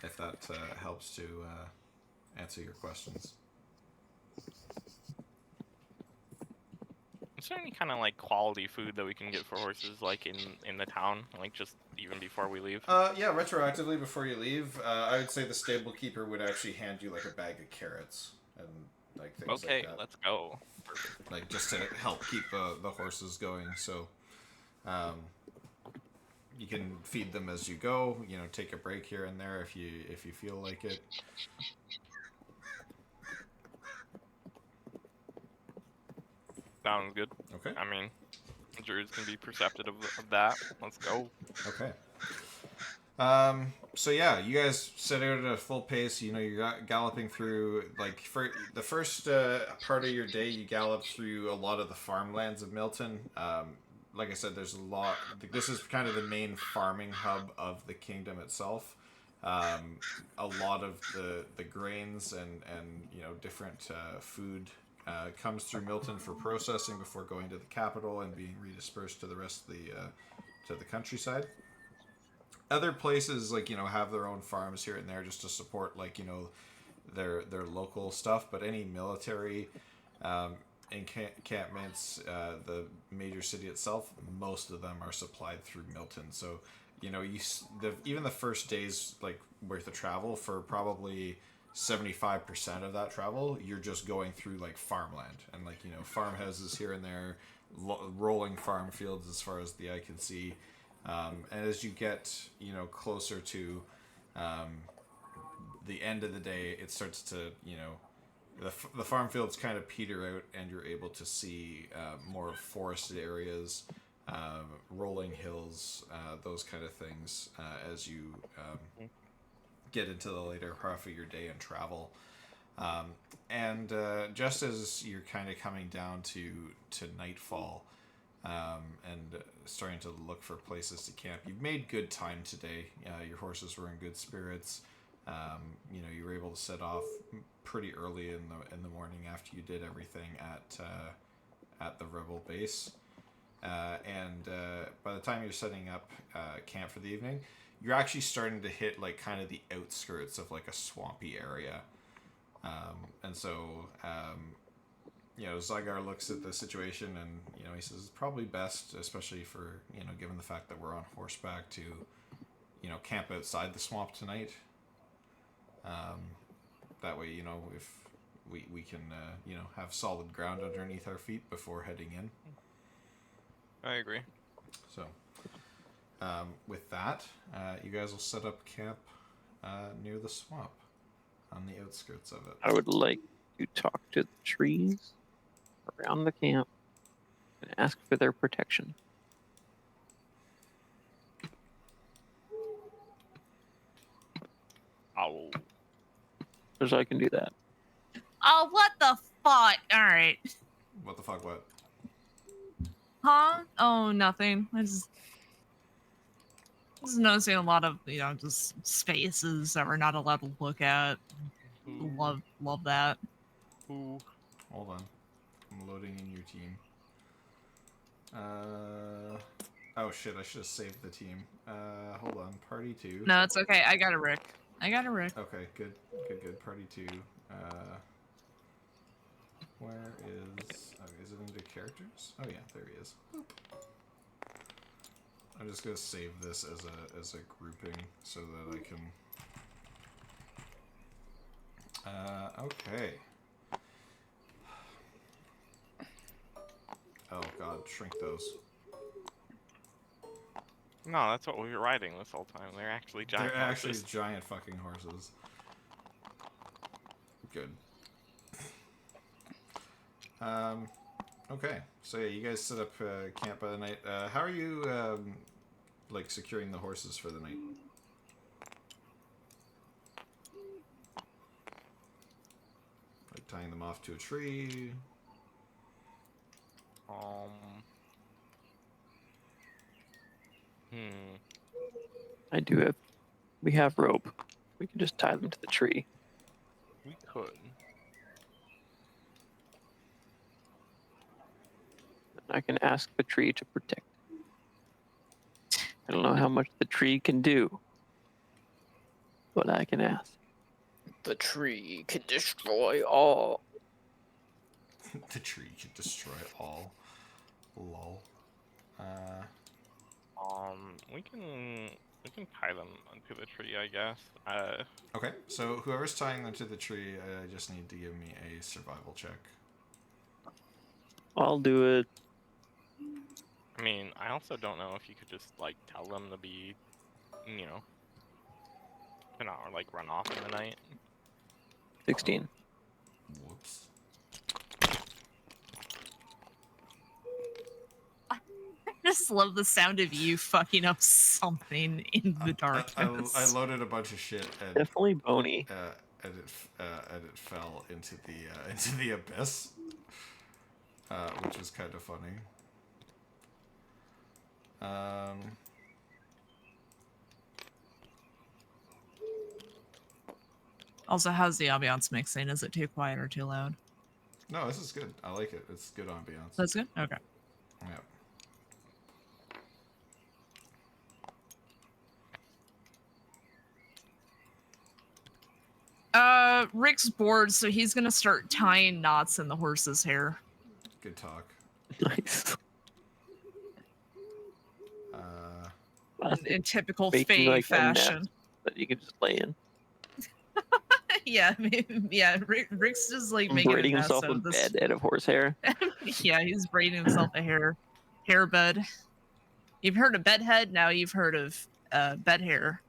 If that helps to answer your questions. Is there any kind of quality food that we can get for horses in the town, just even before we leave? Yeah, retroactively before you leave, I would say the stable keeper would actually hand you a bag of carrots and things like that. Okay, let's go. Just to help keep the horses going. So you can feed them as you go. Take a break here and there if you feel like it. Sounds good. Okay. I mean, druids can be perceptive of that. Let's go. Okay. So yeah, you guys set out at a full pace. You're galloping through for the first part of your day. You gallop through a lot of the farmlands of Milton. Like I said, there's a lot. This is kind of the main farming hub of the kingdom itself. A lot of the grains and different food comes through Milton for processing before going to the capital and being redispersed to the rest of the countryside. Other places have their own farms here and there just to support their local stuff, but any military encampments, the major city itself, most of them are supplied through Milton. So even the first day's worth of travel, for probably 75% of that travel, you're just going through farmland and farmhouses here and there, rolling farm fields as far as the eye can see. And as you get closer to the end of the day, it starts to the farm fields kind of peter out, and you're able to see more forested areas, rolling hills, those kind of things as you get into the later half of your day and travel. And just as you're kind of coming down to nightfall and starting to look for places to camp, you've made good time today. Your horses were in good spirits. You were able to set off pretty early in the morning after you did everything at the rebel base. And by the time you're setting up camp for the evening, you're actually starting to hit kind of the outskirts of a swampy area. And so Zygar looks at the situation and he says it's probably best, especially for given the fact that we're on horseback, to camp outside the swamp tonight. That way if we can have solid ground underneath our feet before heading in. I agree. So with that, you guys will set up camp near the swamp on the outskirts of it. I would like to talk to the trees around the camp and ask for their protection. Oh. So I can do that. Oh, what the fuck? All right. What the fuck? What? Huh? Oh, nothing. I just noticing a lot of, just spaces that we're not allowed to look at. Ooh. Love that. Ooh. Hold on. I'm loading in your team. Oh shit, I should have saved the team. Hold on. Party 2. No, it's okay. I got a Rick. Okay, good. Party 2. Where is it into characters? Oh yeah, there he is. Boop. I'm just gonna save this as a grouping so that I can. Okay. Oh god, shrink those. No, that's what we were riding this whole time. They're actually giant. They're actually horses. giant fucking horses. Good. Okay. So yeah, you guys set up camp by the night. How are you, like, securing the horses for the night? Like tying them off to a tree? We have rope. We can just tie them to the tree. We could. I can ask the tree to protect. I don't know how much the tree can do, but I can ask. The tree can destroy all. The tree can destroy all. Lol. We can tie them onto the tree, I guess. Okay, so whoever's tying them to the tree, I just need to give me a survival check. I'll do it. I mean, I also don't know if you could just like tell them to be, to not like run off in the night. 16. Whoops. I just love the sound of you fucking up something in the darkness. I loaded a bunch of shit and Definitely bony. and it fell into the abyss, which was kind of funny. Also, how's the ambiance mixing? Is it too quiet or too loud? No, this is good. I like it. It's good ambiance. That's good? Okay. Yeah. Rick's bored, so he's gonna start tying knots in the horse's hair. Good talk. Nice. In typical Making, Fae like, a fashion. nest that you can just lay in. Yeah, Rick's just like making a Braiding nest himself out in of this. bed out of horsehair. Yeah, he's braiding himself a hair bed. You've heard of bedhead, now you've heard of bed hair.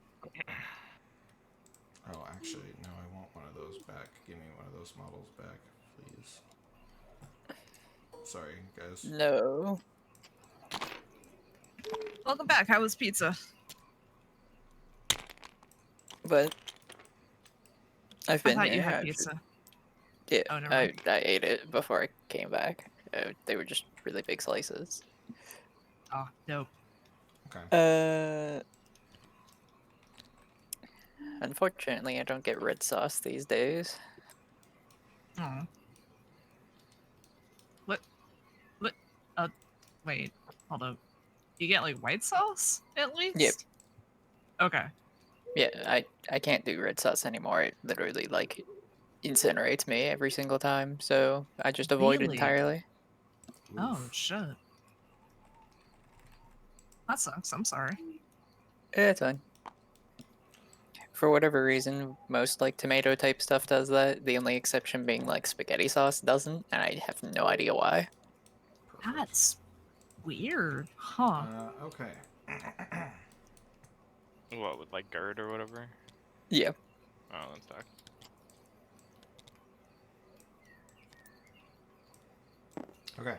Oh, actually, no, I want one of those back. Give me one of those models back, please. Sorry, guys. No. Welcome back. How was pizza? But I've I been thought here. you had I've- pizza. Yeah, Oh, never I mind. ate it before I came back. They were just really big slices. Oh, nope. Okay. Unfortunately, I don't get red sauce these days. Oh. What? Wait. Hold up. You get like white sauce at least? Yep. Okay. Yeah, I can't do red sauce anymore. It literally like incinerates me every single time, so I just avoid it Really? entirely. Oh shit. That sucks. I'm sorry. Yeah, it's fine. For whatever reason, most like tomato type stuff does that. The only exception being like spaghetti sauce doesn't, and I have no idea why. That's weird, huh? Okay. What, with like GERD or whatever? Yeah. Oh, that's dark. Okay.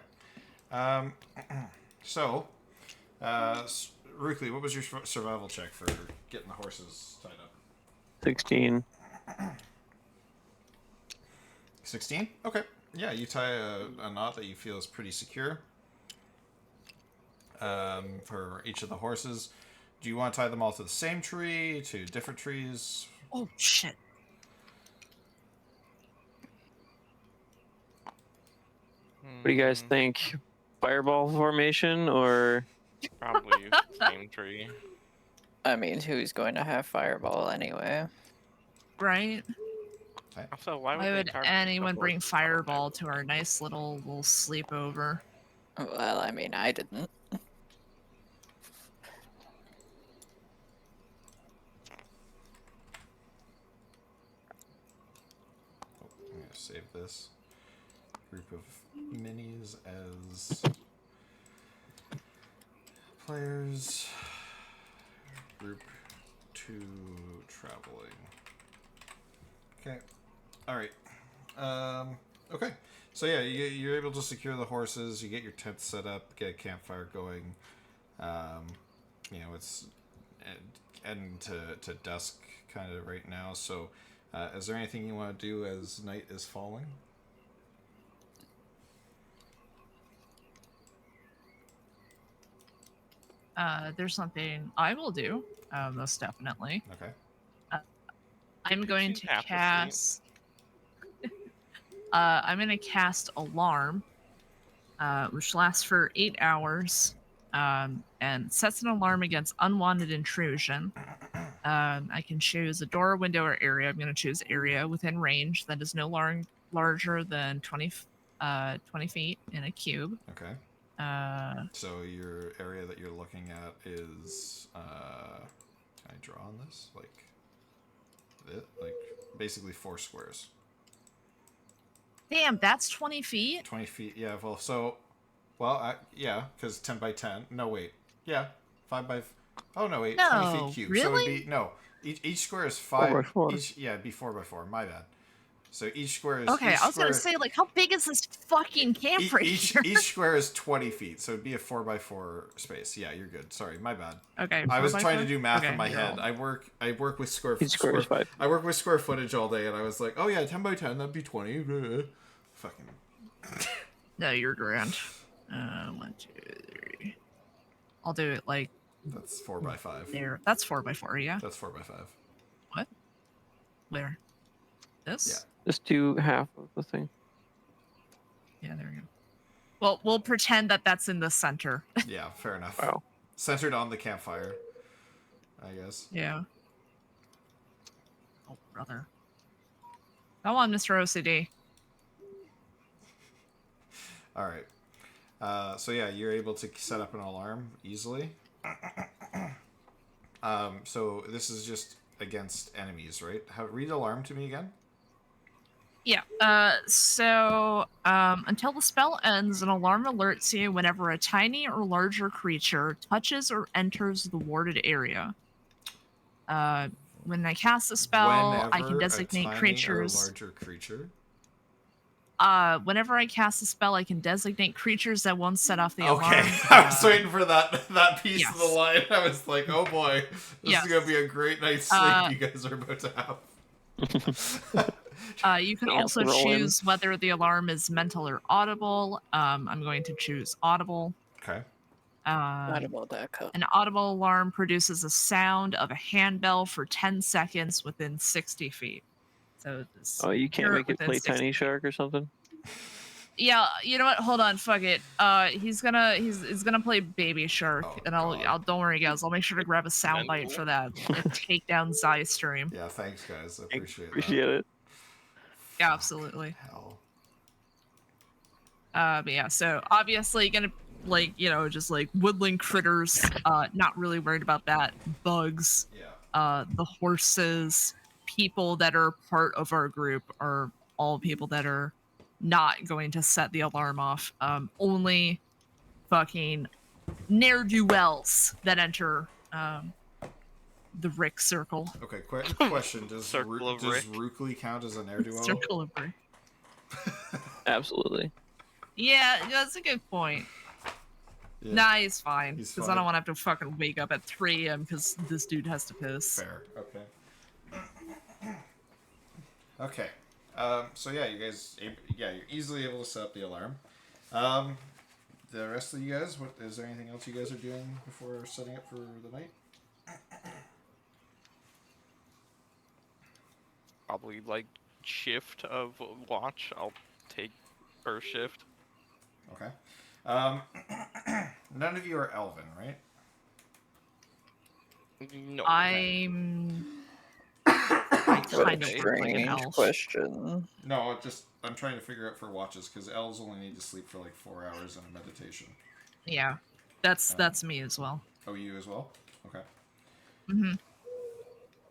So, Rukli, what was your survival check for getting the horses tied up? 16. 16? Okay. Yeah, you tie a knot that you feel is pretty secure for each of the horses. Do you want to tie them all to the same tree, to different trees? Oh shit. What do you guys think? Fireball formation or Probably same tree. I mean, who's going to have fireball anyway? Right? Also, why Why would they carve anyone the bring horse? fireball to our nice little sleepover? Well, I mean, I didn't. Oh, I'm going to save this group of minis as players. Group 2 traveling. Okay. All right. Okay. So yeah, you're able to secure the horses. You get your tent set up. Get a campfire going. It's end to dusk kind of right now. So, is there anything you want to do as night is falling? There's something I will do, most definitely. Okay. I'm going to She's half asleep. cast. I'm going to cast Alarm, which lasts for 8 hours, and sets an alarm against unwanted intrusion. I can choose a door, window, or area. I'm going to choose area within range that is no larger than 20 feet in a cube. Okay. So your area that you're looking at is can I draw on this? Like basically 4 squares. Damn, that's 20 feet? 20 feet, yeah. Yeah, because 10 by 10. No, wait. Yeah, 5 by... Oh, no, wait. 20 No, feet cubed. really? So it would be... No, each square is 5... 4 by 4. It'd be 4 by 4. My bad. So each square is... Okay, I was going to say, like, how big is this fucking camp right here? Each square is 20 feet, so it'd be a 4 by 4 space. Yeah, you're good. Sorry, my bad. Okay. I was 4 by trying 4? to do math Okay, in my you're head. all- I work with square Each square is 5. I work with square footage all day, and I was like, oh yeah, 10 by 10, that'd be 20. Fucking... No, you're grand. 1, 2, 3. I'll do it like That's 4 by 5. there. That's 4 by 4, yeah. That's 4 by 5. What? Where? This? Just do half of the thing. Yeah, there we go. Well, we'll pretend that that's in the center. Yeah, fair enough. Wow. Centered on the campfire, I guess. Yeah. Oh, brother. Come on, Mr. OCD. All right. So yeah, you're able to set up an alarm easily. So this is just against enemies, right? Read alarm to me again. Yeah. Until the spell ends, an alarm alerts you whenever a tiny or larger creature touches or enters the warded area. When I cast the spell, I can designate creatures. Or larger creature. Whenever I cast a spell, I can designate creatures that won't set off the alarm. Okay, I was waiting for that piece of the yes. line. I was like, oh boy, this Yes. is gonna be a great night's sleep you guys are about to have. You can Yeah, also roll in. choose whether the alarm is mental or audible. I'm going to choose audible. Okay. Audible.com. An audible alarm produces a sound of a handbell for 10 seconds within 60 feet. So this, Oh, you can't you're make it within play 60 Tiny Shark or something? Yeah, you know what? Hold on, fuck it. He's gonna play Baby Shark, Oh, and I'll God. don't worry, guys. I'll make sure to grab a soundbite for that and take down Zai stream. Yeah, thanks guys. I appreciate Appreciate it. Yeah, absolutely. Hell. But yeah, so obviously gonna just like woodland critters. Not really worried about that. Bugs. Yeah. The horses, people that are part of our group are all people that are not going to set the alarm off. Only fucking ne'er-do-wells that enter the Rick circle. Okay, question. Does Circle of Rick. Rookly count as a ne'er-do-well? Circle of Rick. Absolutely. Yeah, that's a good point. Yeah, Nah, he's fine. He's Because fine. I don't want to have to fucking wake up at 3 a.m. because this dude has to piss. Fair. Okay. Okay. So yeah, you guys, you're easily able to set up the alarm. The rest of you guys, what is there anything else you guys are doing before setting up for the night? Probably like shift of watch. I'll take first shift. Okay. None of you are Elven, right? No. I'm What a kind of look like an strange elf. question. No, I'm trying to figure out for watches because elves only need to sleep for like 4 hours in a meditation. Yeah, that's me as well. Oh, you as well? Okay.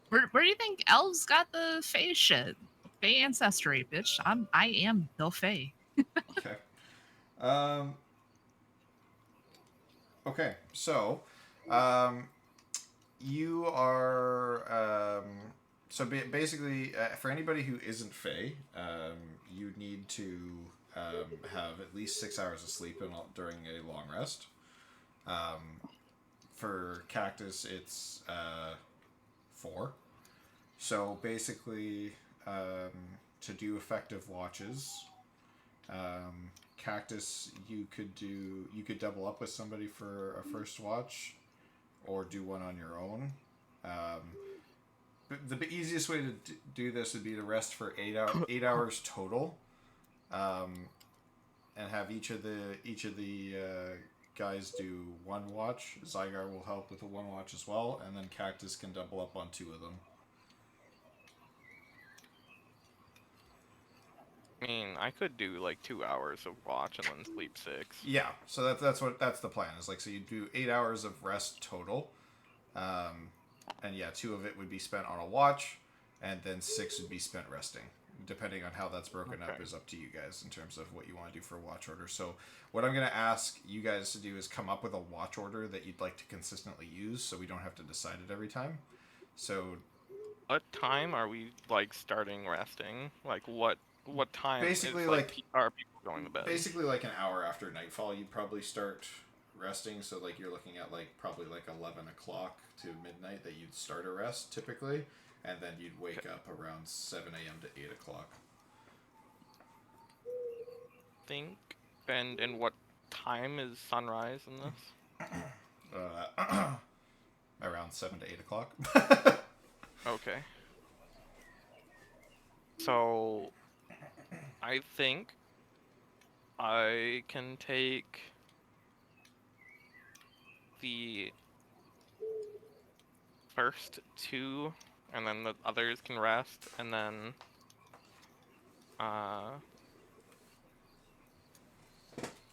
Where do you think elves got the Fae shit? Fae ancestry, bitch. I am the Fae. Okay. Okay. So, you are basically for anybody who isn't Fae, you need to have at least 6 hours of sleep during a long rest. For Cactus, it's 4. So basically, to do effective watches, Cactus, you could double up with somebody for a first watch, or do one on your own. The easiest way to do this would be to rest for 8 hours total, and have each of the guys do one watch. Zygar will help with the one watch as well, and then Cactus can double up on 2 of them. I mean, I could do like 2 hours of watch and then sleep 6. Yeah, so that's the plan. Is like, so you do 8 hours of rest total, and yeah, 2 of it would be spent on a watch, and then 6 would be spent resting. Depending on how that's broken up is up to you guys in terms of what you want to do for watch order. So what I'm going to ask you guys to do is come up with a watch order that you'd like to consistently use, so we don't have to decide it every time. So What time are we like starting resting? Like what time Basically, is, are people going to bed? basically like an hour after nightfall, you'd probably start resting. So like you're looking at like probably like 11 o'clock to midnight that you'd start a rest typically, and then you'd wake up around 7 a.m. to 8 o'clock. Think and what time is sunrise in this? Around 7 to 8 o'clock. Okay. So I think I can take the first 2 and then the others can rest, and then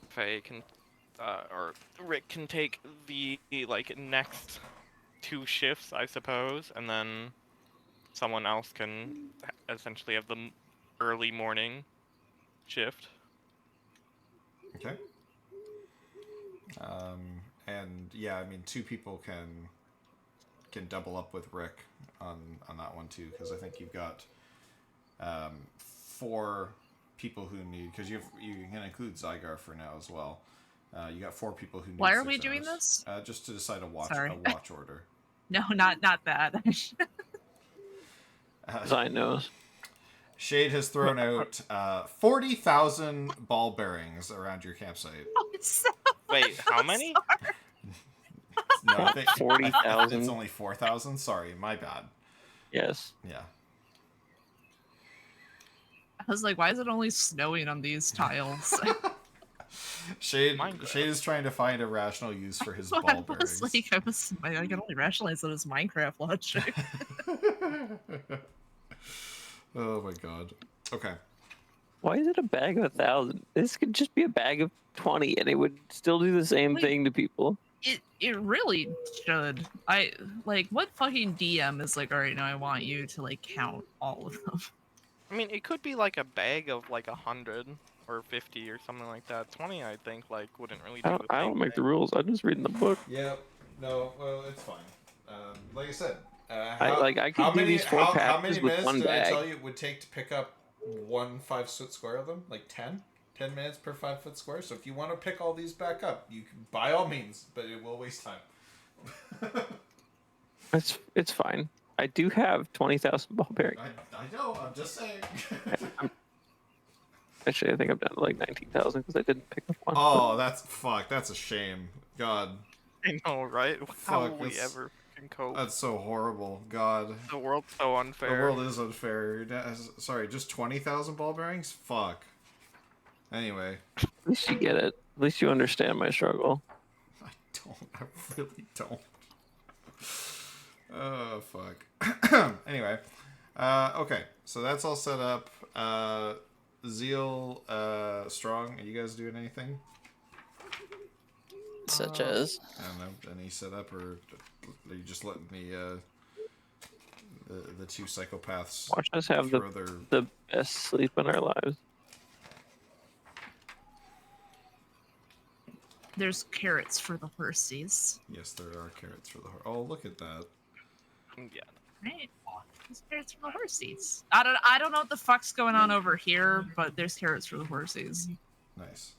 Faye can or Rick can take the like next 2 shifts, I suppose, and then someone else can essentially have the early morning shift. Okay. And yeah, I mean, 2 people can double up with Rick on that one too, because I think you've got 4 people who need, because you can include Zygar for now as well. You got 4 people who need. Why are 6 we doing hours, this? just to decide a watch order. No, not that. Zai knows. Shade has thrown out 40,000 ball bearings around your campsite. Wait, how many? No, I think 40,000. It's only 4,000. Sorry, my bad. Yes. Yeah. I was like, why is it only snowing on these tiles? Shade Minecraft. Shade is trying to find a rational use for his I ball was bearings. like, I can only rationalize it as Minecraft logic. Oh my god. Okay. Why is it a bag of 1,000? This could just be a bag of 20, and it would still do the same Wait. thing to people. It really should. I like, what fucking DM is like, all right, now I want you to like count all of them. I mean, it could be like a bag of like 100 or 50 or something like that. 20, I think, like wouldn't really do the I same don't make the thing. rules. I'm just reading the book. Yeah. No. Well, it's fine. Like I said, I could do these 4 how patches many with minutes 1 did I bag. tell you it would take to pick up 1 5-foot square of them? Like 10? 10 minutes per 5-foot square. So if you want to pick all these back up, you can, by all means, but it will waste time. It's fine. I do have 20,000 ball bearings. I know. I'm just saying. Actually, I think I'm down to like 19,000 because I didn't pick up 1. Oh, that's a shame. God, I know, right? How Fuck, will we that's- ever can cope? that's so horrible. God, The world's so unfair. the world is unfair. Sorry, just 20,000 ball bearings. Fuck. Anyway, At least you get it. At least you understand my struggle. I really don't. Oh fuck. Anyway, okay, so that's all set up. Zeal, Strong, are you guys doing anything? Such as. I don't know, any setup, or are you just letting the two psychopaths Watch us have throw the best sleep in our lives. There's carrots for the horsies. Yes, there are carrots for the horse. Oh, look at that. Yeah. Right. There's carrots for the horsies. I don't know what the fuck's going on over here, but there's carrots for the horsies. Nice.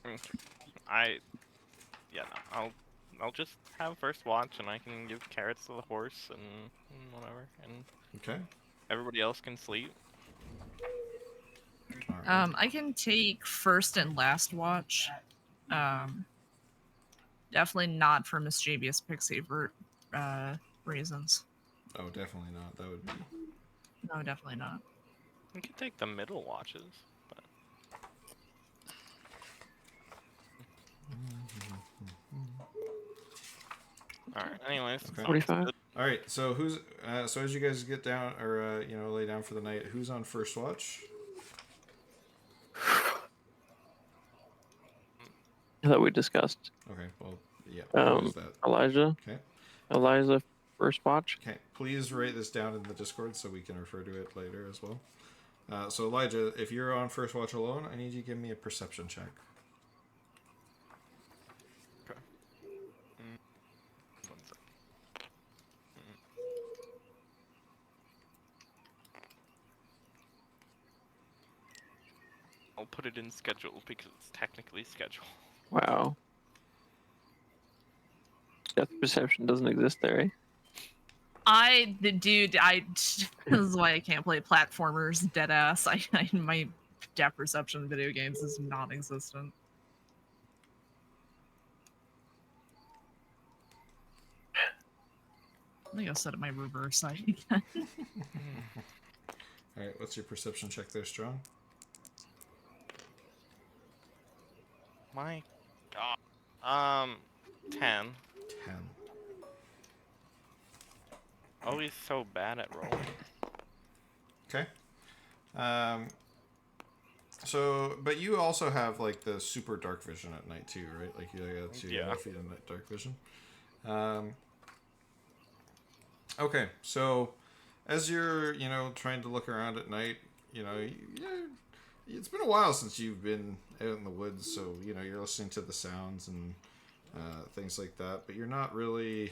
Yeah, no, I'll just have first watch, and I can give carrots to the horse and whatever, and Okay. everybody else can sleep. All right. I can take first and last watch. Definitely not for mischievous pixie reasons. Oh, definitely not. That would be. No, definitely not. We could take the middle watches, but all right. Anyways, Okay. 45. All right. So who's so as you guys get down or lay down for the night, who's on first watch? That we discussed. Okay. Well, yeah. Um, Who's that? Elijah. Okay. Eliza, first watch. Okay. Please write this down in the Discord so we can refer to it later as well. So Elijah, if you're on first watch alone, I need you to give me a perception check. okay. One sec. I'll put it in schedule because it's technically schedule. Wow. Depth perception doesn't exist there, eh? Dude, this is why I can't play platformers, dead ass. My depth perception in video games is non-existent. I think I'll set up my reverse side again. All right. What's your perception check there, Strong? My God. 10. 10. Oh, he's so bad at rolling. Okay. So, but you also have like the super dark vision at night too, right? Like you got 2 Yeah. feet of night dark vision. Okay, so as you're trying to look around at night, it's been a while since you've been out in the woods, so you're listening to the sounds and things like that, but you're not really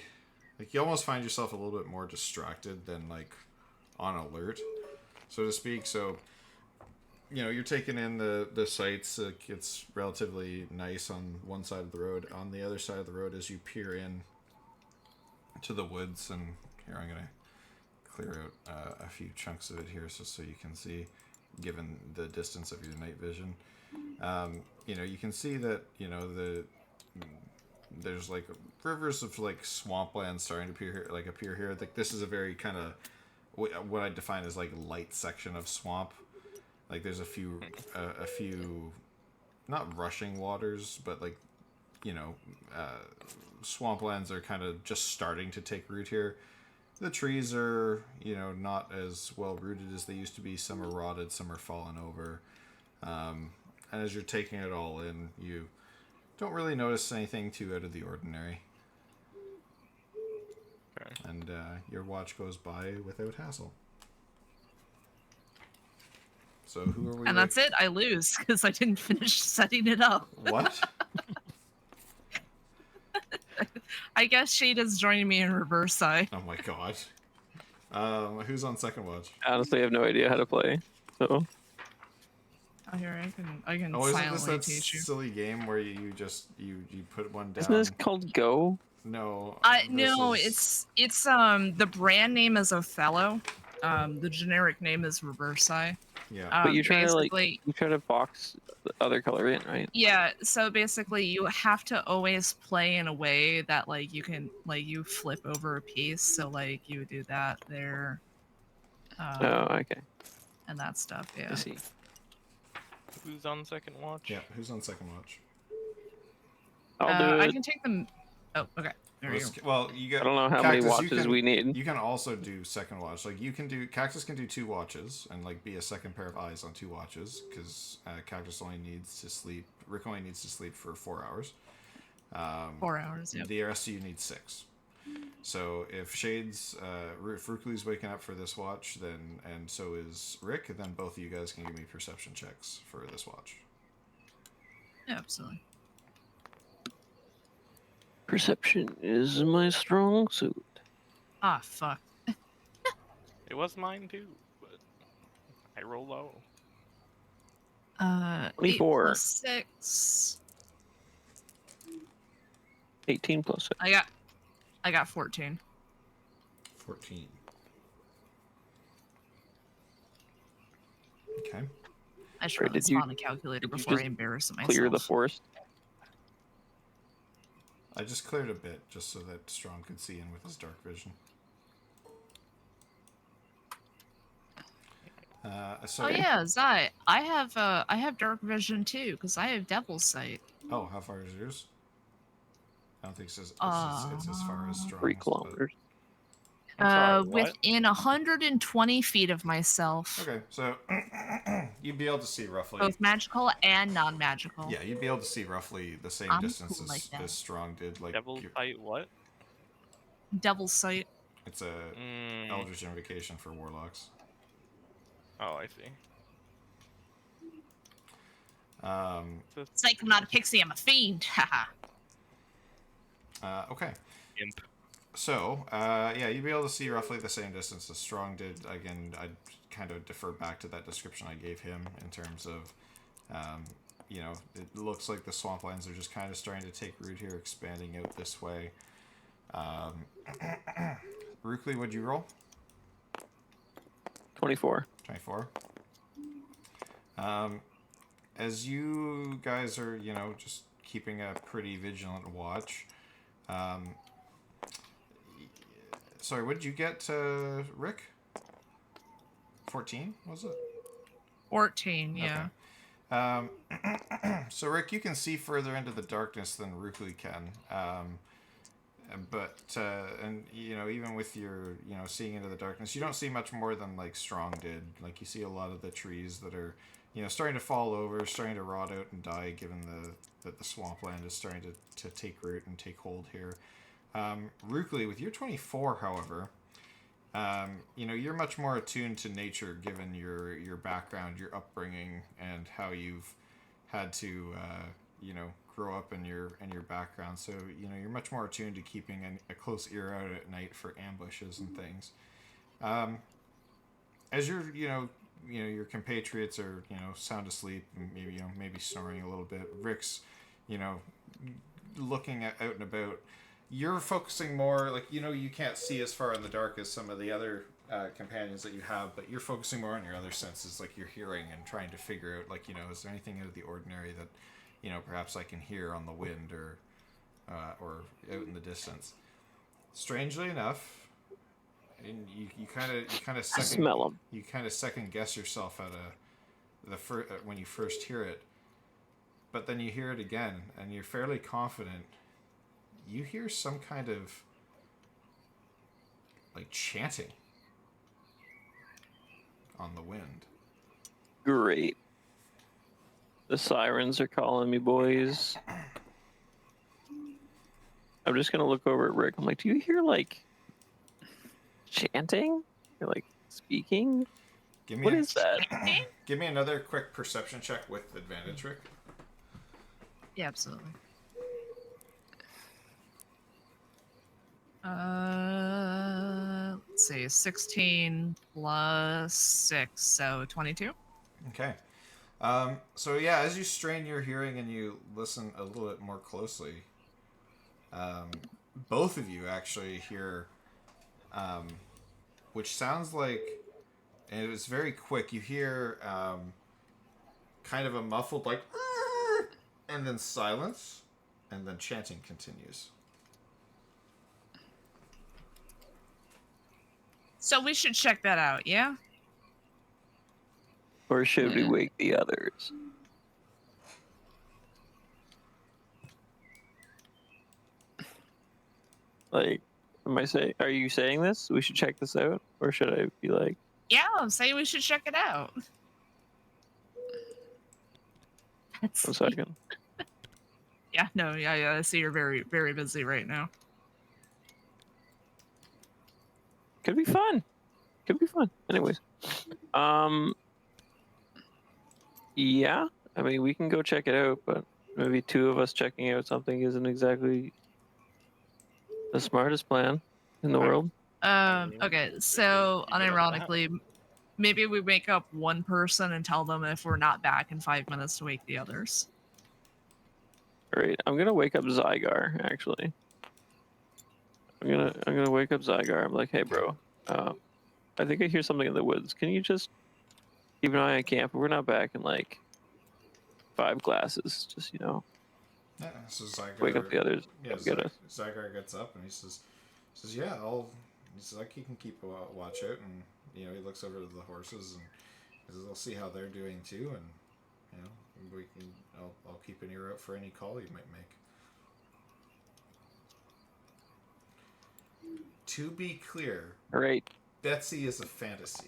like, you almost find yourself a little bit more distracted than like on alert, so to speak. So you're taking in the sights. It's relatively nice on one side of the road. On the other side of the road, as you peer in to the woods, and here I'm gonna clear out a few chunks of it here so you can see, given the distance of your night vision. You can see that there's like rivers of like swampland starting to appear here. Like, this is a very kind of what I define as like light section of swamp. Like, there's a few not rushing waters, but like swamplands are kind of just starting to take root here. The trees are not as well rooted as they used to be. Some are rotted, some are fallen over. And as you're taking it all in, you don't really notice anything too out of the ordinary. Okay. And your watch goes by without hassle. So who are we? And that's it. I lose because I didn't finish setting it up. What? I guess Shade is joining me in reverse side. Oh my god. Who's on second watch? Honestly, I have no idea how to play. So Oh, here I can Oh, isn't this silently that teach you. silly game where you you put one down? isn't this called Go? No. No, this is- it's the brand name is Othello. The generic name is Reversi. Yeah. But you try to basically, box the other color in, right? yeah. So basically, you have to always play in a way that like you can like you flip over a piece. So like you would do that there, Oh, okay. and that stuff. I Yeah. see. Who's on second watch? Yeah. Who's on second watch? I'll do I it. can take them. Oh, okay. There you go. Well, you get. I don't know how many watches we need. You can also do second watch. Like you can do Cactus can do 2 watches and like be a second pair of eyes on 2 watches because Cactus only needs to sleep. Rick only needs to sleep for 4 hours. 4 hours. Yeah. The rest of you need 6. So if Shades, if Rukuli's waking up for this watch, then and so is Rick, then both of you guys can give me perception checks for this watch. Yeah, absolutely. Perception is my strong suit. Ah, fuck. It was mine too, but I roll low. 8 24. plus 6. 18 plus 6. I got 14. 14. Okay. I should Sorry, probably did you- spawn a calculator did you before I just embarrass myself. Clear the forest. I just cleared a bit just so that Strong could see in with his dark vision. So Oh yeah, Zai. I have dark vision too because I have Devil's Sight. Oh, how far is yours? I don't think it's as far as Strong. 3 kilometers. I'm sorry, what? Within 120 feet of myself, Okay, so you'd be able to see roughly. both magical and non-magical. Yeah, you'd be able to see roughly the same I'm distance cool like that. as Strong did. Like Devil's Sight what? Devil's Sight. it's a Eldritch Invocation for warlocks. Oh, I see. It's like I'm not a pixie, I'm a fiend. Haha. Okay. Imp. So, yeah, you'd be able to see roughly the same distance as Strong did. Again, I'd kind of defer back to that description I gave him in terms of, you know, it looks like the swamplands are just kind of starting to take root here, expanding out this way. Rukli, what'd you roll? 24. 24. As you guys are, you know, just keeping a pretty vigilant watch, sorry, what did you get, Rick? 14, was it? 14, yeah. Okay. So, Rick, you can see further into the darkness than Rukli can. But, and, you know, even with your, you know, seeing into the darkness, you don't see much more than, like, Strong did. Like, you see a lot of the trees that are, you know, starting to fall over, starting to rot out and die, given that the swampland is starting to take root and take hold here. Rukli, with your 24, however, you know, you're much more attuned to nature given your background, your upbringing, and how you've had to, you know, grow up in your background. So, you know, you're much more attuned to keeping a close ear out at night for ambushes and things. As your compatriots are, you know, sound asleep and maybe snoring a little bit. Rick's, you know, looking out and about. You're focusing more, like, you know, you can't see as far in the dark as some of the other companions that you have, but you're focusing more on your other senses, like your hearing, and trying to figure out, like, you know, is there anything out of the ordinary that, you know, perhaps I can hear on the wind or out in the distance. Strangely enough, and you kind of Smell 'em. You kind of second guess yourself at when you first hear it, but then you hear it again, and you're fairly confident. You hear some kind of like chanting on the wind. Great. The sirens are calling me, boys. I'm just gonna look over at Rick. I'm like, do you hear like chanting? You're like speaking? What is that? Give me another quick perception check with advantage, Rick. Yeah, absolutely. Let's let's see, 16 plus 6, so 22. Okay. So yeah, as you strain your hearing and you listen a little bit more closely, both of you actually hear, which sounds like, and it was very quick. You hear kind of a muffled like, and then silence, and then chanting continues. So we should check that out, yeah? Or should we wake the others? Like, are you saying this? We should check this out? Or should I be like, Yeah, I'm saying we should check it out. one second. Yeah, no, yeah, I see you're very, very busy right now. Could be fun. Could be fun. Anyways. Yeah. I mean, we can go check it out, but maybe two of us checking out something isn't exactly the smartest plan in the world. Okay, so You get up that. unironically, maybe we wake up one person and tell them if we're not back in 5 minutes to wake the others. All right, I'm gonna wake up Zygar. Actually, I'm gonna wake up Zygar. I'm like, hey, bro, I think I hear something in the woods. Can you just keep an eye on camp? We're not back in like 5 glasses. Just Yeah, so Zygar, wake up the others. Yeah, Get us. Zygar gets up and he says, yeah, he says, like, he can keep a watch out, and, you know, he looks over to the horses, and he says, I'll see how they're doing too, and, you know, I'll keep an ear out for any call you might make. To be clear, All right, Betsy is a fantasy.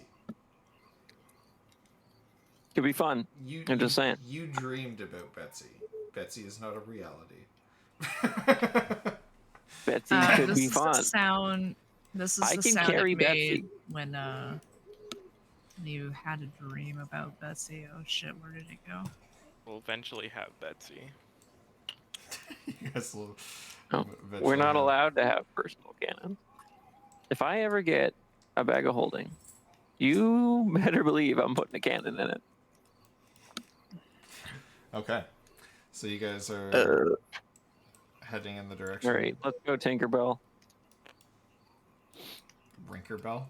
could be fun. I'm just saying. You dreamed about Betsy. Betsy is not a reality. Betsy could this be is fun. The sound. This is I the can sound carry it made Betsy. when you had a dream about Betsy. Oh shit, where did it go? We'll eventually have Betsy. You guys will No, eventually we're not have- allowed to have personal cannons. If I ever get a bag of holding, you better believe I'm putting a cannon in it. Okay. So you guys are heading in the direction. All right, let's go, Tinkerbell. Rinkerbell?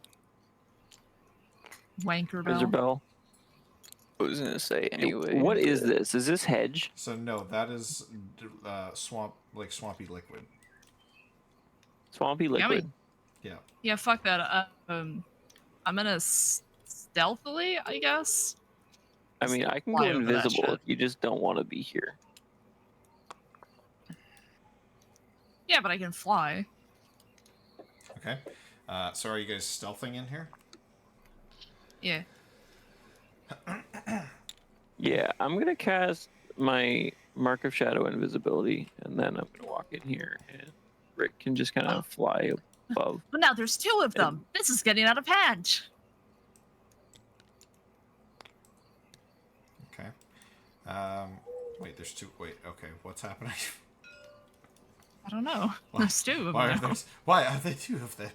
Wanker Wizard bell. Bell. I was gonna say Hey, anyway. what is this? Is this hedge? So no, that is swampy liquid. Swampy liquid. Yeah. Yeah, fuck that. I'm gonna stealthily, I guess. I mean, I can Fly go over that invisible shit. if you just don't want to be here. Yeah, but I can fly. Okay. So are you guys stealthing in here? Yeah. Yeah, I'm gonna cast my Mark of Shadow Invisibility, and then I'm gonna walk in here, and Rick can just kind of fly above. But now there's 2 of them. This is getting out of hand. Okay. Wait, there's 2. Wait, okay. What's happening? I don't know. There's 2 of them. now. Why are there 2 of them?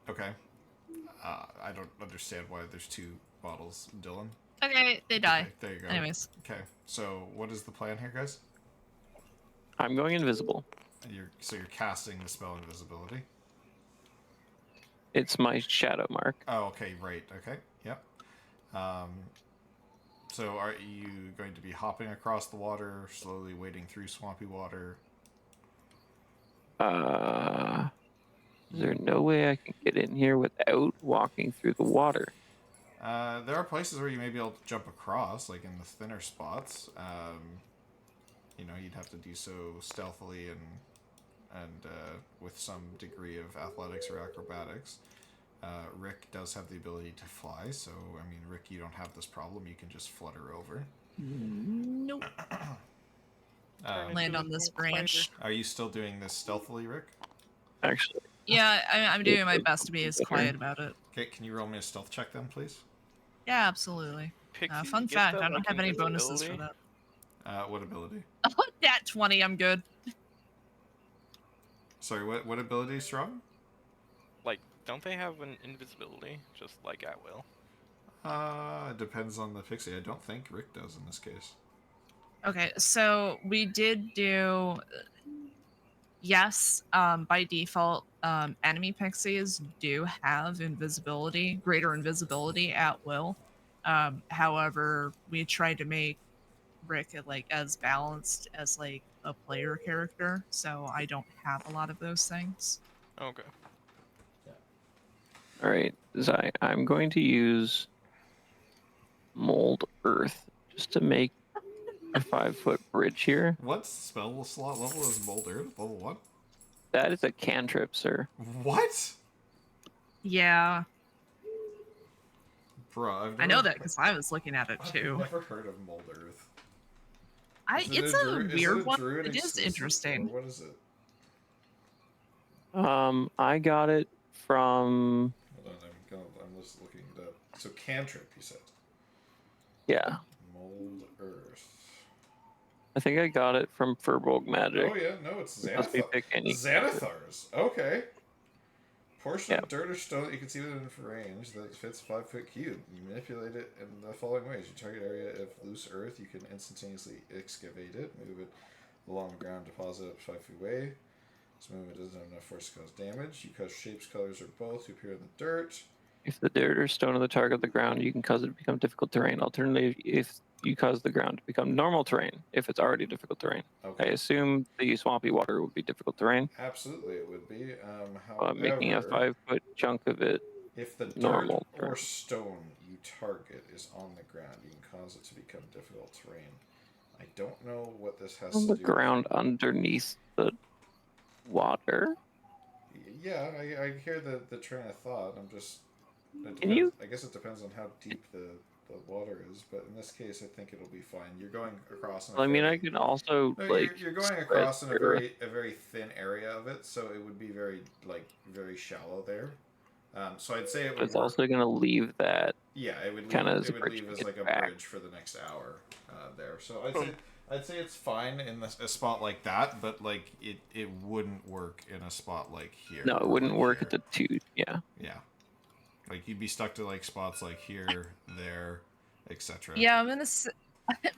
Okay. I don't understand why there's 2 bottles, Dylan. Okay, they die. Okay, there you go. Anyways. Okay. So what is the plan here, guys? I'm going invisible. You're casting the spell invisibility. It's my shadow mark. Oh, okay, right. Okay, yep. So are you going to be hopping across the water, slowly wading through swampy water? Is there no way I can get in here without walking through the water? There are places where you may be able to jump across, like in the thinner spots. You know, you'd have to do so stealthily and with some degree of athletics or acrobatics. Rick does have the ability to fly, so, I mean, Rick, you don't have this problem. You can just flutter over. Nope. Um, Land on this branch. Are you still doing this stealthily, Rick? Actually, Yeah, I'm doing my best to be as quiet about it. Okay, can you roll me a stealth check then, please? Yeah, absolutely. Pixie, Fun you get fact, that, I don't like, have any bonuses for invisibility? that. What ability? Oh, that 20, I'm good. Sorry, what ability is strong? Like, don't they have an invisibility just like at will? It depends on the pixie. I don't think Rick does in this case. Okay, so we did do yes, by default, enemy pixies do have invisibility, greater invisibility at will. However, we tried to make Rick like as balanced as like a player character, so I don't have a lot of those things. Okay. All right, Zai, I'm going to use mold earth just to make a 5-foot bridge here. What spell slot level is Mold Earth? Level 1? That is a cantrip, sir. What? Yeah, Bro, I've never I know that because I was looking at it I've too. never heard of Mold Earth. It's a weird one. It is interesting. What is it? I got it from Hold on, I'm just looking it up. So cantrip, you said. yeah. Mold Earth. I think I got it from Furbolg Magic. Oh yeah, no, it's It must be pick any Xanathars. Okay. Portion Yeah. of dirt or stone that you can see within range that fits 5-foot cube. You manipulate it in the following ways. You target area of loose earth, you can instantaneously excavate it, move it along the ground, deposit it 5 feet away. This movement doesn't have enough force to cause damage. You cause shapes, colors, or both to appear in the dirt. If the dirt or stone on the target of the ground, you can cause it to become difficult terrain. Alternatively, if you cause the ground to become normal terrain, if it's already difficult terrain. I Okay. assume the swampy water would be difficult terrain. Absolutely, it would be. Making a However, 5-foot chunk of it if the dirt normal or terrain. stone you target is on the ground, you can cause it to become difficult terrain. I don't know what this has On to the do ground underneath the water. Yeah, I hear the train of thought. I'm just. Can you? I guess it depends on how deep the water is, but in this case, I think it'll be fine. You're going across. I mean, I can also No, like. you're going across in a very thin area of it, so it would be very shallow there. So I'd say it would It's work. also gonna leave that. Yeah, it would kinda leave, as it a would bridge leave to as get like a back. bridge for the next hour there. So I'd say it's fine in a spot like that, but like it wouldn't work in a spot like here. No, it or wouldn't like work here. at the 2. Yeah. Yeah, like you'd be stuck to like spots like here, there, etc. Yeah,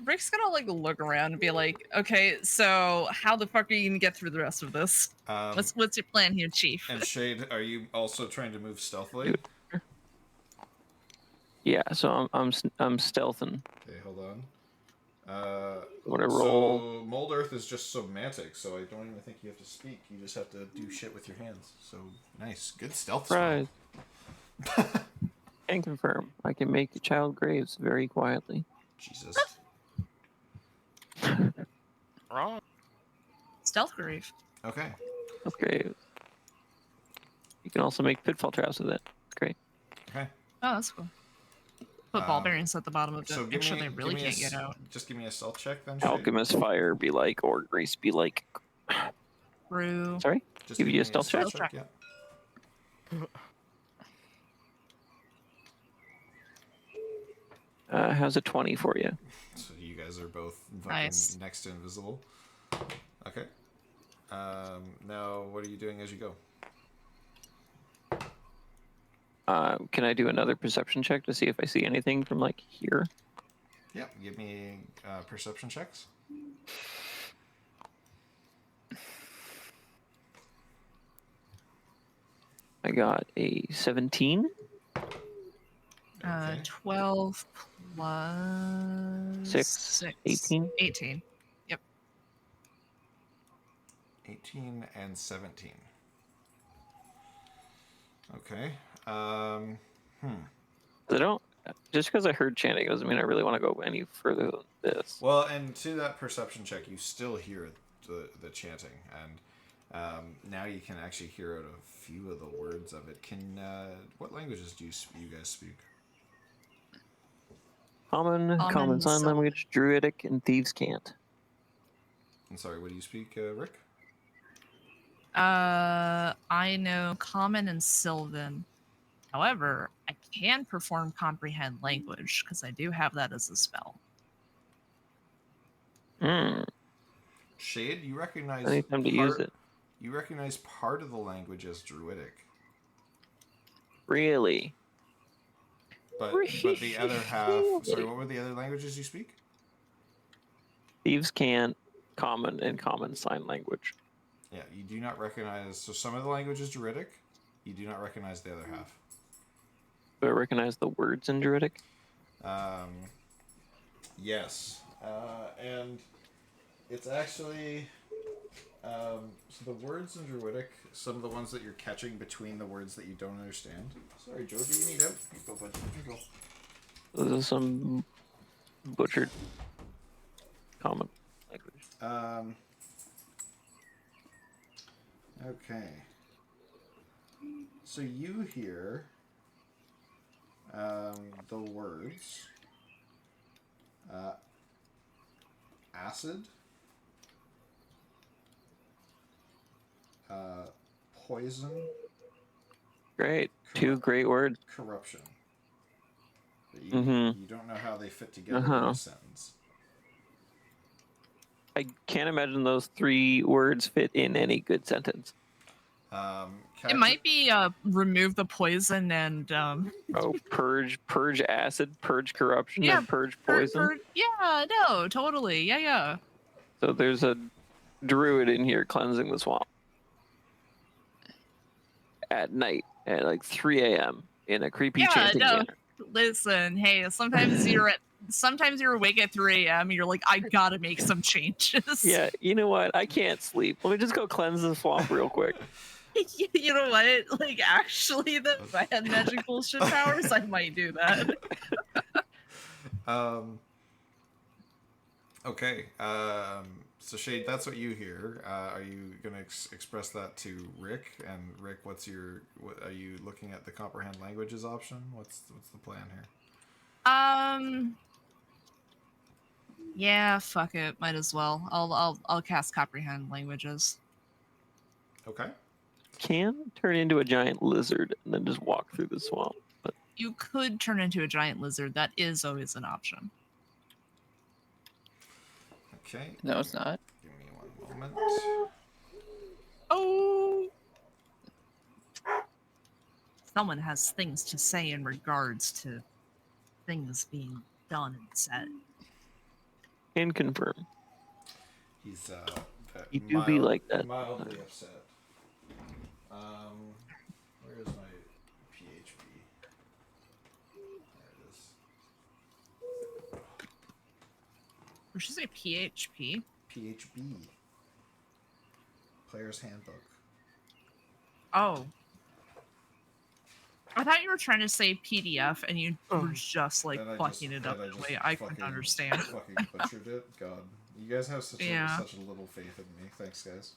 Rick's gonna like look around and be like, okay, so how the fuck are you gonna get through the rest of this? What's your plan here, Chief? And Shade, are you also trying to move stealthily? Yeah. So I'm stealthing. Okay, hold on. What I roll? So Mold Earth is just semantic, so I don't even think you have to speak. You just have to do shit with your hands. So nice, good stealth spell. Surprise. Can confirm. I can make child graves very quietly. Jesus. Wrong. Stealth grave. Okay. Okay. You can also make pitfall traps with it. Great. Okay. Oh, that's cool. Put ball bearings at the bottom of it. So Make sure they really can't get out. Just give me a stealth check then. Shade. Alchemist fire be like, or grace be like. Brew. Sorry. Just give you me a stealth check? check. Yeah. How's a 20 for you? So you guys are both fucking Nice. next to invisible. Okay. Now what are you doing as you go? Can I do another perception check to see if I see anything from like here? Yeah. Give me perception checks. I got a 17. Okay. 12 plus 6, 18. 18. Yep. 18 and 17. Okay. I don't. Just because I heard chanting doesn't mean I really want to go any further than this. Well, and to that perception check, you still hear the chanting, and now you can actually hear out a few of the words of it. Can what languages do you guys speak? Common sign Sylvan. language, druidic, and thieves can't. I'm sorry. What do you speak, Rick? I know Common and Sylvan. However, I can perform Comprehend Language because I do have that as a spell. Hmm. Shade, you recognize Anytime to use it. You recognize part of the language as Druidic, Really? but the other half. Sorry, what were the other languages you speak? Thieves can't. Common and common sign language. Yeah, you do not recognize. So some of the language is Druidic. You do not recognize the other half. Do I recognize the words in Druidic? Yes, and it's actually so the words in Druidic. Some of the ones that you're catching between the words that you don't understand. Sorry, Joe. Do you need out? You go, bud. You go. Those are some butchered common language. Okay. So you hear the words acid, poison, Great. Two great words. corruption. But you, Mhm. you don't know how they fit together in Uh-huh. a sentence. I can't imagine those 3 words fit in any good sentence. It might be remove the poison and Oh, purge acid, purge corruption, Yeah, and purge poison. yeah, no, totally. Yeah. So there's a druid in here cleansing the swamp at night at like 3 a.m. in a creepy Yeah, chanting no. manner. Listen, hey, sometimes you're awake at 3 a.m. and you're like, I gotta make some changes. Yeah, you know what? I can't sleep. Let me just go cleanse the swamp real quick. You know what? Like, actually, if I had magic bullshit powers, I might do that. Okay. So Shade, that's what you hear. Are you gonna express that to Rick? And Rick, what are you looking at the comprehend languages option? What's the plan here? Yeah, fuck it. Might as well. I'll cast comprehend languages. Okay. Can turn into a giant lizard and then just walk through the swamp. But You could turn into a giant lizard. That is always an option. Okay. No, it's not. Give me one moment. Oh. Someone has things to say in regards to things being done and said. can confirm. He's You do be like that. mildly upset. Where is my PHP? There it is. Or should I say PHP? PHB. Player's Handbook. Oh. I thought you were trying to say PDF and you were just like And fucking it up in a way I couldn't understand. Fucking butchered it. God, you guys have such a little faith in me. Thanks, guys.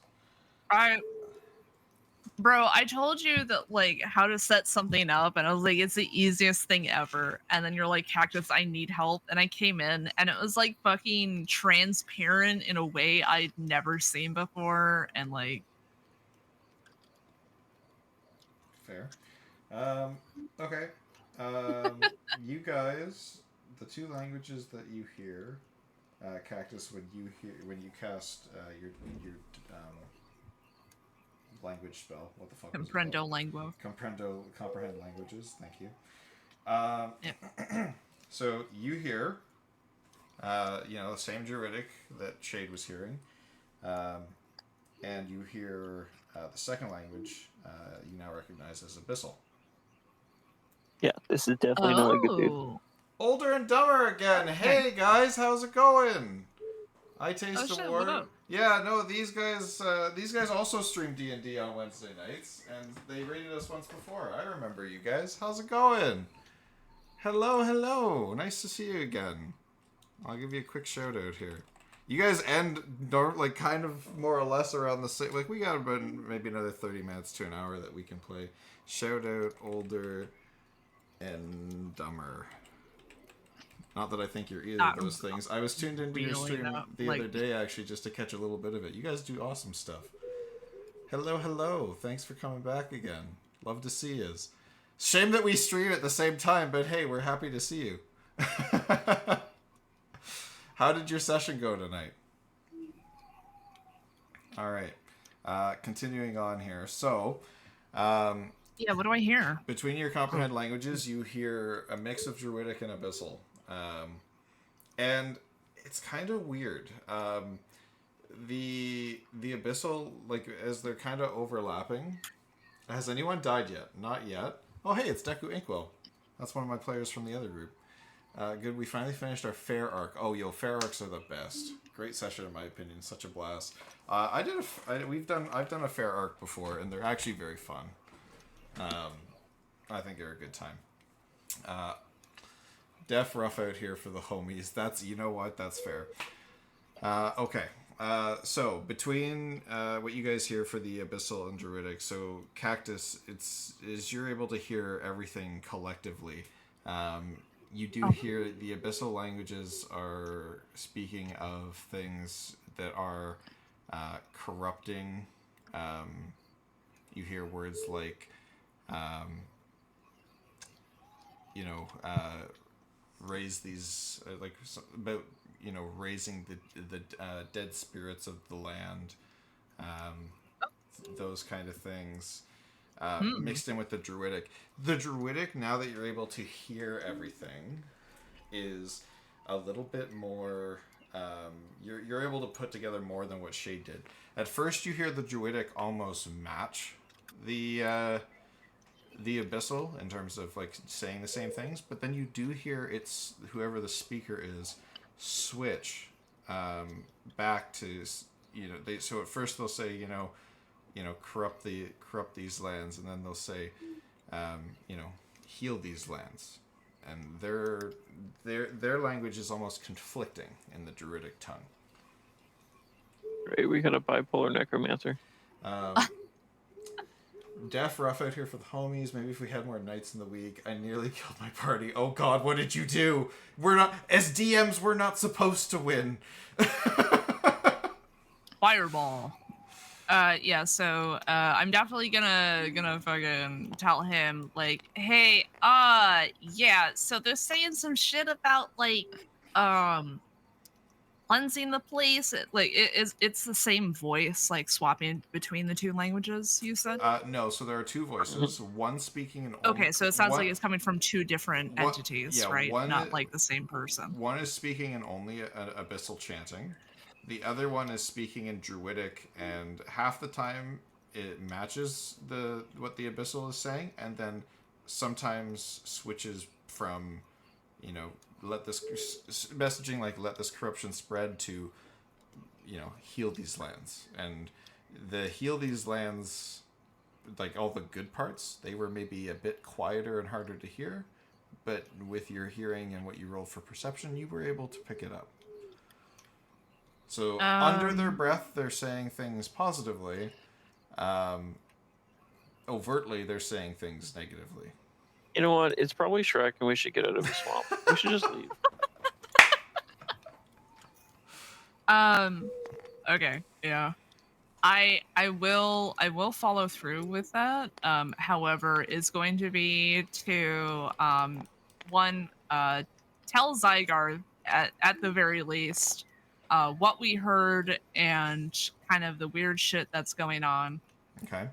Bro, I told you that like how to set something up, and I was like, it's the easiest thing ever. And then you're like, Cactus, I need help. And I came in, and it was like fucking transparent in a way I'd never seen before, and like. Fair. Okay. You guys, the 2 languages that you hear, Cactus, when you cast your language spell, what the fuck? Comprendo lengua. Comprehend languages. Thank you. So you hear, the same Druidic that Shade was hearing, and you hear the second language you now recognize as Abyssal. Yeah, this is definitely not a good dude. Older and Dumber again. Hey guys, how's it going? I taste shit, a what war. up? Yeah, no, these guys also stream D&D on Wednesday nights, and they rated us once before. I remember you guys. How's it going? Hello. Nice to see you again. I'll give you a quick shout out here. You guys end like kind of more or less around the same. Like we got about maybe another 30 minutes to an hour that we can play. Shout out Older and Dumber. Not that I think you're either of those things. I was tuned into your stream the other day actually just to catch a little bit of it. You guys do awesome stuff. Hello. Thanks for coming back again. Love to see you. Shame that we stream at the same time, but hey, we're happy to see you. How did your session go tonight? All right. Continuing on here. So, Yeah, what do I hear? between your comprehend languages, you hear a mix of Druidic and Abyssal. And it's kind of weird. The Abyssal, like, as they're kind of overlapping. Has anyone died yet? Not yet. Oh, hey, it's Deku Inkwell. That's one of my players from the other group. Good. We finally finished our fair arc. Oh, yo, fair arcs are the best. Great session, in my opinion. Such a blast. I've done a fair arc before, and they're actually very fun. I think they're a good time. Def rough out here for the homies. You know what? That's fair. Okay. So between what you guys hear for the Abyssal and Druidic, so Cactus, you're able to hear everything collectively. You do hear the Abyssal languages are speaking of things that are corrupting. You hear words like, raise these, about, raising the dead spirits of the land, those kind of things. Mixed in with the Druidic. The Druidic, now that you're able to hear everything, is a little bit more... you're able to put together more than what Shade did. At first, you hear the Druidic almost match the Abyssal in terms of, like, saying the same things, but then you do hear whoever the speaker is switch back to, so at first they'll say, corrupt these lands, and then they'll say, heal these lands, and their language is almost conflicting in the Druidic tongue. Right, we got a bipolar necromancer. Def rough out here for the homies. Maybe if we had more nights in the week. I nearly killed my party. Oh God, what did you do? As DMs, we're not supposed to win. Fireball. Yeah, so I'm definitely gonna fucking tell him, like, hey, yeah, so they're saying some shit about, like, cleansing the place. It's the same voice, like, swapping between the two languages, you said? No, so there are two voices. One speaking in... Okay, so it sounds like it's coming from two different entities, yeah, right? Not like the same person. One is speaking in only Abyssal chanting. The other one is speaking in Druidic, and half the time it matches what the Abyssal is saying, and then sometimes switches from, let this messaging, like, let this corruption spread, to, heal these lands. And the heal these lands, like, all the good parts, they were maybe a bit quieter and harder to hear, but with your hearing and what you rolled for perception, you were able to pick it up. So under their breath, they're saying things positively. Overtly, they're saying things negatively. You know what? It's probably Shrek, and we should get out of the swamp. We should just leave. Okay, yeah. I will follow through with that. However, is going to be to tell Zygar at the very least what we heard and kind of the weird shit that's going on. Okay.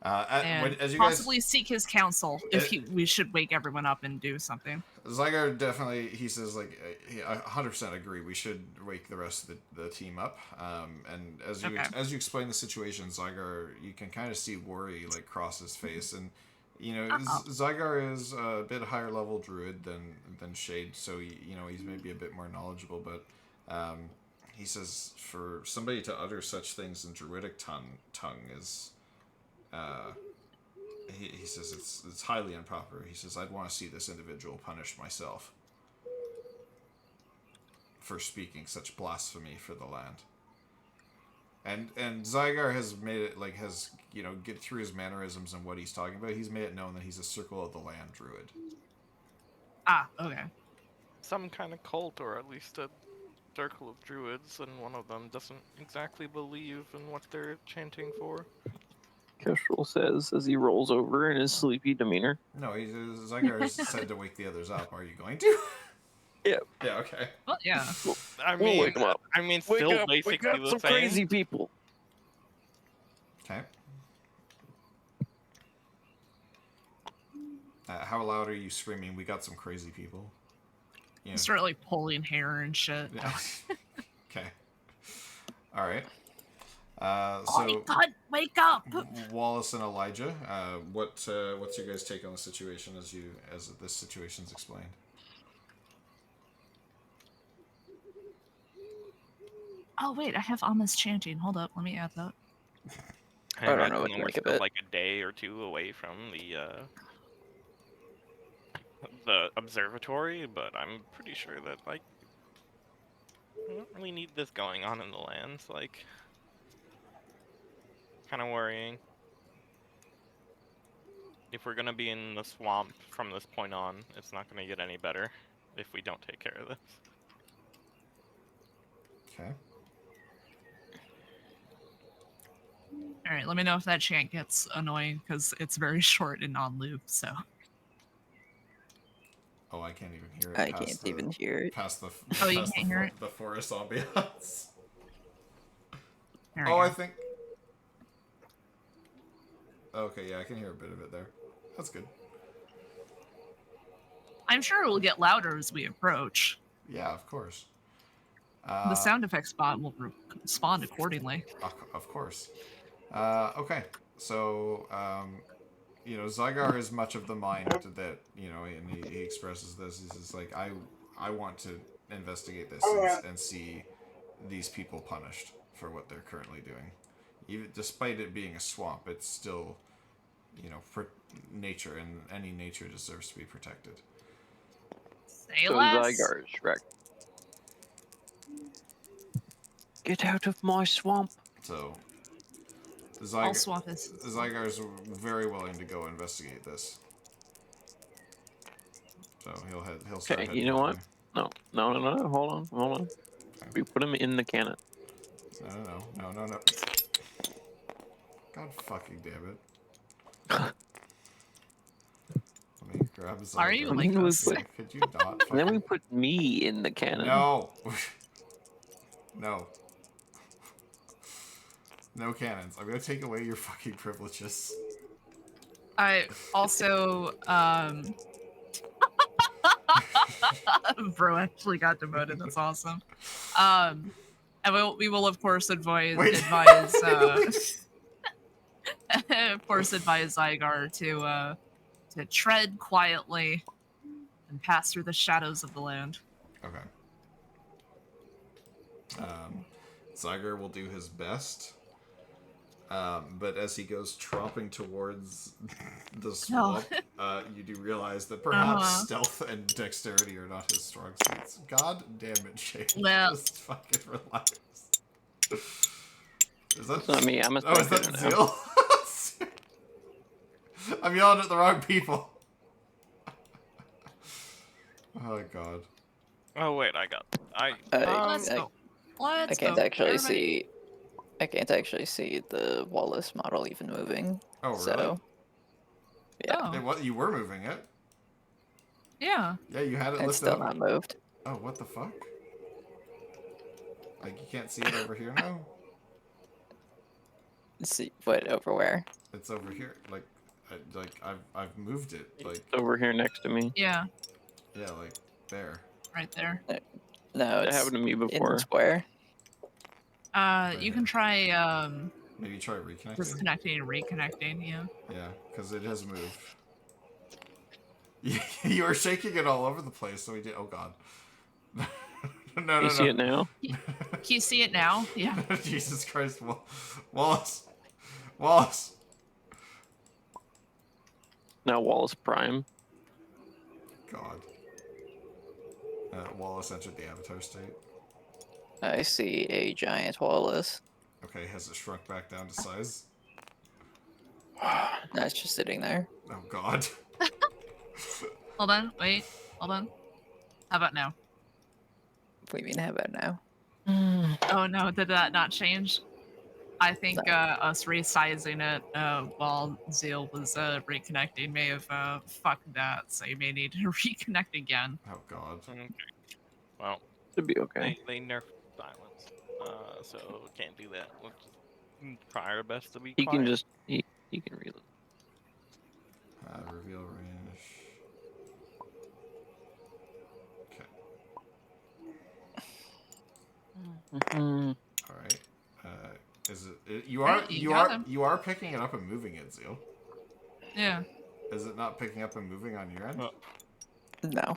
And as you possibly guys, seek his counsel if we should wake everyone up and do something. Zygar definitely, he says, like, I 100% agree. We should wake the rest of the team up. And as you explain the situation, Zygar, you can kind of see worry, like, cross his face. And, Zygar is a bit higher level druid than Shade, so he's maybe a bit more knowledgeable. But he says for somebody to utter such things in Druidic tongue is... He says it's highly improper. He says, I'd want to see this individual punished myself for speaking such blasphemy for the land. And Zygar has made it, like, get through his mannerisms and what he's talking about, he's made it known that he's a Circle of the Land druid. Ah, okay. Some kind of cult, or at least a circle of druids, and one of them doesn't exactly believe in what they're chanting for. Kestrel says as he rolls over in his sleepy demeanor. No, Zygar has said to wake the others up. Are you going to? Yeah. Yeah, okay. Well, yeah. I We'll mean, wake 'em up. still basically wake up the some same. crazy people. Okay. How loud are you screaming? We got some crazy people. Yeah. Start like pulling hair and shit. Yeah. Okay. All right. Oh, So God, wake up! Wallace and Elijah, what's your guys' take on the situation as this situation's explained? Oh wait, I have Amos chanting. Hold up, let me add that. I I don't know imagine what to we're make of still it. like a day or two away from the observatory, but I'm pretty sure that like we don't really need this going on in the lands. Like, kind of worrying. If we're gonna be in the swamp from this point on, it's not gonna get any better if we don't take care of this. Okay. All right, let me know if that chant gets annoying because it's very short and non-loop. So. Oh, I can't even hear it. I can't even hear it. Past the Oh, you can't hear it? the forest ambiance. There we Oh, go. I think. Okay, yeah, I can hear a bit of it there. That's good. I'm sure it will get louder as we approach. Yeah, of course. The sound effects bot will respond accordingly. Of course. Okay, so Zygar is much of the mind that and he expresses this. He's just like, I want to investigate this and see these people punished for what they're currently doing. Even despite it being a swamp, it's still, for nature, and any nature deserves to be protected. Say So less. Zygar is Shrek. Get out of my swamp. So, All swamp is. Zygar's very willing to go investigate this. So he'll start Okay, heading you know that what? way. No. Hold on. We put him in the cannon. No. God fucking damn it. Let me grab Zygar. Are you And like then we us? put, Could you not and then we fucking... put me in the cannon. No! No. No cannons. I'm gonna take away your fucking privileges. I also, Bro actually got demoted. That's awesome. And we will of course advise of course advise Zygar to tread quietly and pass through the shadows of the land. Okay. Zygar will do his best. But as he goes tromping towards the swamp, you do realize that perhaps stealth and dexterity are not his strong suits. God damn it, Shane. Well. Just fucking relax. Is that... It's not me. I'm a Oh, is that spectator now. Zeal? I'm yelling at the wrong people. Oh, God. Oh wait, Let's go. I can't actually see. I can't actually see the Wallace model even moving. Oh, really? So, yeah, Oh. What? You were moving it? Yeah. Yeah, you had it it's lifted still up. not moved. Oh, what the fuck? Like, you can't see it over here now? See what over where? It's over here. Like I've moved it. Like, It's over here next to me. Yeah. yeah, like there. Right there. No, That it's happened to me in the before. square. You can try Maybe try reconnecting. disconnecting and reconnecting. Yeah. Yeah, because it has moved. You were shaking it all over the place, so we did. Oh God. No. You see it now? Can you see it now? Yeah. Jesus Christ, Wallace. Now Wallace Prime. God. Wallace entered the avatar state. I see a giant Wallace. Okay, has it shrunk back down to size? No, it's just sitting there. Oh God. Hold on. Wait. Hold on. How about now? What do you mean, how about now? Oh no, did that not change? I think No. us resizing it while Zeal was reconnecting may have fucked that, so you may need to reconnect again. Oh God. Okay. Well, Should be okay. they nerfed silence, so can't do that. Let's Try our best to be He quiet. can just he can reload. Reveal range. Okay. Mhm. All right. Is it? You Alright, you are picking it up and moving it, Zeal. Yeah. Is it not picking up and moving on your end? No.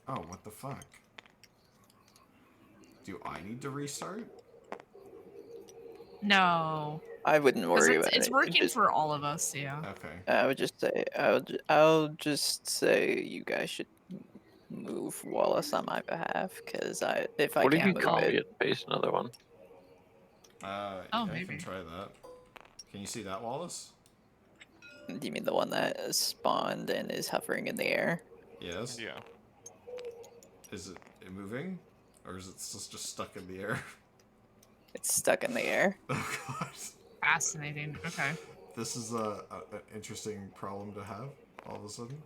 Oh, what the fuck? Do I need to restart? No. I wouldn't Because worry it's, about it's it. working Just, for all of us, yeah. Okay. I would just say I'll just say you guys should move Wallace on my behalf because if I What if you can't move copy it, it and paste another one? Oh, Yeah, I maybe. can try that. Can you see that, Wallace? do you mean the one that spawned and is hovering in the air? Yes. Yeah. Is it moving, or is it just stuck in the air? It's stuck in the air. Oh god. Fascinating. Okay. This is an interesting problem to have all of a sudden.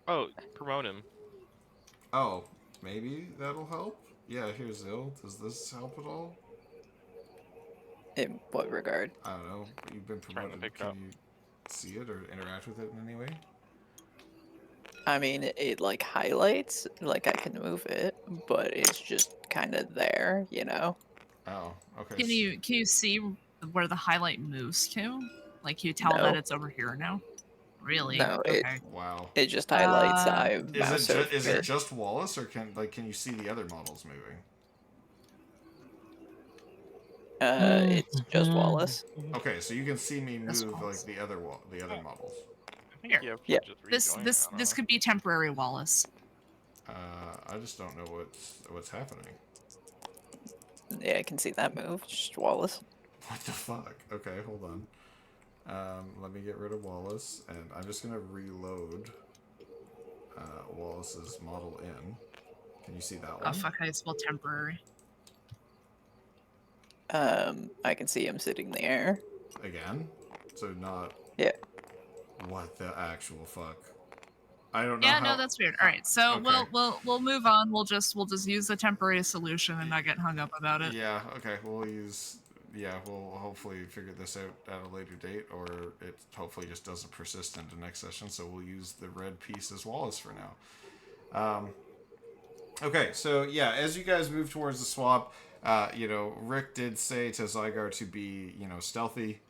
Oh, promote him. Oh, maybe that'll help? Yeah, here's Zil. Does this help at all? In what regard? I don't know. You've been Trying to promoted. pick it Can up. you see it or interact with it in any way? I mean, it like highlights, like I can move it, but it's just kind of there, you know? Oh, okay. Can you see where the highlight moves to? Like, can you tell that No. it's over here now? Really? No, Okay. Wow. it just highlights. Uh, I mouse over Is it it. just Wallace, or can you see the other models moving? It's just Wallace. Okay, so you can see me Just move like Wallace. the other models. I think Here. you have to Yeah. just This rejoin this it, I don't this know. could be temporary Wallace. I just don't know what's happening. Yeah, I can see that move. It's just Wallace. What the fuck? Okay, hold on. Let me get rid of Wallace, and I'm just gonna reload Wallace's model in. Can you see that Oh one? fuck! I spelled temporary. I can see him sitting there. Again? So not. Yeah. What the actual fuck? I don't know Yeah, how. no, that's weird. All right, so Okay. we'll move on. We'll just use a temporary solution and not get hung up about it. Yeah. Okay. We'll use. Yeah. We'll hopefully figure this out at a later date, or it hopefully just doesn't persist into next session. So we'll use the red piece as Wallace for now. Okay. So yeah, as you guys move towards the swap, Rick did say to Zygar to be, stealthy.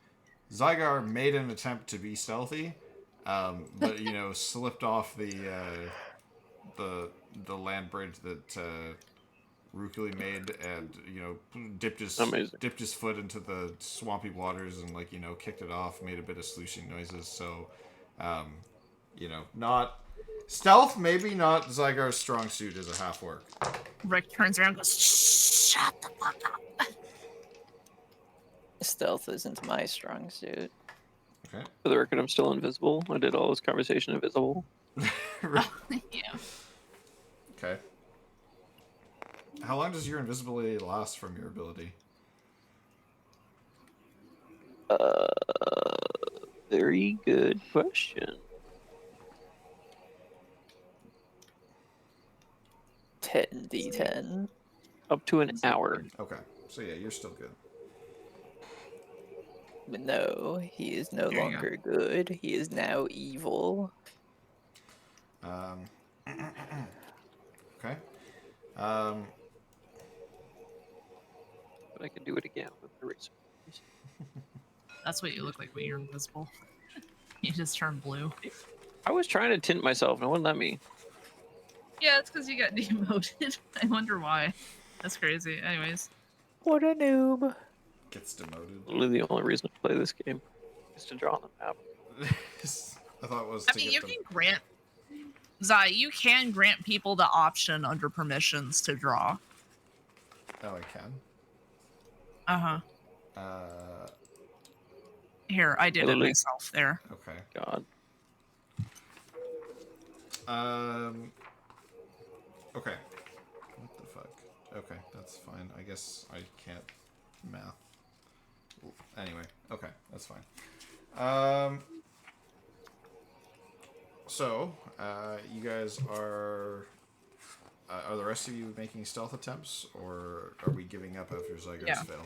Zygar made an attempt to be stealthy, but slipped off the land bridge that Rukuli made, and dipped Amazing. his foot into the swampy waters and kicked it off, made a bit of slooshing noises. So, not stealth, maybe not Zygar's strong suit as a half orc. Rick turns around and goes, "Shut the fuck up." Stealth isn't my strong suit. Okay. For the record, I'm still invisible. I did all this conversation invisible. Yeah. Okay. How long does your invisibility last from your ability? Very good question. 10d10. Up to an hour. Okay. So yeah, you're still good. But no, he is no There you go. longer good. He is now evil. Okay. But I can do it again with the razor. That's what you look like when you're invisible. You just turn blue. I was trying to tint myself, no one let me. Yeah, it's because you got demoted. I wonder why. That's crazy. Anyways. What a noob. Gets demoted. Literally the only reason to play this game is to draw on the map. I thought it was. I mean, you can grant... Zai, you can grant people the option under permissions to draw. Oh, I can. Uh-huh. Uh, Here, I did it Literally. myself there. okay. God. Okay. What the fuck? Okay, that's fine. I guess I can't math. Anyway, okay, that's fine. So, you guys are the rest of you making stealth attempts, or are we giving up after Zygar's Yeah. fail?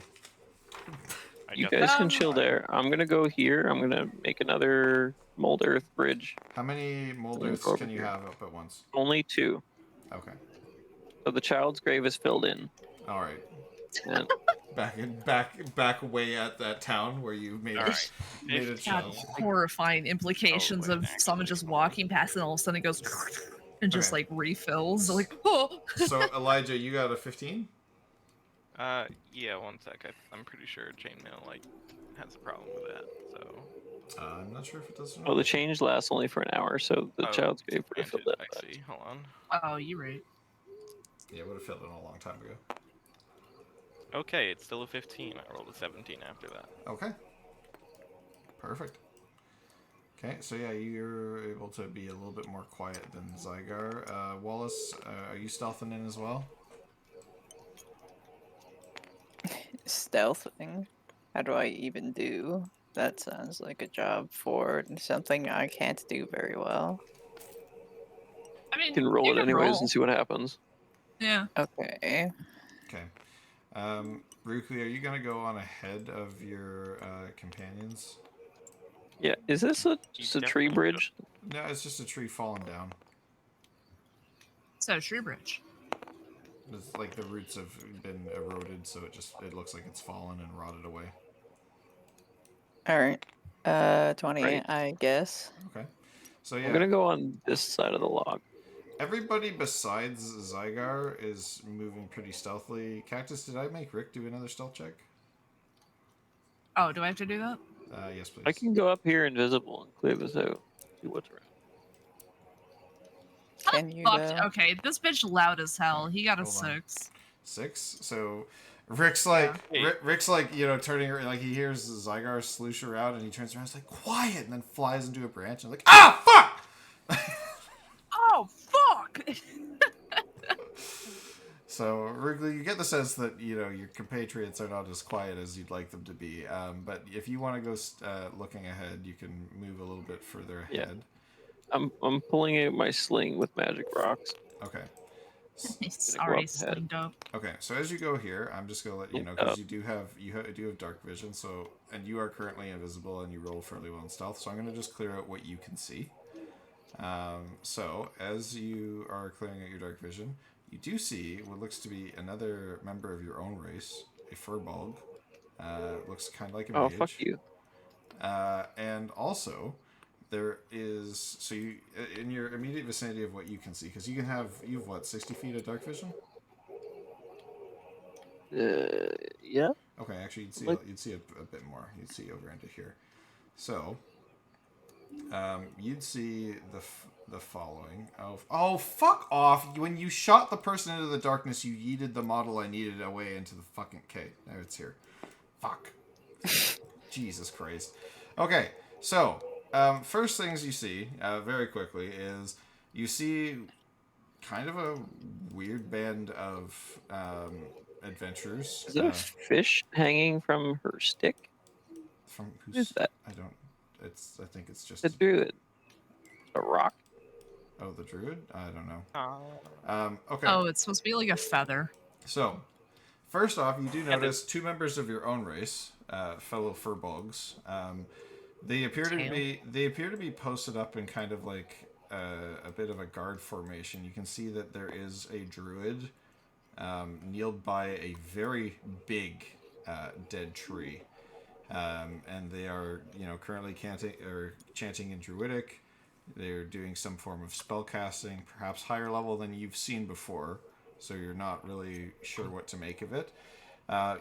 You guess guys can Um, chill there. I'm gonna go here. I'm gonna make another mold earth bridge. How many mold Then earths go over can you here. have up at once? Only 2. Okay. So the child's grave is filled in. All right. And Back away at that town where you made All right. made a 15. child. horrifying implications wait, of someone actually, just hold walking past and all of a sudden it goes and just Okay. like refills. Like, oh. So Elijah, you got a 15. Yeah, one sec. I'm pretty sure chainmail like has a problem with that. So. I'm not sure if it does or not. well, the change lasts only for an hour, so the Oh, child's grave would have filled granted, that. actually, hold on. Oh, you're right. Yeah, it would have filled in a long time ago. Okay, it's still a 15. I rolled a 17 after that. Okay. Perfect. Okay, so yeah, you're able to be a little bit more quiet than Zygar. Wallace, are you stealthing in as well? Stealthing? How do I even do? That sounds like a job for something I can't do very well. I mean, You can roll you it can anyways roll. and see what happens. Yeah. Okay. Okay. Ruku, are you gonna go on ahead of your companions? Yeah, is this just a tree definitely bridge? No, it's just a tree falling down. So, Tree Bridge. It's like the roots have been eroded, so it looks like it's fallen and rotted away. Alright. 28, Right. I guess. Okay. So I'm yeah, gonna go on this side of the log. everybody besides Zygar is moving pretty stealthily. Cactus, did I make Rick do another stealth check? Oh, do I have to do that? Yes, please. I can go up here invisible and clear this out. See what's around. Can you Fuck. though? Okay, this bitch loud as hell. He got a Hold on. 6. 6. So Rick's like, Yeah. Rick's like, turning, like he hears Zygar sloosh around and he turns around, he's like, quiet, and then flies into a branch and like, ah, fuck! Oh, fuck! So Wrigley, you get the sense that your compatriots are not as quiet as you'd like them to be. But if you want to go looking ahead, you can move a little bit further Yeah. ahead. I'm pulling out my sling with magic rocks. Okay. He's Gonna go already up ahead. slinged up. Okay, so as you go here, I'm just gonna let you know because you do have dark vision, so and you are currently invisible and you roll fairly well in stealth. So I'm gonna just clear out what you can see. So as you are clearing out your dark vision, you do see what looks to be another member of your own race, a furbolg. Looks kind of like a Oh, mage. fuck you. And also, there is you in your immediate vicinity of what you can see, because you've what 60 feet of dark vision. Yeah. Okay, actually, you'd see a bit more. You'd see over into here. So, you'd see the following. Oh, fuck off! When you shot the person into the darkness, you yeeted the model I needed away into the fucking cave. There, it's here. Fuck. Jesus Christ. Okay, so first things you see very quickly is you see kind of a weird band of adventurers. Is that a fish hanging from her stick? From What is that? I don't. I think it's just. The druid. A rock. Oh, the druid? I don't know. Okay. Oh, it's supposed to be like a feather. So, first off, you do notice two members of your own race, fellow furbolgs. They appear to be posted up in kind of like a bit of a guard formation. You can see that there is a druid kneeled by a very big dead tree, and they are currently chanting in Druidic. They're doing some form of spell casting, perhaps higher level than you've seen before, so you're not really sure what to make of it.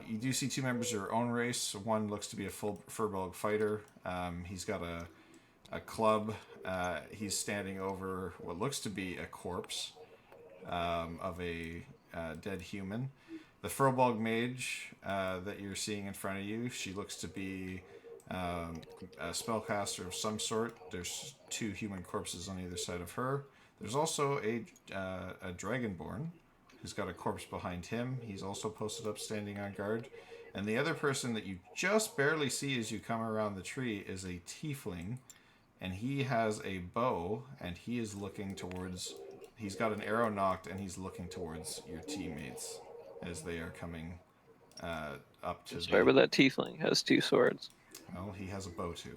You do see two members of your own race. One looks to be a full furbolg fighter. He's got a club. He's standing over what looks to be a corpse of a dead human. The furbolg mage that you're seeing in front of you, she looks to be a spellcaster of some sort. There's two human corpses on either side of her. There's also a dragonborn who's got a corpse behind him. He's also posted up standing on guard. And the other person that you just barely see as you come around the tree is a tiefling. And he has a bow, and he is looking towards... He's got an arrow knocked, and he's looking towards your teammates as they are coming up to Sorry, but that tiefling has 2 swords. Well, he has a bow too.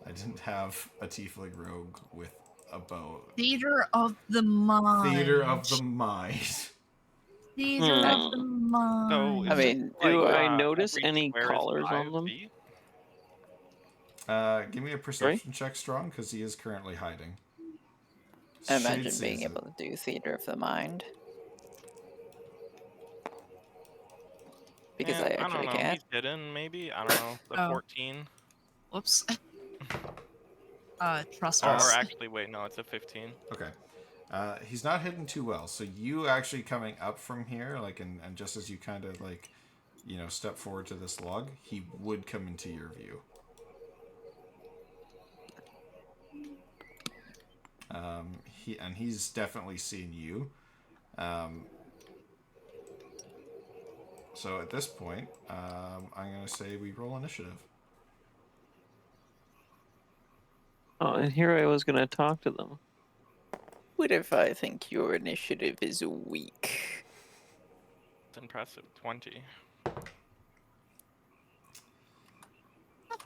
I didn't have a tiefling rogue with a bow. Theater of the mind. Theater of the mind. Theater of the mind. So I mean, Do I like, notice every any square is collars on 5 them? feet? Give me a perception check, Strong, because he is currently hiding. I Shade imagine being sees it. able to do theater of the mind. Because I don't actually know. can't. He's hidden, maybe. I don't know. The Oh. 14. Whoops. Trust Or us. actually, wait, no, it's a 15. Okay. He's not hidden too well, so you actually coming up from here, like, and just as you kind of like, step forward to this log, he would come into your view. He's definitely seen you. So at this point, I'm gonna say we roll initiative. Oh, and here I was gonna talk to them. What if I think your initiative is weak? It's impressive. 20.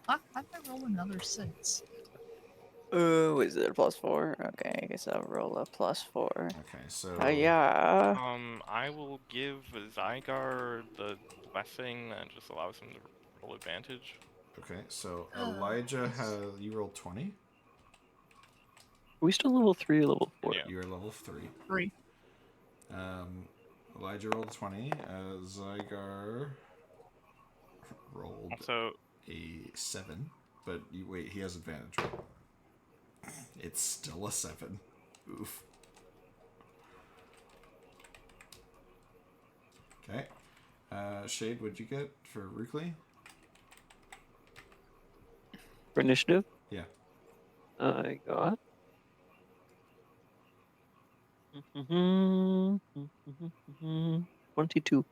Fuck, how did I roll another 6? Oh, is it a +4? Okay, I guess I'll roll a +4. Okay, so Yeah. I will give Zygar the blessing that just allows him to roll advantage. okay, so Elijah you rolled 20. Are we still level 3 or level 4? Yeah. You're level 3. 3. Elijah rolled 20. Zygar rolled Also, a 7, but wait, he has advantage. Right? It's still a 7. Oof. Okay. Shade, what'd you get for Rookley? For initiative? Yeah. I got. 22.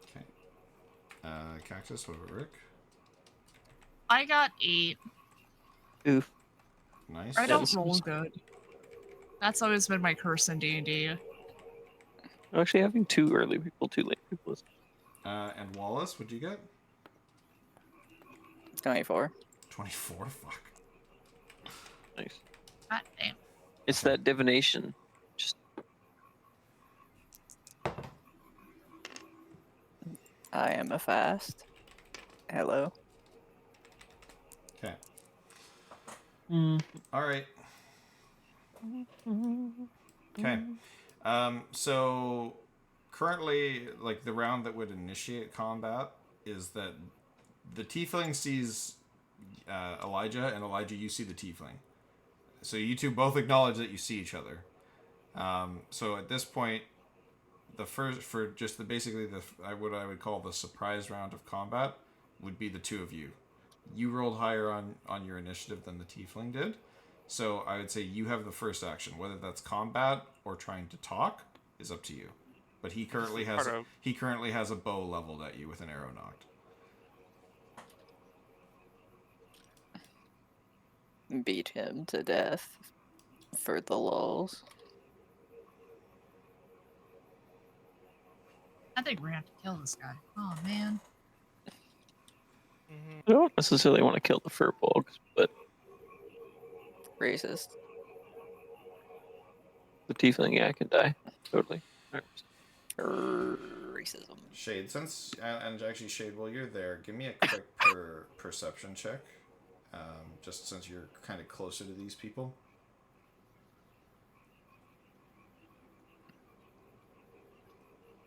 Okay. Cactus, what about Rick? I got 8. Oof. Nice. I don't Yes. roll good. That's always been my curse in D&D. Actually, having 2 early people, 2 late people is. And Wallace, what'd you get? 24. 24? Fuck. Nice. God damn. It's that divination. Just I am a fast. Hello. Okay. Mm. Alright. Okay. So currently, like, the round that would initiate combat is that the tiefling sees Elijah, and Elijah, you see the tiefling. So you two both acknowledge that you see each other. So at this point, the first, for just basically what I would call the surprise round of combat would be the two of you. You rolled higher on your initiative than the tiefling did. So I would say you have the first action. Whether that's combat or trying to talk is up to you. But he currently has a bow leveled at you with an arrow knocked. Beat him to death for the lulz. I think we're gonna have to kill this guy. Oh man. I don't necessarily want to kill the furbolgs, but Racist. the tiefling, yeah, can die. Totally. Racism. Shade, and actually Shade, while you're there, give me a quick perception check. Just since you're kind of closer to these people.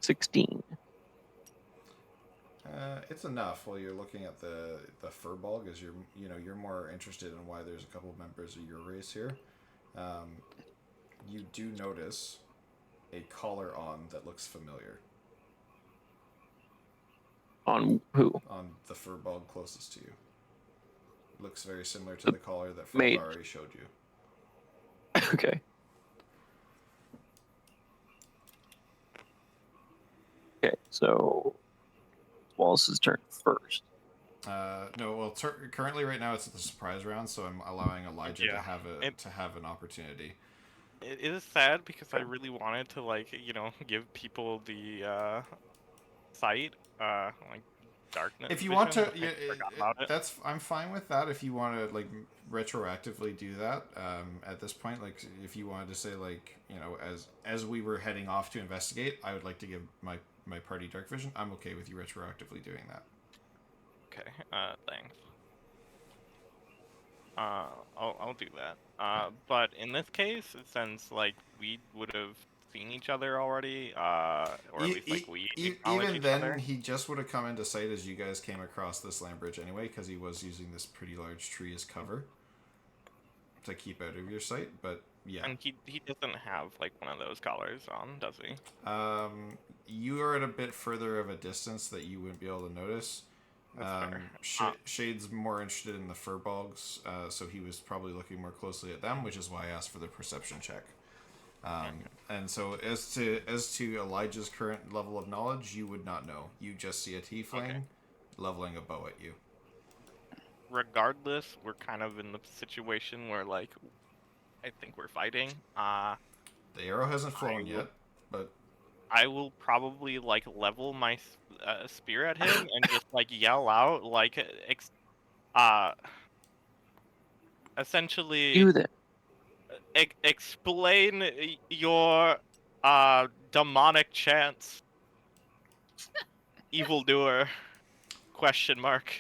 16. It's enough while you're looking at the furbolg, as you're more interested in why there's a couple members of your race here. You do notice a collar on that looks familiar. On who? On the furbolg closest to you. Looks very similar to the collar that mate. already showed you. Okay. Okay, so Wallace's turn first. No, well, currently right now it's the surprise round, so I'm allowing Elijah Yeah. to have an opportunity. it is sad because I really wanted to like give people the sight like darkness. If you vision, want to, but I forgot about it. that's I'm fine with that. If you want to like retroactively do that, at this point, like if you wanted to say like as we were heading off to investigate, I would like to give my party dark vision. I'm okay with you retroactively doing that. Okay, thanks. I'll do that. But in this case, since like we would have seen each other already, or at least like we acknowledge Even each then, other. he just would have come into sight as you guys came across this land bridge anyway, because he was using this pretty large tree as cover to keep out of your sight. But yeah, And he doesn't have like one of those collars on, does he? You are at a bit further of a distance that you wouldn't be able to notice. That's fair. Shade's more interested in the furbolgs, so he was probably looking more closely at them, which is why I asked for the perception check. And so as to Elijah's current level of knowledge, you would not know. You just see a tiefling leveling a bow at you. Regardless, we're kind of in the situation where like I think we're fighting. The arrow hasn't flown yet, but I will probably like level my spear at him and just like yell out like essentially Do that. explain your demonic chants, evildoer, question mark.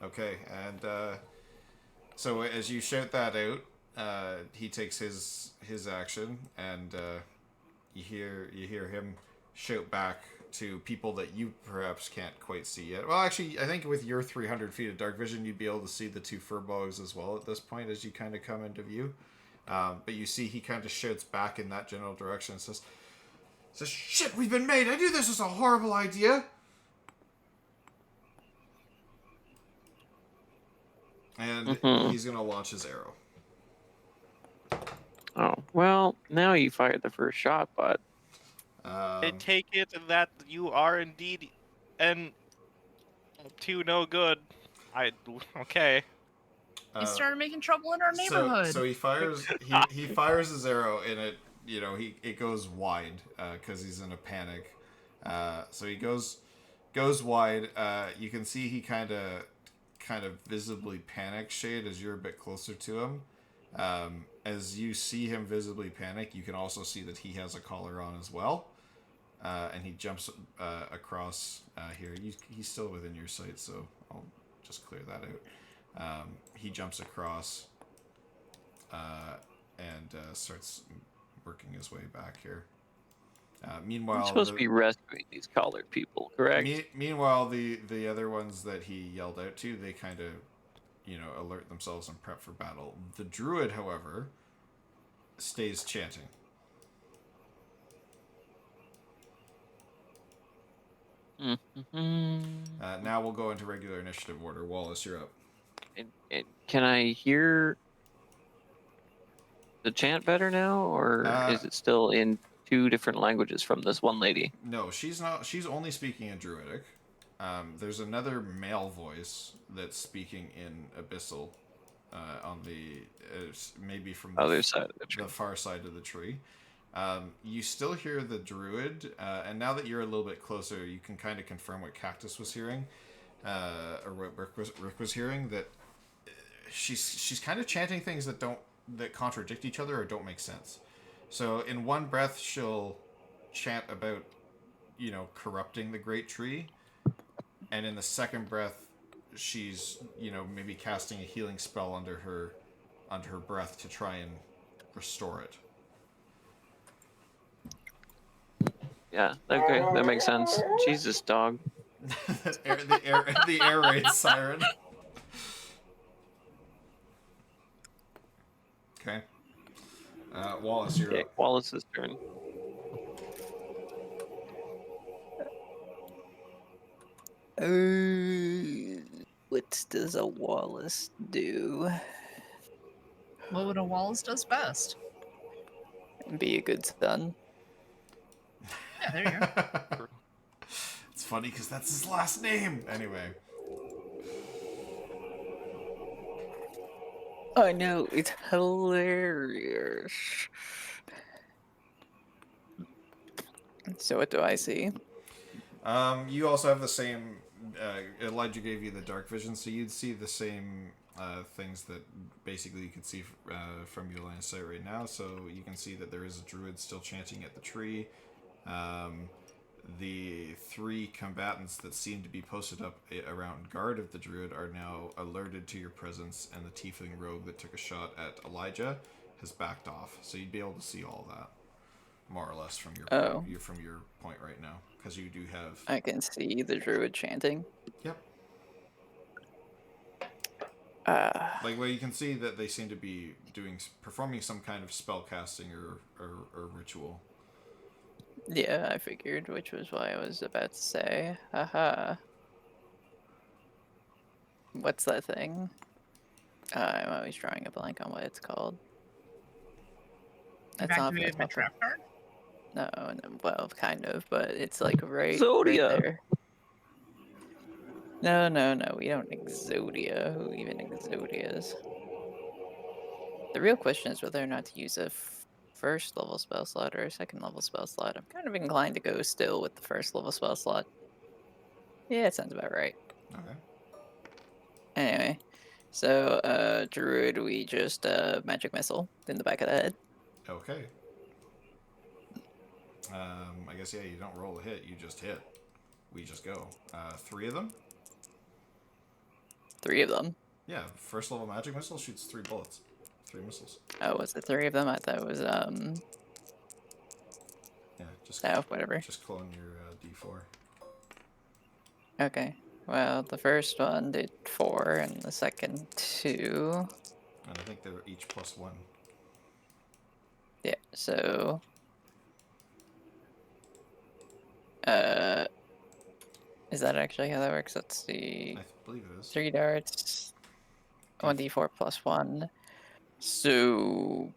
okay. And so as you shout that out, he takes his action, and you hear him shout back to people that you perhaps can't quite see yet. Well, actually, I think with your 300 feet of dark vision, you'd be able to see the two furbolgs as well at this point as you kind of come into view. But you see he kind of shouts back in that general direction and says, "Shit, we've been made! I knew this was a horrible idea!" And he's going to launch his arrow. Oh, well, now you fired the first shot, but I take it that you are indeed and to no good. Okay. He started making trouble in our neighborhood. So he fires he fires his arrow, and it goes wide because he's in a panic. So he goes wide. You can see he kind of visibly panics, Shade, as you're a bit closer to him. As you see him visibly panic, you can also see that he has a collar on as well. And he jumps across here. He's still within your sight, so I'll just clear that out. He jumps across and starts working his way back here. Meanwhile, I'm supposed to be rescuing these collared people, correct? Meanwhile, the other ones that he yelled out to, they kind of, alert themselves and prep for battle. The druid, however, stays chanting. Now we'll go into regular initiative order. Wallace, you're up. And can I hear the chant better now, or is it still in two different languages from this one lady? No, she's not. She's only speaking in Druidic. There's another male voice that's speaking in Abyssal on the maybe from the other side of the tree. The far side of the tree. You still hear the druid, and now that you're a little bit closer, you can kind of confirm what Cactus was hearing, or what Rick was hearing. That she's kind of chanting things that contradict each other or don't make sense. So in one breath, she'll chant about, corrupting the great tree, and in the second breath, she's maybe casting a healing spell under her breath to try and restore it. Yeah, okay, that makes sense. Jesus, dog. the air raid siren. Okay. Wallace, you're up. Wallace's turn. What does a Wallace do? What a Wallace does best. Be a good son. Yeah, there you go. It's funny because that's his last name. Anyway. I know, it's hilarious. So what do I see? You also have the same. Elijah gave you the dark vision, so you'd see the same things that basically you could see from your line of sight right now. So you can see that there is a druid still chanting at the tree. The 3 combatants that seem to be posted up around guard of the druid are now alerted to your presence, and the tiefling rogue that took a shot at Elijah has backed off. So you'd be able to see all that, more or less, from your point right now, because you do have. I can see the druid chanting. Yep. Like, well, you can see that they seem to be performing some kind of spell casting or ritual. Yeah, I figured, which was why I was about to say. Haha. What's that thing? I'm always drawing a blank on what it's called. You've It's not activated my trap card? No, well, kind of, but it's like right Exodia. there. No, we don't Exodia. Who even Exodias? The real question is whether or not to use a first level spell slot or a second level spell slot. I'm kind of inclined to go still with the first level spell slot. Yeah, it sounds about right. Okay. Anyway, so druid, we just magic missile in the back of the head. Okay. I guess, yeah, you don't roll a hit, you just hit. We just go. 3 of them? 3 of them. Yeah, first level magic missile shoots 3 bullets. 3 missiles. Oh, was it 3 of them? I thought it was Yeah, just whatever. Just clone your D4. Okay. Well, the first one did 4, and the second 2. And I think they're each +1. Yeah. So, is that actually how that works? Let's see. I believe it is. 3 darts, 1d4 plus 1. So,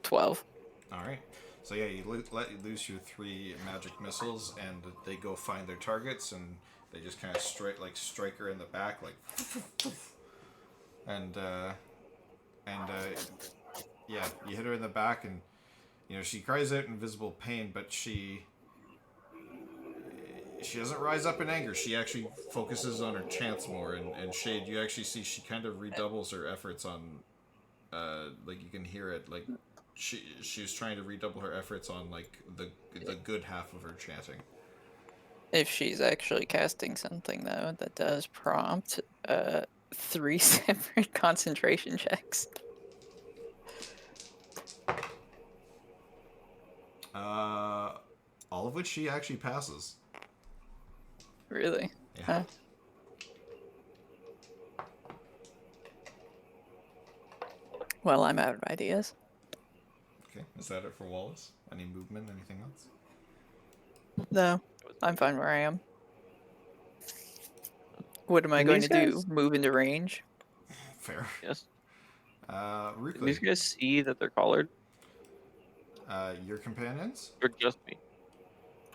12. All right. So yeah, you let loose your 3 magic missiles, and they go find their targets, and they just kind of strike her in the back, like, and yeah, you hit her in the back, and she cries out in visible pain, but she doesn't rise up in anger. She actually focuses on her chants more, and Shade, you actually see she kind of redoubles her efforts on, like, you can hear it, like, she's trying to redouble her efforts on, like, the good half of her chanting. If she's actually casting something, though, that does prompt 3 separate concentration checks. All of which she actually passes. Really? Yeah. Huh? Well, I'm out of ideas. Okay, is that it for Wallace? Any movement? Anything else? No, I'm fine where I am. What am I And going these to do? guys- Move into range? Fair. Yes. Can Rukley, these guys see that they're collared? your companions? Or just me?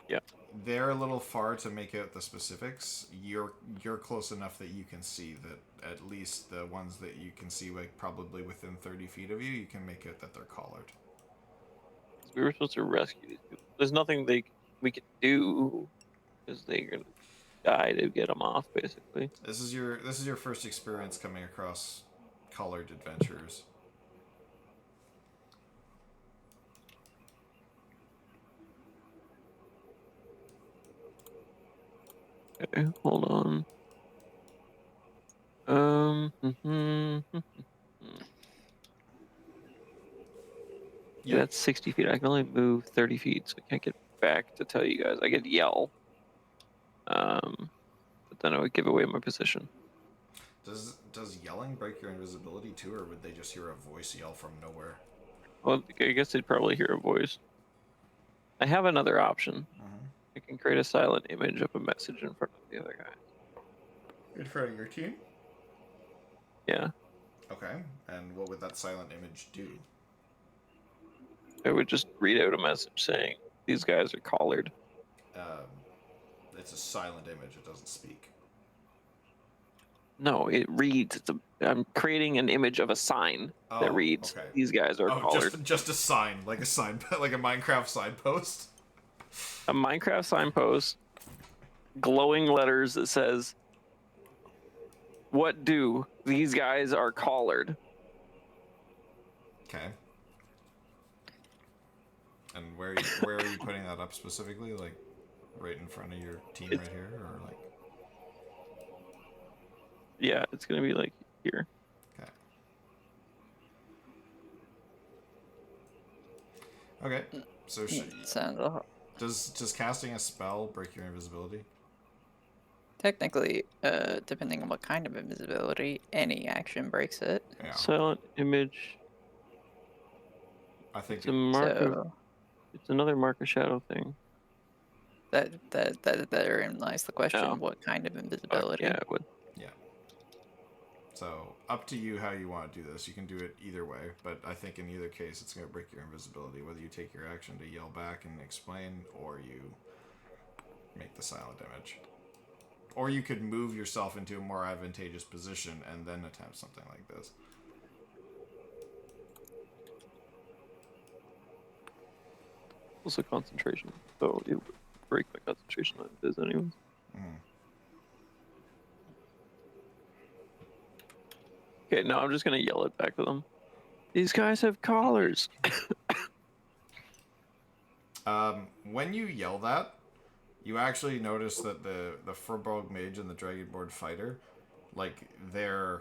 Yeah. They're a little far to make out the specifics. You're close enough that you can see that at least the ones that you can see, like, probably within 30 feet of you, you can make out that they're collared. We were supposed to rescue these people. There's nothing we could do because they're gonna die to get them off, basically. This is your first experience coming across collared adventurers. Okay, hold on. Yeah, that's 60 feet. I can only move 30 feet, so I can't get back to tell you guys. I could yell. But then I would give away my position. Does yelling break your invisibility too, or would they just hear a voice yell from nowhere? Well, I guess they'd probably hear a voice. I have another option. Mm-hmm. I can create a silent image of a message in front of the other guy. In front of your team? Yeah. Okay, and what would that silent image do? I would just read out a message saying, these guys are collared. It's a silent image, it doesn't speak. No, it reads. I'm creating an image of a sign that Oh, reads, okay. "These guys are Oh, collared." just a sign, like like a Minecraft signpost. A Minecraft signpost, glowing letters that says, "What do these guys are collared?" Okay. And where are you putting that up specifically? Like right in front of your team It's, right here, or like? yeah, it's gonna be like here. Okay. Okay. So Sounds a does casting a spell break your invisibility? Technically, depending on what kind of invisibility, any action breaks it. Yeah. Silent image. I think It's a mark of. So It's another mark of shadow thing. therein lies the question: Oh. what kind of Fuck, invisibility? yeah, it would. Yeah. So up to you how you want to do this. You can do it either way, but I think in either case it's going to break your invisibility. Whether you take your action to yell back and explain, or you make the silent image, or you could move yourself into a more advantageous position and then attempt something like this. Also concentration. So it would break my concentration on this anyways. Okay, now I'm just gonna yell it back to them. These guys have collars. When you yell that, you actually notice that the Furbolg Mage and the Dragonborn Fighter, like they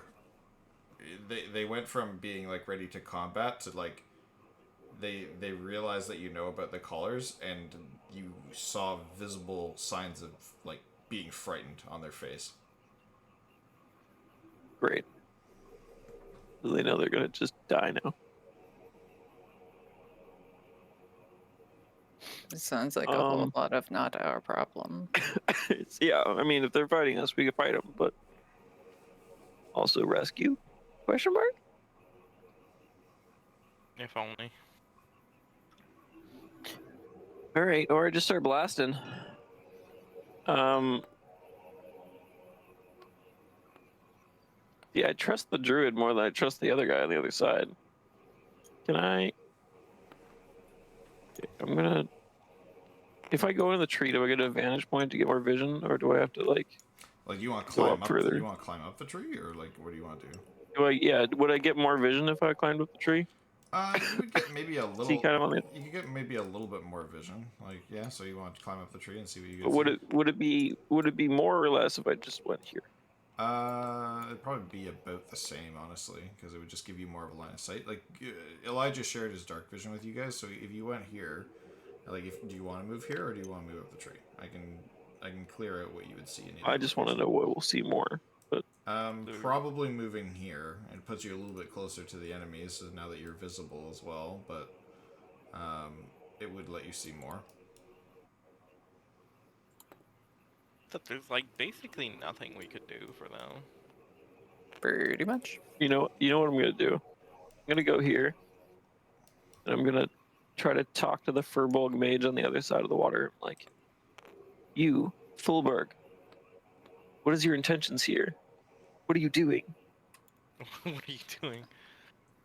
went from being like ready to combat to like they realized that you know about the collars, and you saw visible signs of like being frightened on their face. Great. They know they're gonna just die now. It sounds like a whole lot of not our problem. Yeah, I mean, if they're fighting us, we can fight them, but also rescue? Question mark? If only. All right, or I just start blasting. Yeah, I trust the druid more than I trust the other guy on the other side. Can I? I'm gonna. If I go in the tree, do I get an advantage point to get more vision, or do I have to like? Like you want to Go climb up up? further. You want to climb up the tree, or like what do you want to do? Do I? Yeah. Would I get more vision if I climbed up the tree? You would get maybe a See, little. kind of on the. You could get maybe a little bit more vision. Like yeah, so you want to climb up the tree and see what you get. But would it be more or less if I just went here? It'd probably be about the same, honestly, because it would just give you more of a line of sight. Like Elijah shared his dark vision with you guys, so if you went here, like, do you want to move here or do you want to move up the tree? I can clear out what you would see in. I just want to know what we'll see more. But probably moving here. It puts you a little bit closer to the enemies, so now that you're visible as well. But it would let you see more. But there's like basically nothing we could do for them. Pretty much. you know what I'm gonna do? I'm gonna go here, and I'm gonna try to talk to the Furbolg Mage on the other side of the water. Like, you, Fulberg, what is your intentions here? What are you doing? What are you doing?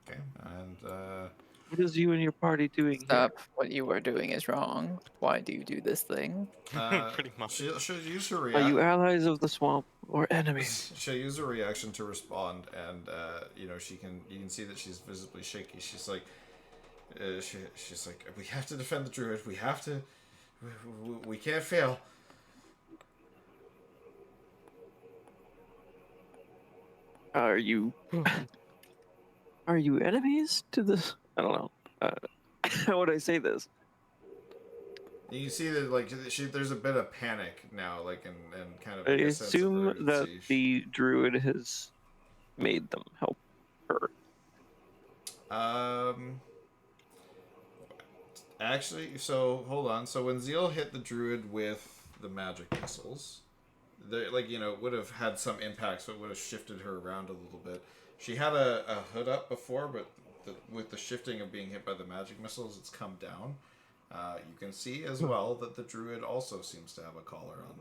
Okay, and What is you and your party doing Stop. What you are doing is wrong. Why do you do this thing? Pretty much. she'll use her here? Are reaction. you allies of the swamp or enemies? She'll use a reaction to respond, and you know you can see that she's visibly shaky. She's like, she's like, we have to defend the druid. We have to. We can't fail. Are you enemies to this? I don't know. How would I say this? You see that like there's a bit of panic now, like and kind of. I Like, a sense of assume that urgency. the druid has made them help her. Actually, so hold on. So when Zeal hit the druid with the magic missiles, like would have had some impact, so it would have shifted her around a little bit. She had a hood up before, but with the shifting of being hit by the magic missiles, it's come down. You can see as well that the druid also seems to have a collar on.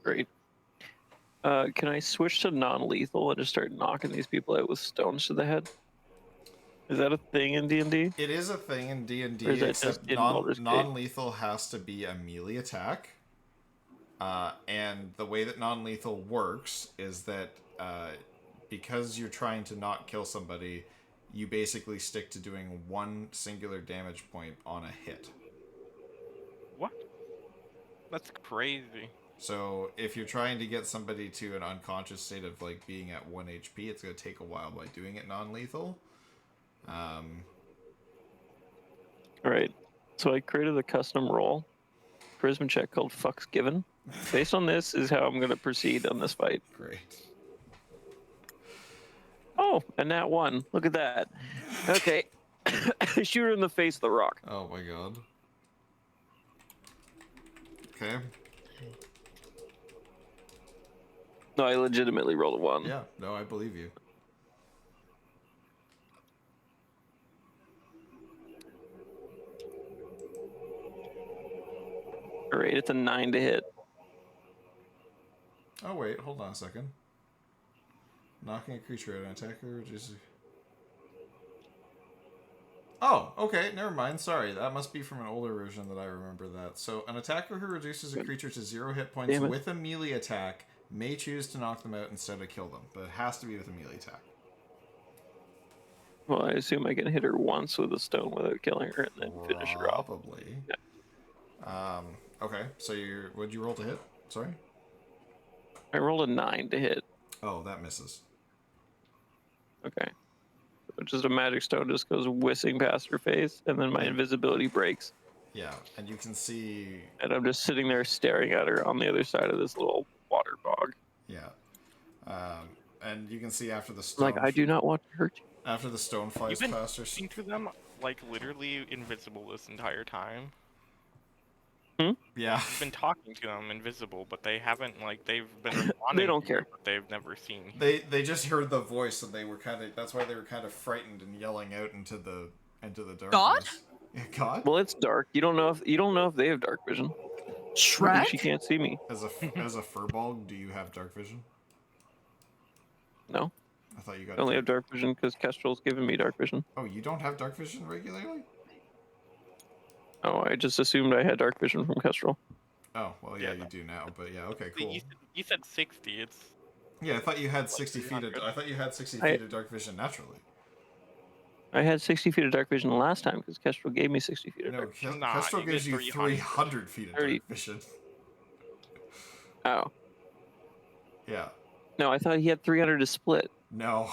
Great. Can I switch to non-lethal and just start knocking these people out with stones to the head? Is that a thing in D&D? It is a thing in D&D, Or is that except just in Baldur's Gate? non-lethal has to be a melee attack. And the way that non-lethal works is that because you're trying to not kill somebody, you basically stick to doing one singular damage point on a hit. What? That's crazy. So if you're trying to get somebody to an unconscious state of like being at 1 HP, it's going to take a while by doing it non-lethal. Alright, so I created a custom roll, charisma check called Fucks Given. Based on this is how I'm going to proceed on this fight. Great. Oh, and that one. Look at that. Okay. Shoot her in the face with the rock. Oh my god. Okay. No, I legitimately rolled a 1. Yeah, no, I believe you. Alright, it's a 9 to hit. Oh wait, hold on a second. Knocking a creature out, an attacker reduces... Oh, okay, never mind. Sorry, that must be from an older version that I remember that. So, an attacker who reduces a creature to 0 hit points Damn it. with a melee attack may choose to knock them out instead of kill them, but it has to be with a melee attack. Well, I assume I can hit her once with a stone without killing her and then finish her off. Probably. Yeah. Okay, so what'd you roll to hit? Sorry? I rolled a 9 to hit. Oh, that misses. Okay. So just a magic stone just goes whizzing past her face, and then my invisibility breaks. Yeah, and you can see... And I'm just sitting there staring at her on the other side of this little water bog. Yeah. And you can see after the stone... Like, I do not want to hurt you. After the stone flies You've been past her... talking to them like literally invisible this entire time. Yeah. You've been talking to them invisible, but they haven't they've been responding. They don't to you, care. but they've never seen you. They just heard the voice and they were that's why they were kind of frightened and yelling out into the darkness. God? Yeah, God? Well, it's dark. You don't know if they have dark vision. Shrek? She can't see me. As a furball, do you have dark vision? No. I thought you got I only have dark vision because Kestrel's given me dark vision. Oh, you don't have dark vision regularly? Oh, I just assumed I had dark vision from Kestrel. Oh, well, yeah, Yeah. you do now, but yeah, okay, But cool. You said 60. It's Yeah, I thought you had 60 feet of... I thought you had 60 feet of dark vision naturally. I had 60 feet of dark vision last time because Kestrel gave me 60 feet of No, dark vision. Nah, Kestrel you gives get you 300. 300 feet of 30. dark vision. Oh. Yeah. No, I thought he had 300 to split. No.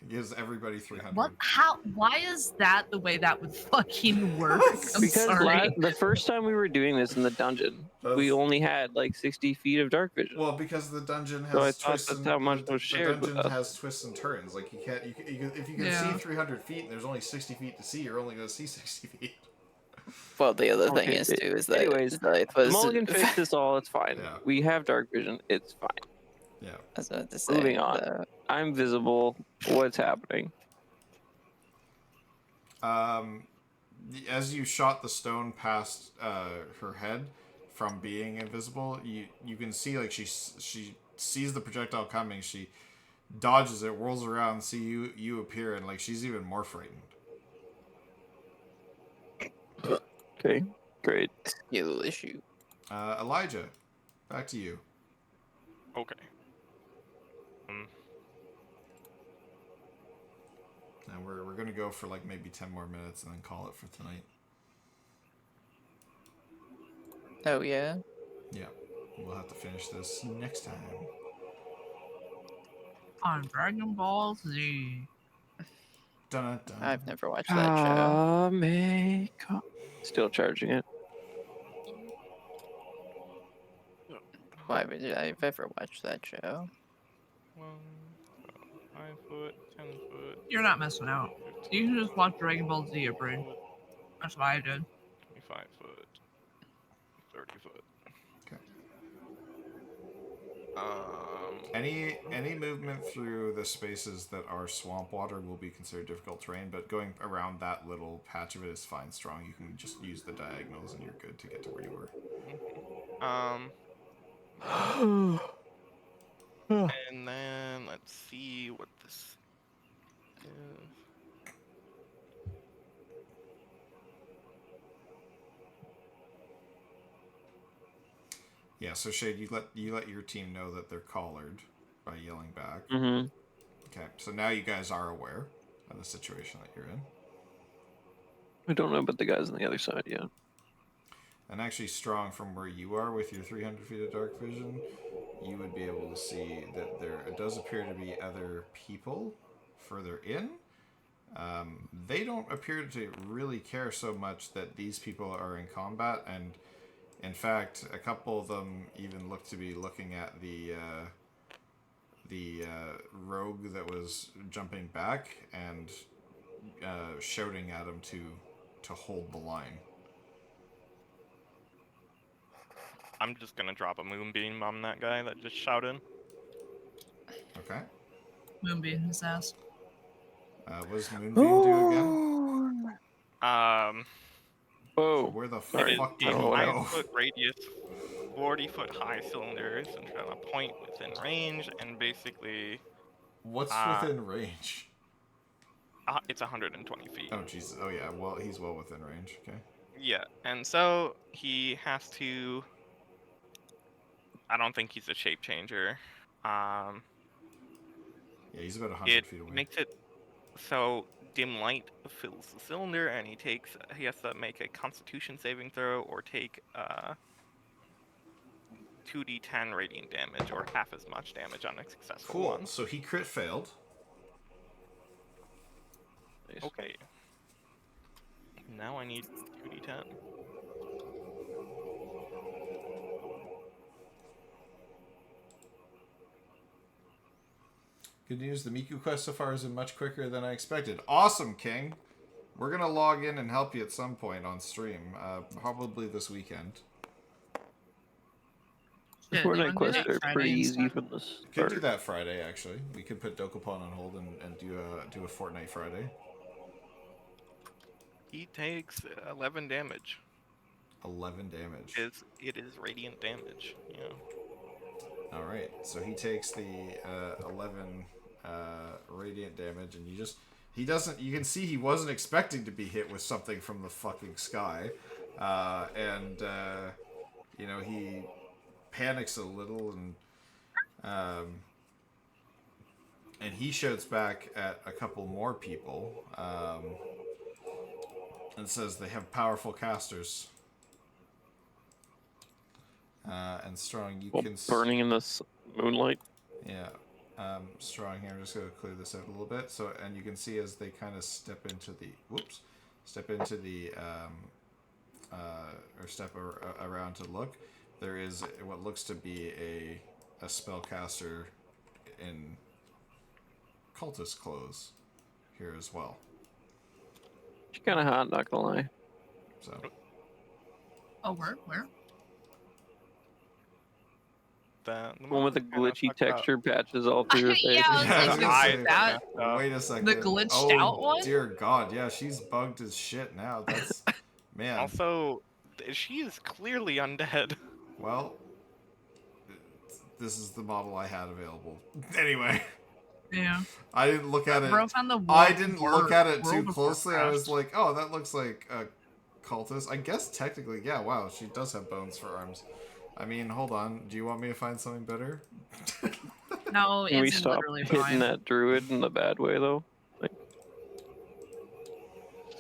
It gives everybody 300. What? How? Why is that the way that would fucking work? I'm Because sorry. the first time we were doing this in the dungeon, we only had like 60 feet of dark vision. Well, because the dungeon has So I thought twists that's and how much the was shared with dungeon us. has twists and turns. Like you can't, if you can Yeah. see 300 feet and there's only 60 feet to see, you're only going to see 60 feet. Well, the other thing Okay, is too is that anyways, it was Mulligan fixed this all. It's fine. Yeah. We have dark vision. It's fine. Yeah. I was about to say, Moving on. I'm visible. What's happening? As you shot the stone past her head from being invisible, you can see like she sees the projectile coming. She dodges it, whirls around, see you appear, and like she's even more frightened. Okay, great. skill issue. Elijah, back to you. okay. And we're gonna go for like maybe 10 more minutes and then call it for tonight. Oh yeah. Yeah, we'll have to finish this next time. On Dragon Ball Z. Dun, dun. I've never watched that show. Still charging it. Why would I've ever watched that show? 5 foot, 10 foot. You're not missing out. You can just watch Dragon Ball Z, Brewing. That's what I did. 25 foot, 30 foot. Okay. Any movement through the spaces that are swamp water will be considered difficult terrain, but going around that little patch of it is fine, strong. You can just use the diagonals and you're good to get to where you were. And then let's see what this is. Yeah, so Shade, you let your team know that they're collared by yelling back. Mm-hmm. Okay, so now you guys are aware of the situation that you're in. I don't know about the guys on the other side yet. And actually, Strong, from where you are with your 300 feet of dark vision, you would be able to see that there does appear to be other people further in. They don't appear to really care so much that these people are in combat, and in fact, a couple of them even look to be looking at the rogue that was jumping back and shouting at him to hold the line. I'm just gonna drop a moonbeam on that guy that just shouted. Okay. Moonbeam his ass. What does Moonbeam do again? Whoa. Where the Sorry. It is fuck a did he what go? 5-foot radius, 40-foot high cylinders, and trying to point within range, and basically, What's within range? it's 120 feet. Oh Jesus! Oh yeah. Well, he's well within range. Okay. Yeah, and so he has to. I don't think he's a shape changer. Yeah, he's about 100 It feet away. makes it so dim light fills the cylinder, and he has to make a Constitution saving throw or take 2d10 radiant damage or half as much damage on a successful Cool. one. So he crit failed. Nice. Okay. Now I need 2d10. Good news. The Miku quest so far has been much quicker than I expected. Awesome, King. We're gonna log in and help you at some point on stream. Probably this weekend. The Shit, you Fortnite wanna do quests that are Friday pretty easy instead? from the Could do start. that Friday actually. We could put Dokapon on hold and do a Fortnite Friday. He takes 11 damage. 11 damage. It is radiant damage. Yeah. All right, so he takes the 11 radiant damage, and he doesn't. You can see he wasn't expecting to be hit with something from the fucking sky, and he panics a little, and he shouts back at a couple more people, and says they have powerful casters. And Strong, you Well, can burning in the moonlight. Yeah. Strong here. I'm just going to clear this out a little bit. So, and you can see as they kind of step into the or step around to look, there is what looks to be a spellcaster in cultist clothes here as well. She's kind of hot, not gonna lie. So, Oh, where? The One with the kinda glitchy fucked up. texture patches all through her face. Yeah, I was Yeah, I was like, gonna say, that wait a second. the glitched oh, out one? Dear God, yeah, she's bugged as shit now. That's man. Also, she is clearly undead. Well, this is the model I had available. Anyway, Yeah. I didn't look at it. Bro found the I didn't look at it too World of closely. I was Warcraft. like, oh, that looks like a cultist. I guess technically, yeah, wow, she does have bones for arms. I mean, hold on. Do you want me to find something better? No, Can we it's stop literally hitting fine. that druid in the bad way, though?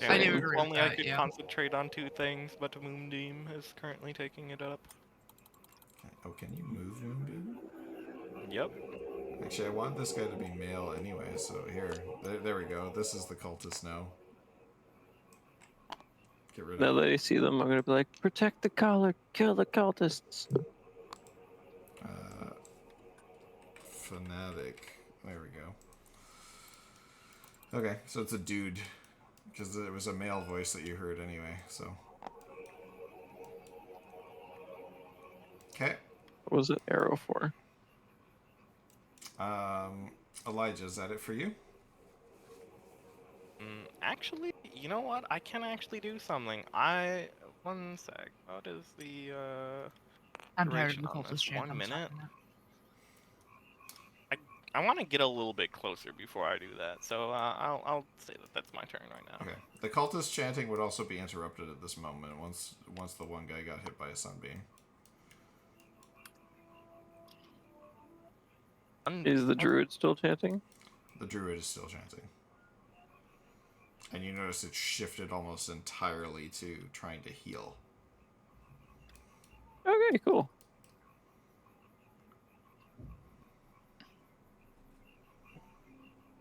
Yeah, I do if agree with only I that, could yeah. concentrate on two things, but Moonbeam is currently taking it up. Oh, can you move Moonbeam? Yep. Actually, I want this guy to be male anyway, so here. There we go. This is the cultist now. Get rid Now of that I see them, I'm gonna be like, protect the collar, kill the cultists. Fanatic. There we go. Okay, so it's a dude. Because it was a male voice that you heard anyway, so. Okay. What was it arrow for? Elijah, is that it for you? Actually, you know what? I can actually do something. One sec. What is the I'm tired of duration the on cultist this? chant. 1 I'm minute? stopping it. I want to get a little bit closer before I do that, so I'll say that that's my turn right now. Okay. The cultist chanting would also be interrupted at this moment once the one guy got hit by a sunbeam. Is the druid still chanting? The druid is still chanting. And you notice it shifted almost entirely to trying to heal. Okay, cool.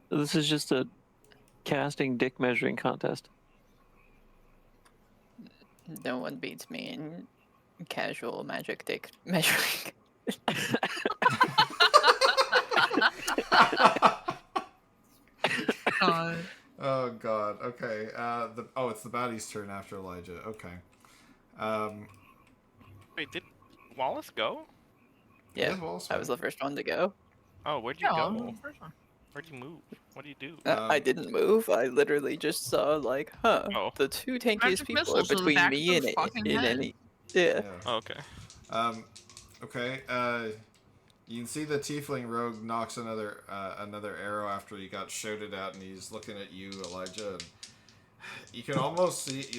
So this is just a casting dick measuring contest. No one beats me in casual magic dick measuring. Oh god. Okay. It's the baddie's turn after Elijah. Okay. Wait, did Wallace go? Yeah, Wallace I was went. the first one to go. Oh, where'd you Yeah, go? I'm the first one. Where'd you move? What do you do? I didn't move. I literally just saw like, Oh. the two tankiest Magic people are missiles to the between back me of and the fucking in head. any. Yeah. Oh, okay. Okay. You can see the tiefling rogue knocks another arrow after he got shouted at, and he's looking at you, Elijah. And you can almost see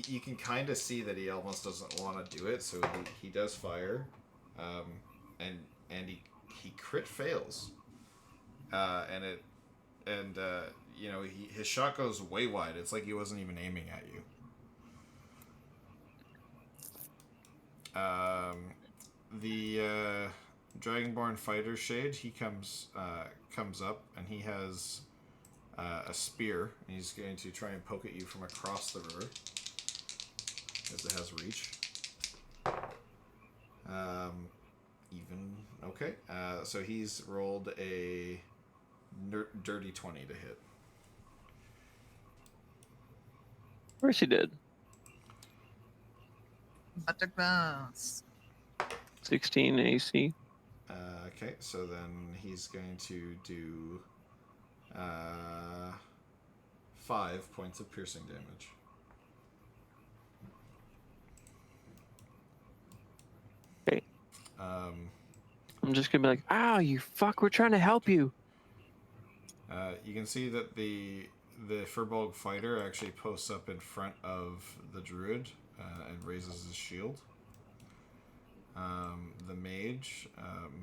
you can kind of see that he almost doesn't want to do it, so he does fire, and he crit fails, his shot goes way wide. It's like he wasn't even aiming at you. The Dragonborn fighter Shade, he comes up, and he has a spear, and he's going to try and poke at you from across the river, as it has reach. Okay. So he's rolled a dirty 20 to hit. Of course he did. Electric bounce. 16 AC. Okay, so then he's going to do 5 points of piercing damage. Okay. I'm just gonna be like, "Ow, you fuck! We're trying to help you." You can see that the Furbolg fighter actually posts up in front of the druid and raises his shield. The mage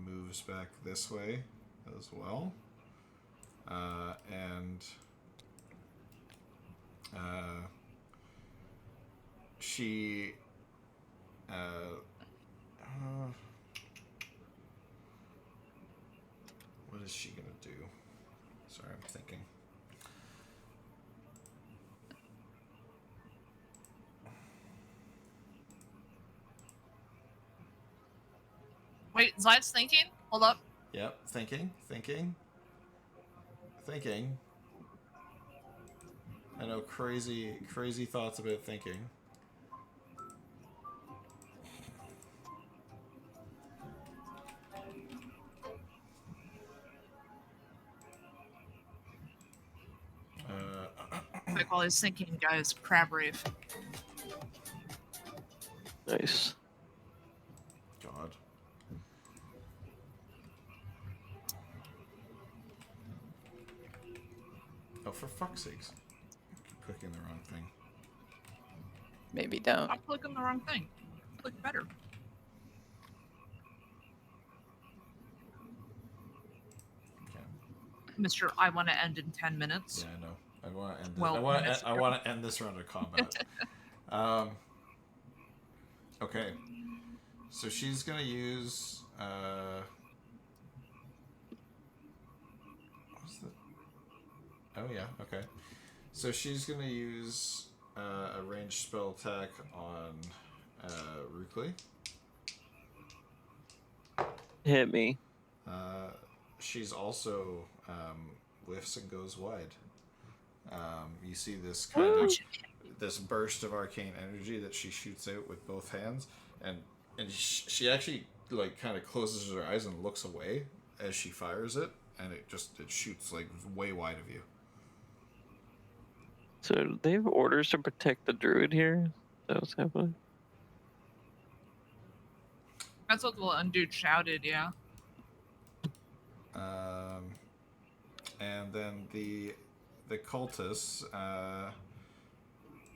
moves back this way as well, and she what is she gonna do? Sorry, I'm thinking. Wait, Zlide's thinking? Hold up. Yep, thinking. I know, crazy thoughts about thinking. Like while he's thinking, guys, crab reef. Nice. God. Oh, for fuck's sakes. I keep clicking the wrong thing. Maybe don't. I'm clicking the wrong thing. Click better. Okay. Mr. I want to end in 10 minutes. Yeah, I know. I want to end this. Well, I want to end this round of combat. Okay. So she's gonna use. What's the? Oh yeah. Okay. So she's gonna use a ranged spell attack on Rukli. Hit me. She's also lifts and goes wide. You see this kind of this burst of arcane energy that she shoots out with both hands, and she actually like kind of closes her eyes and looks away as she fires it, and it shoots like way wide of you. So they have orders to protect the druid here. Is that what's happening? That's what the undude shouted, yeah. And then the cultists.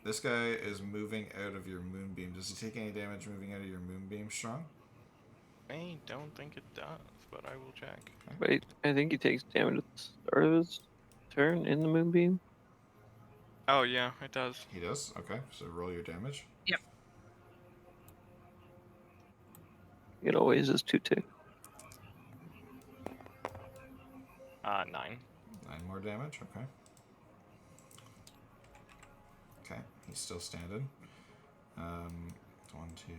This guy is moving out of your moonbeam. Does he take any damage moving out of your moonbeam, Strong? I don't think it does, but I will check. Wait, I think he takes damage at the start of his turn in the moonbeam. Oh yeah, it does. He does? Okay, so roll your damage. Yep. It always is 2 tick. 9. 9 more damage, okay. Okay, he's still standing. 1, 2, 3, 4.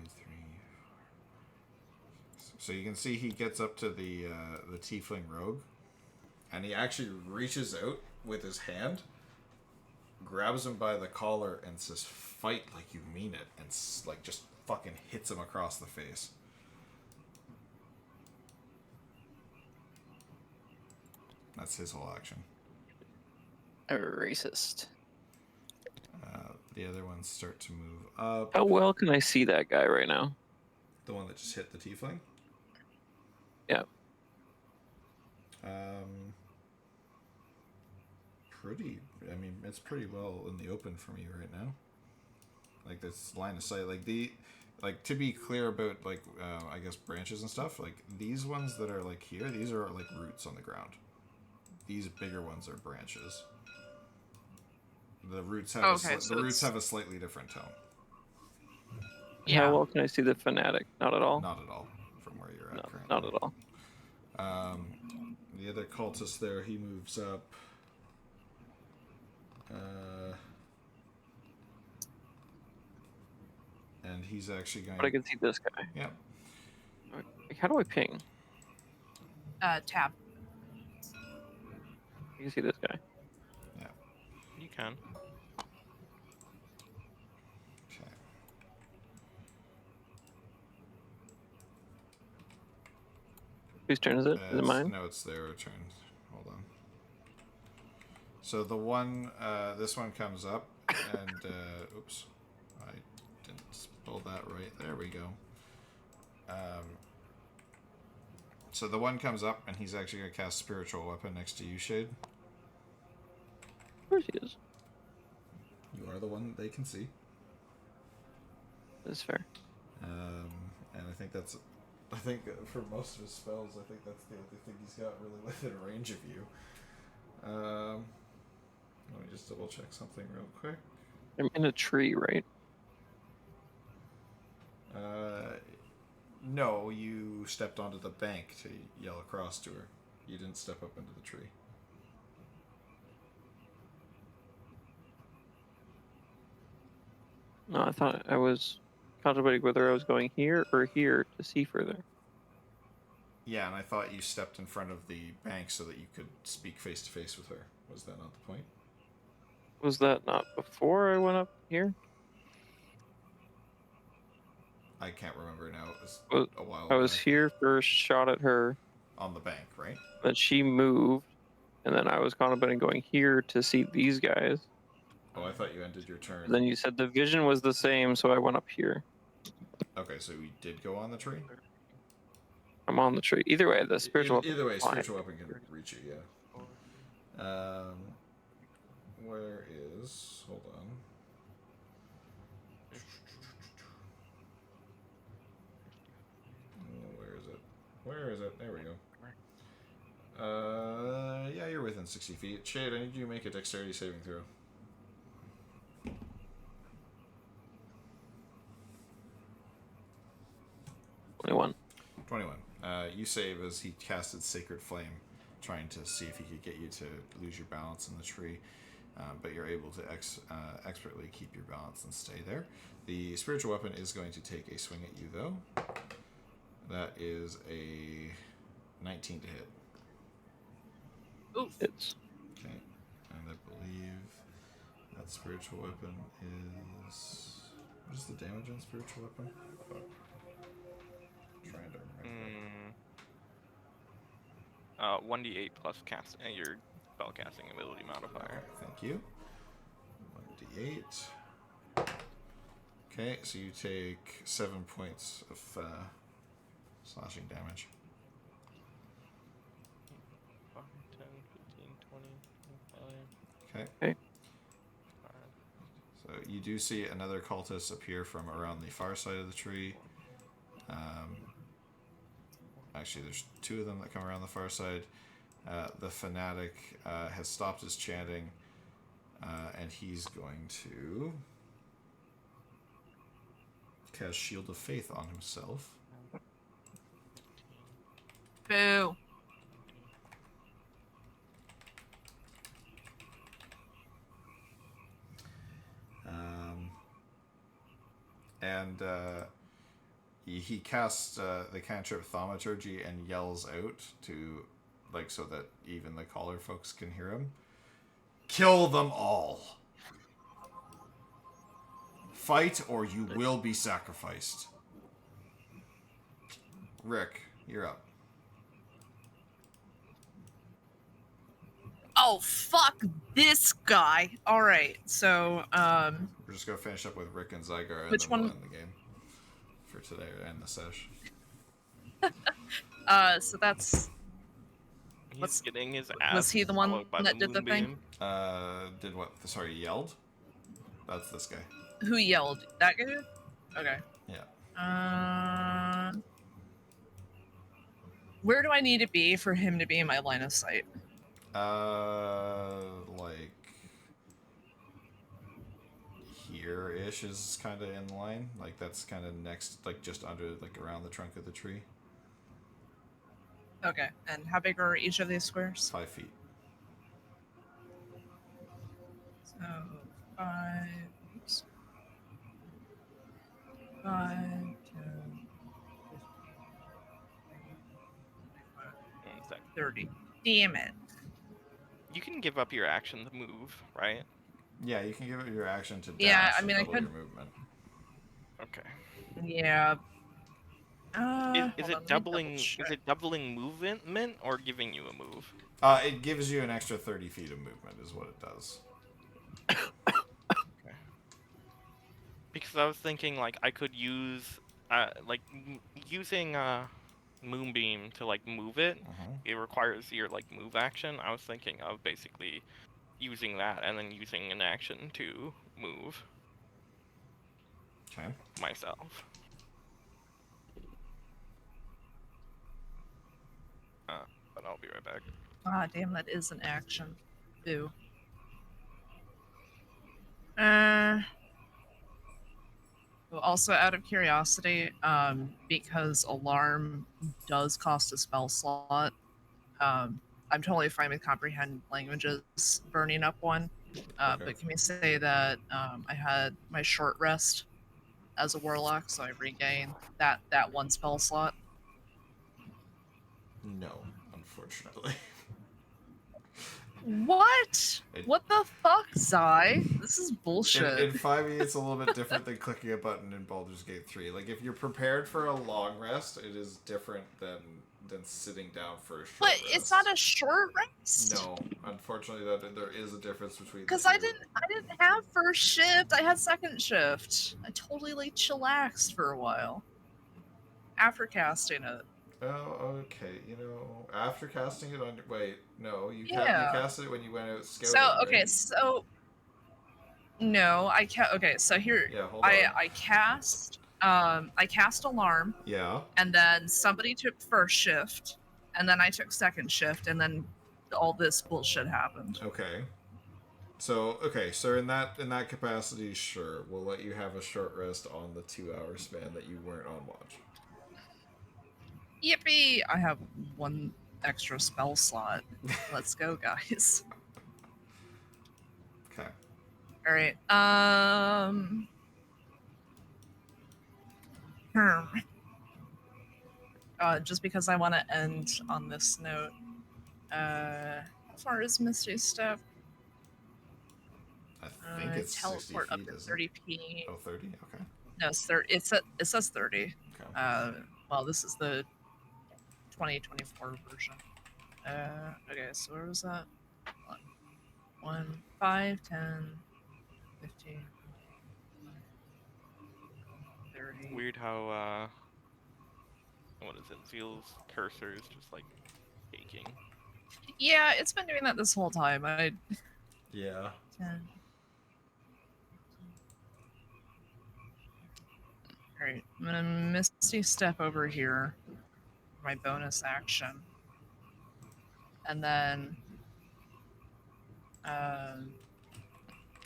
So you can see he gets up to the tiefling rogue, and he actually reaches out with his hand, grabs him by the collar, and says, "Fight like you mean it," and like just fucking hits him across the face. That's his whole action. A racist. The other ones start to move up. How well can I see that guy right now? The one that just hit the tiefling? Yeah. Pretty. I mean, it's pretty well in the open for me right now. Like this line of sight. Like to be clear about like I guess branches and stuff. Like these ones that are like here, these are like roots on the ground. These bigger ones are branches. The roots have the roots have a slightly different tone. Yeah. How well can I see the fanatic? Not at all. Not at all from where you're at. No, currently. not at all. The other cultist there, he moves up. And he's actually going. But I can see this guy. Yeah. How do I ping? Tab. You can see this guy. Yeah. You can. Okay. Whose turn is it? Is it mine? No, it's their turn. Hold on. So the one, this one comes up, and oops, I didn't spell that right. There we go. So the one comes up, and he's actually gonna cast Spiritual Weapon next to you, Shade. Of course he is. You are the one that they can see. That's fair. And I think that's, I think for most of his spells, I think that's the only thing he's got really within range of you. Let me just double check something real quick. I'm in a tree, right? No, you stepped onto the bank to yell across to her. You didn't step up into the tree. No, I thought I was contemplating whether I was going here or here to see further. Yeah, and I thought you stepped in front of the bank so that you could speak face to face with her. Was that not the point? Was that not before I went up here? I can't remember now. It was Well, a while I was back. here first, shot at her, On the bank, right? then she moved, and then I was contemplating going here to see these guys. Oh, I thought you ended your turn. And then you said the vision was the same, so I went up here. Okay, so we did go on the tree? I'm on the tree. Either way, the spiritual. Either way, fine. spiritual weapon can reach you, yeah. Where is... Hold on. Where is it? Where is it? There we go. Yeah, you're within 60 feet. Shade, I need you to make a dexterity saving throw. Twenty-one. 21. You save as he casted Sacred Flame, trying to see if he could get you to lose your balance in the tree, but you're able to expertly keep your balance and stay there. The spiritual weapon is going to take a swing at you, though. That is a 19 to hit. Oof. It's Okay, and I believe that spiritual weapon is... What is the damage on spiritual weapon? Fuck. Trying to remember. 1d8 plus cast your spell casting ability modifier. Thank you. 1d8. Okay, so you take 7 points of slashing damage. 5, 10, 15, 20, 25. Okay. Okay. So you do see another cultist appear from around the far side of the tree. Actually, there's two of them that come around the far side. The fanatic has stopped his chanting, and he's going to cast Shield of Faith on himself. Boo. And he casts the cantrip Thaumaturgy and yells out to, like, so that even the collar folks can hear him. Kill them all. Fight or you will be sacrificed. Rick, you're up. Oh, fuck this guy. All right, so, We're just going to finish up with Rick and Zygar, and Which then we'll one? end the game for today, or end the sesh. so that's, He's What's- getting his ass was he the one swallowed by that did the thing? moonbeam. Did what? Sorry, yelled? That's this guy. Who yelled? That guy? Okay. Yeah. Where do I need to be for him to be in my line of sight? Like here-ish is kind of in line. Like that's kind of next, like just under, like around the trunk of the tree. Okay, and how big are each of these squares? 5 feet. So, 5, oops. 5, 10, 1 sec. 30. Damn it. You can give up your action to move, right? Yeah, you can give it your action to dash. Yeah, I and mean, I double could- your movement. Okay. Yeah. Is hold on, it let me doubling? double-check. Is it doubling movement or giving you a move? It gives you an extra 30 feet of movement, is what it does. Because I was thinking like I could use, using moonbeam to like move it. It requires your like move action. I was thinking of basically using that and then using an action to move Okay. myself. But I'll be right back. Ah, damn, that is an action. Boo. Well, also, out of curiosity, because alarm does cost a spell slot, I'm totally fine with comprehend languages burning up one. Okay. But can we say that I had my short rest as a warlock, so I regain that one spell slot? No, unfortunately. What? It- What the fuck, Zai? This is bullshit. In 5e, it's a little bit different than clicking a button in Baldur's Gate 3. Like, if you're prepared for a long rest, it is different than sitting down for a short But rest. it's not a short rest. No, unfortunately, there is a difference between. Because the I two. didn't have first shift. I had second shift. I totally like chillaxed for a while after casting it. Oh, okay. You know, after casting it on. Wait, no, you Yeah. you casted it when you went out scouting. So okay, right? so no, okay. So here, Yeah, hold on. I cast alarm, Yeah. and then somebody took first shift, and then I took second shift, and then all this bullshit happened. Okay. So in that capacity, sure, we'll let you have a short rest on the 2-hour span that you weren't on watch. Yippee! I have one extra spell slot. Let's go, guys. Okay. All right. Just because I want to end on this note. How far is Misty Step? I think it's 60 teleport feet, up to isn't 30 it? feet. Oh, 30? Okay. No, it's 30. It says 30. Okay. Well, this is the 2024 version. Okay, so where was that? 1, 5, 10, 15, 30. Weird how what is it? Zeal's cursor is just like shaking. Yeah, it's been doing that this whole time. Yeah. Alright, I'm gonna Misty Step over here for my bonus action. And then I'm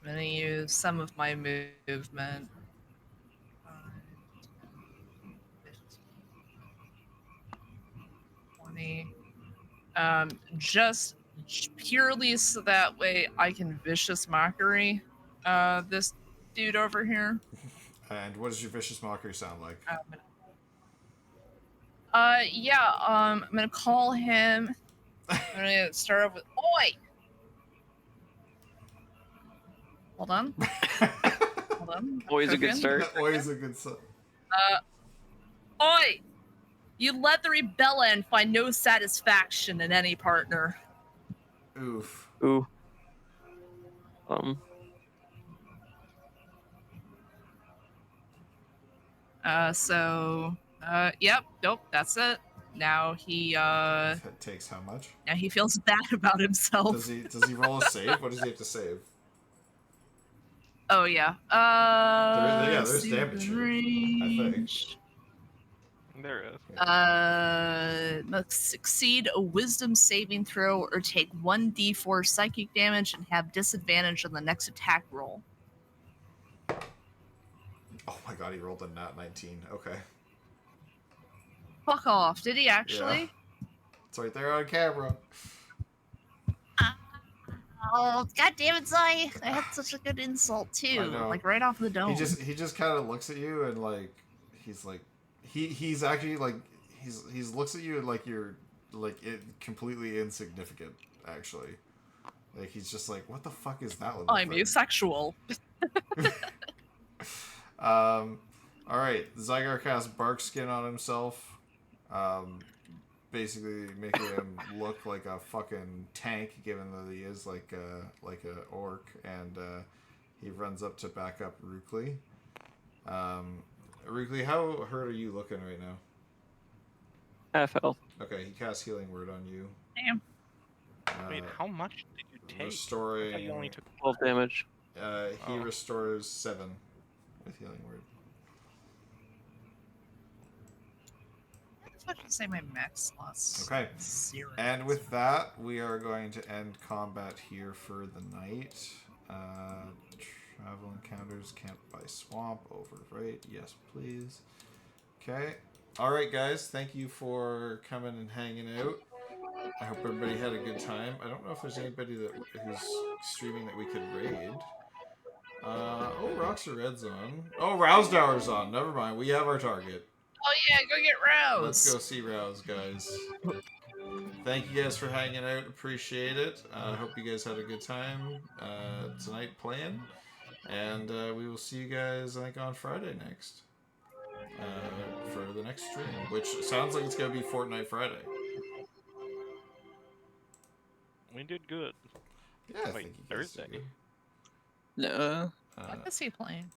gonna use some of my movement. 5, 10, 15, 20. Just purely so that way I can vicious mockery this dude over here. And what does your vicious mockery sound like? I'm gonna call him. I'm gonna start off with Oi! Hold on. Hold on. Always a good Cooking. start. Always a good sign. Oi! You led the rebella and find no satisfaction in any partner. Oof. Ooh. Yep, nope, that's it. Now he That takes how much? now he feels bad about himself. Does he roll a save? What does he have to save? Oh yeah. There's damage here, I think. There is. Must succeed a wisdom saving throw or take 1d4 psychic damage and have disadvantage on the next attack roll. Oh my god, he rolled a nat 19. Okay. Fuck off. Did he actually? Yeah. It's right there on camera. Oh, god damn it, Zai. I had such a good insult too. I know. Like right off the dome. He just kind of looks at you and like he's actually like he's looks at you and like you're like completely insignificant actually. Like he's just like, what the fuck is that little I'm thing? asexual. All right, Zygar casts bark skin on himself, basically making him look like a fucking tank, given that he is like a orc, and he runs up to back up Rookly. Rookly, how hurt are you looking right now? Half health. Okay, he casts healing word on you. Damn. Wait, how much did you take? I thought Restoring. you only took 12 damage. He restores 7 with healing word. I was about to say my max loss. Okay. 0. And with that, we are going to end combat here for the night. Travel encounters, camp by swamp, overwrite. Yes, please. Okay. Alright, guys. Thank you for coming and hanging out. I hope everybody had a good time. I don't know if there's anybody who's streaming that we could raid. Rocks or Red's on. Oh, Rouse Hour's on. Never mind. We have our target. Oh yeah, go get Rouse. Let's go see Rouse, guys. Thank you guys for hanging out. Appreciate it. Hope you guys had a good time tonight playing. And we will see you guys, I think, on Friday next. For the next stream. Which sounds like it's going to be Fortnite Friday. We did good. Yeah, I Wait, think you guys Thursday. did. No. What is he playing?